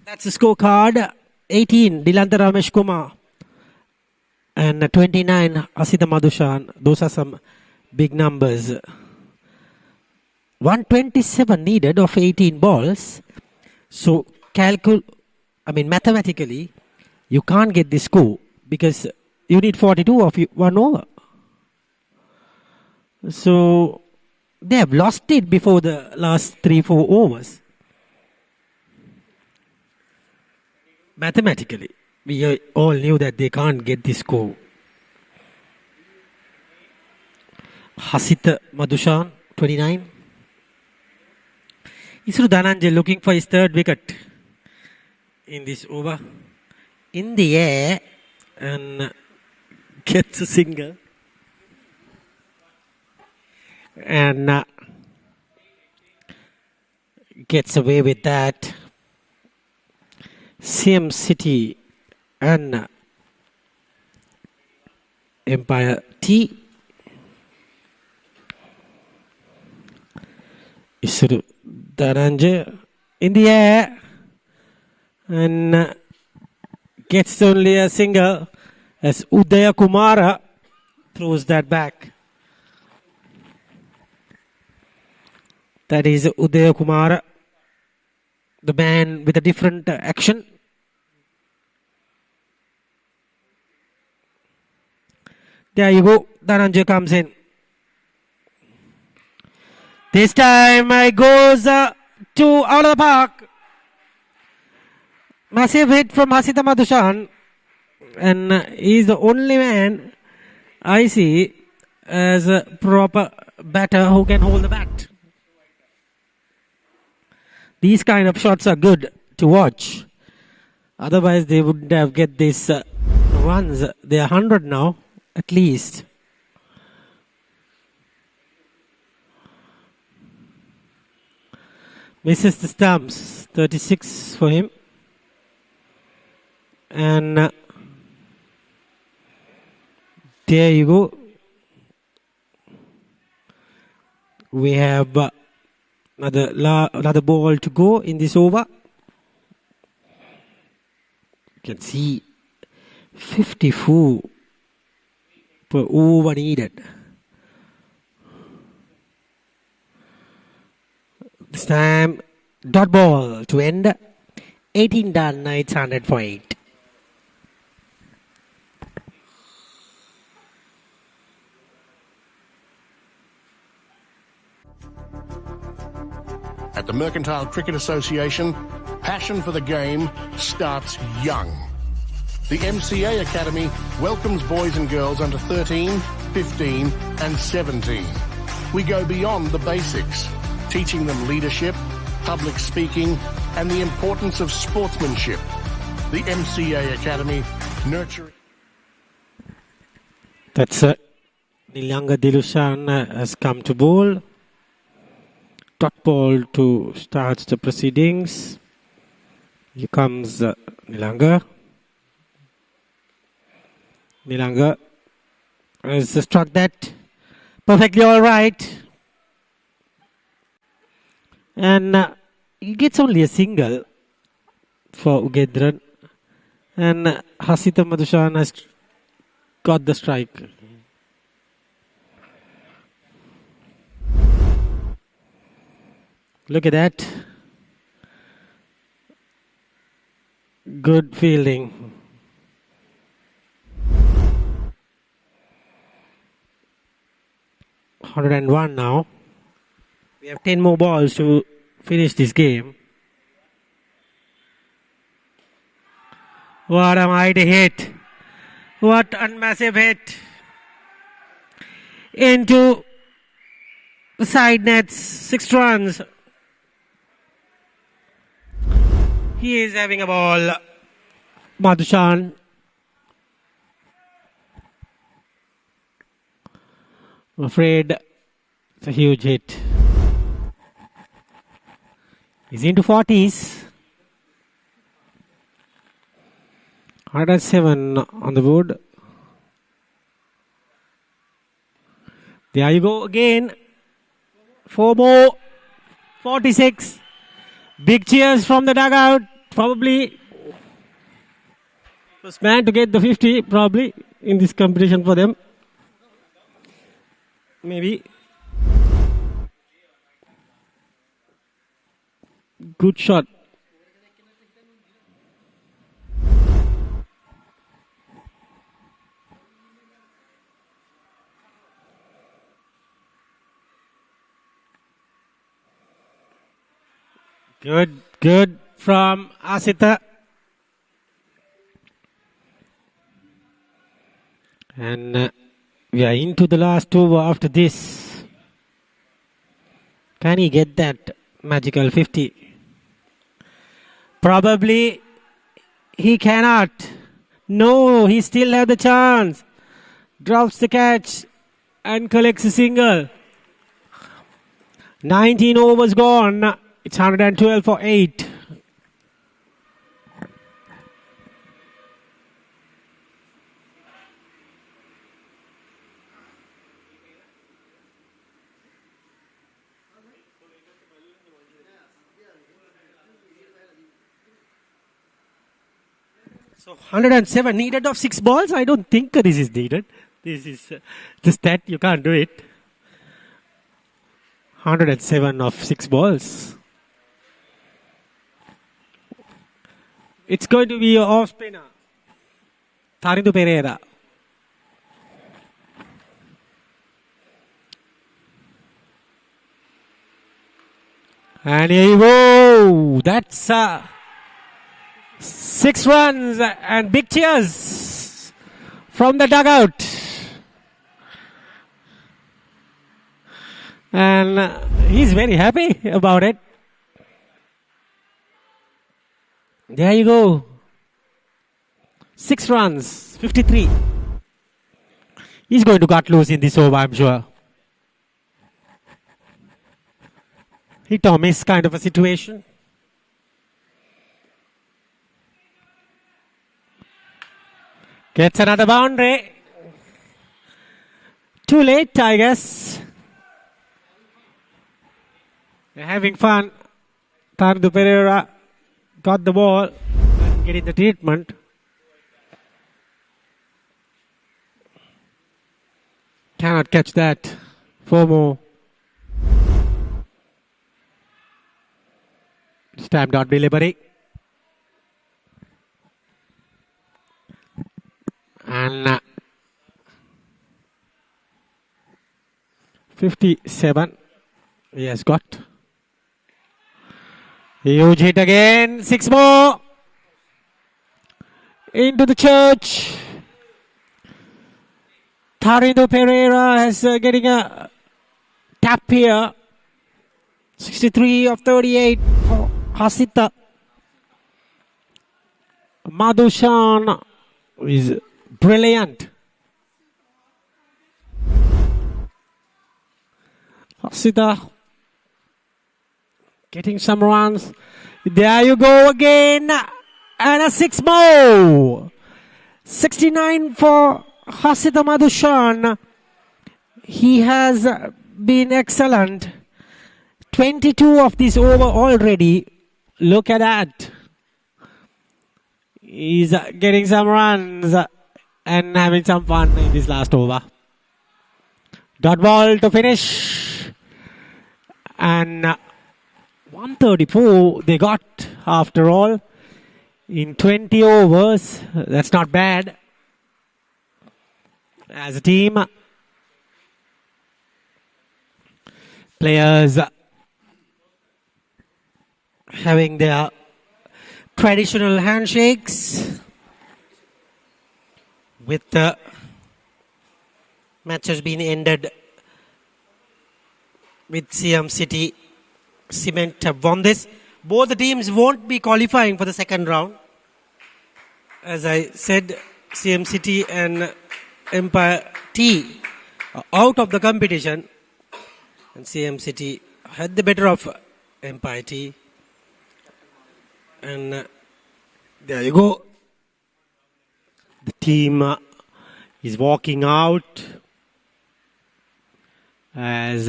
That's the scorecard. 18, Dilanta Ramesh Kumar. And 29, Asita Madhushan. Those are some big numbers. 127 needed of 18 balls. So, mathematically, you can't get this score because you need 42 of 1 over. So, they have lost it before the last 3-4 overs. Mathematically, we all knew that they can't get this score. Hasita Madhushan, 29. Isru Dhananjay looking for his 3rd wicket in this over. In the air and gets a single. And gets away with that. Siam City and Empire T. Isuru Dhananjay in the air and gets only a single as Udaya Kumara throws that back. That is Udaya Kumara, the man with a different action. There you go. Dhananjay comes in. This time it goes to out of the park. Massive hit from Hasita Madhushan. And he's the only man I see as a proper batter who can hold the bat. These kind of shots are good to watch. Otherwise they wouldn't have get these runs. They are 100 now. At least. Misses the stumps. 36 for him. And there you go. We have another ball to go in this over. You can see 54 per over needed. This time, dot ball to end. 18 done, it's 100 for 8. At the Mercantile Cricket Association, passion for the game starts young. The MCA Academy welcomes boys and girls under 13, 15 and 17. We go beyond the basics, teaching them leadership, public speaking and the importance of sportsmanship. The MCA Academy nurturing... That's it. Nilanga Dilushan has come to bowl. Dot ball to start the proceedings. Here comes Nilanga. Nilanga has struck that perfectly all right. And he gets only a single for Ugendran. And Hasita Madhushan has got the strike. Look at that. Good fielding. 101 now. We have 10 more balls to finish this game. What a mighty hit. What a massive hit. Into the side nets. 6 runs. He is having a ball. Madhushan. I'm afraid it's a huge hit. He's into 40s. 107 on the board. There you go again. 4 more. 46. Big cheers from the dugout. Probably first man to get the 50 probably in this competition for them. Maybe. Good shot. Good from Asita. And we are into the last over after this. Can he get that magical 50? Probably he cannot. No, he still has the chance. Drops the catch and collects a single. 19 overs gone. It's 112 for 8. So 107 needed of 6 balls. I don't think this is needed. This is the stat. You can't do it. 107 of 6 balls. It's going to be off spinner. Tarindu Pereira. And here you go. That's 6 runs and big cheers from the dugout. And he's very happy about it. There you go. 6 runs, 53. He's going to cut loose in this over, I'm sure. Hit or miss kind of a situation. Gets another boundary. Too late, I guess. They're having fun. Tarindu Pereira got the ball and getting the treatment. Cannot catch that. 4 more. It's timed out delivery. And 57 he has got. Huge hit again. 6 more. Into the church. Tarindu Pereira is getting a tap here. 63 of 38 for Hasita. Madhushan is brilliant. Hasita getting some runs. There you go again. And a 6 more. 69 for Hasita Madhushan. He has been excellent. 22 of this over already. Look at that. He's getting some runs and having some fun in this last over. Dot ball to finish. And 134 they got after all in 20 overs. That's not bad. As a team. players having their traditional handshakes with the match has been ended with Siam City Cement have won this. Both the teams won't be qualifying for the second round. As I said, Siam City and Empire T are out of the competition, and Siam City had the better of Empire T. And there you go. The team is walking out as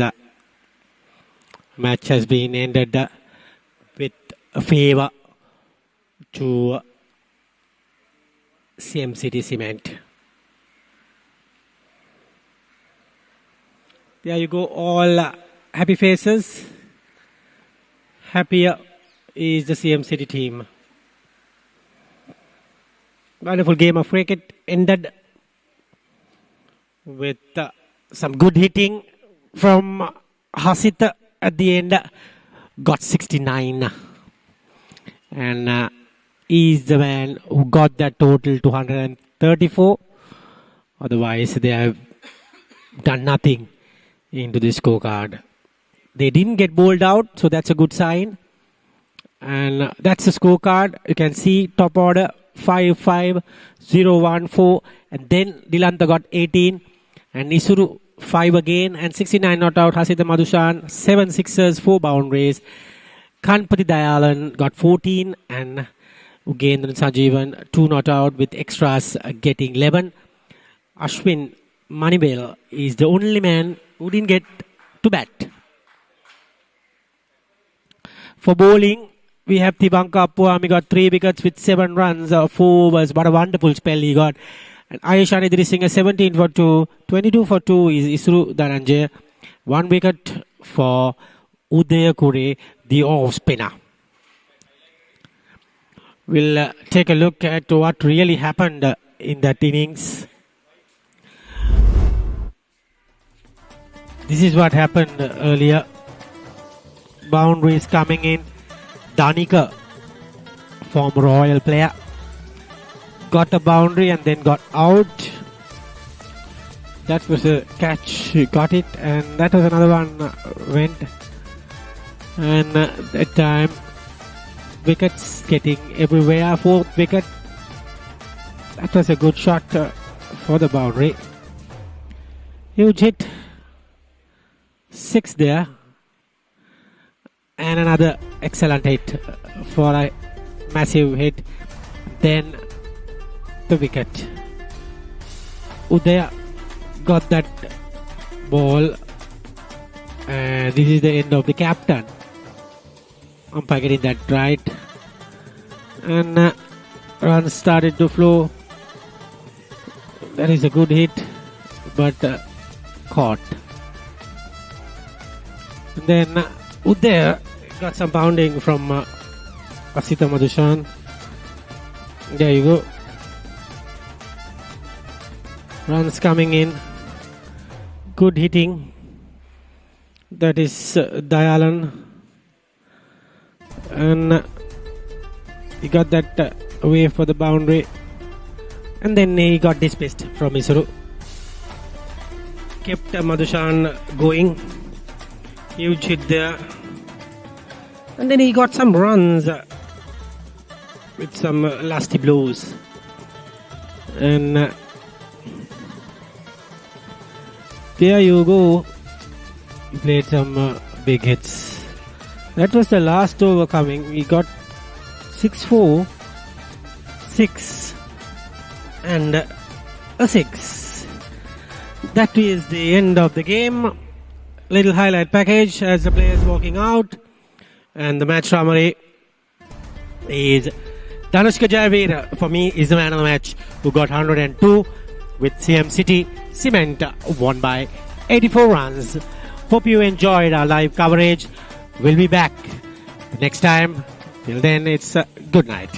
match has been ended with a favor to Siam City Cement. There you go, all happy faces. Happier is the Siam City team. Wonderful game of cricket ended with some good hitting from Hasit at the end. Got 69. And is the man who got that total to 134. Otherwise, they have done nothing into the scorecard. They didn't get bowled out, so that's a good sign. And that's the scorecard. You can see top order 5-5-0-1-4, and then Dilantha got 18, and Isuru 5 again, and 69 not out. Hasitha Madhushan 7 sixers, 4 boundaries. Kanpati Dayalan got 14, and Ugendran Sanjeevan 2 not out with extras getting 11. Ashwin Manibel is the only man who didn't get to bat. For bowling, we have Tibanka Appuami got 3 wickets with 7 runs, 4 overs. What a wonderful spell he got. And Ayushani Drisingh 17 for 2, 22 for 2 is Isru Dhananjay. 1 wicket for Udaya Kure, the off spinner. We'll take a look at what really happened in that innings. This is what happened earlier. Boundaries coming in. Danika, former Royal player, got a boundary and then got out. That was a catch. He got it, and that was another one went. And that time, wickets getting everywhere. 4th wicket. That was a good shot for the boundary. Huge hit. 6 there. And another excellent hit for a massive hit. Then the wicket. Udaya got that ball. And this is the end of the captain. Umpire getting that right. And runs started to flow. That is a good hit, but caught. And then Udaya got some pounding from Hasitha Madhushan. There you go. Runs coming in. Good hitting. That is Dayalan. And he got that away for the boundary. And then he got dismissed from Isuru. Kept Madhushan going. Huge hit there. And then he got some runs with some lasty blows. And there you go. He played some big hits. That was the last over coming. He got 6-4, 6 and a 6. That is the end of the game. Little highlight package as the players walking out. And the match summary is Dhanushka Jayavir, for me, is the man of the match, who got 102 with Siam City Cement, won by 84 runs. Hope you enjoyed our live coverage. We'll be back next time. Till then, it's good night.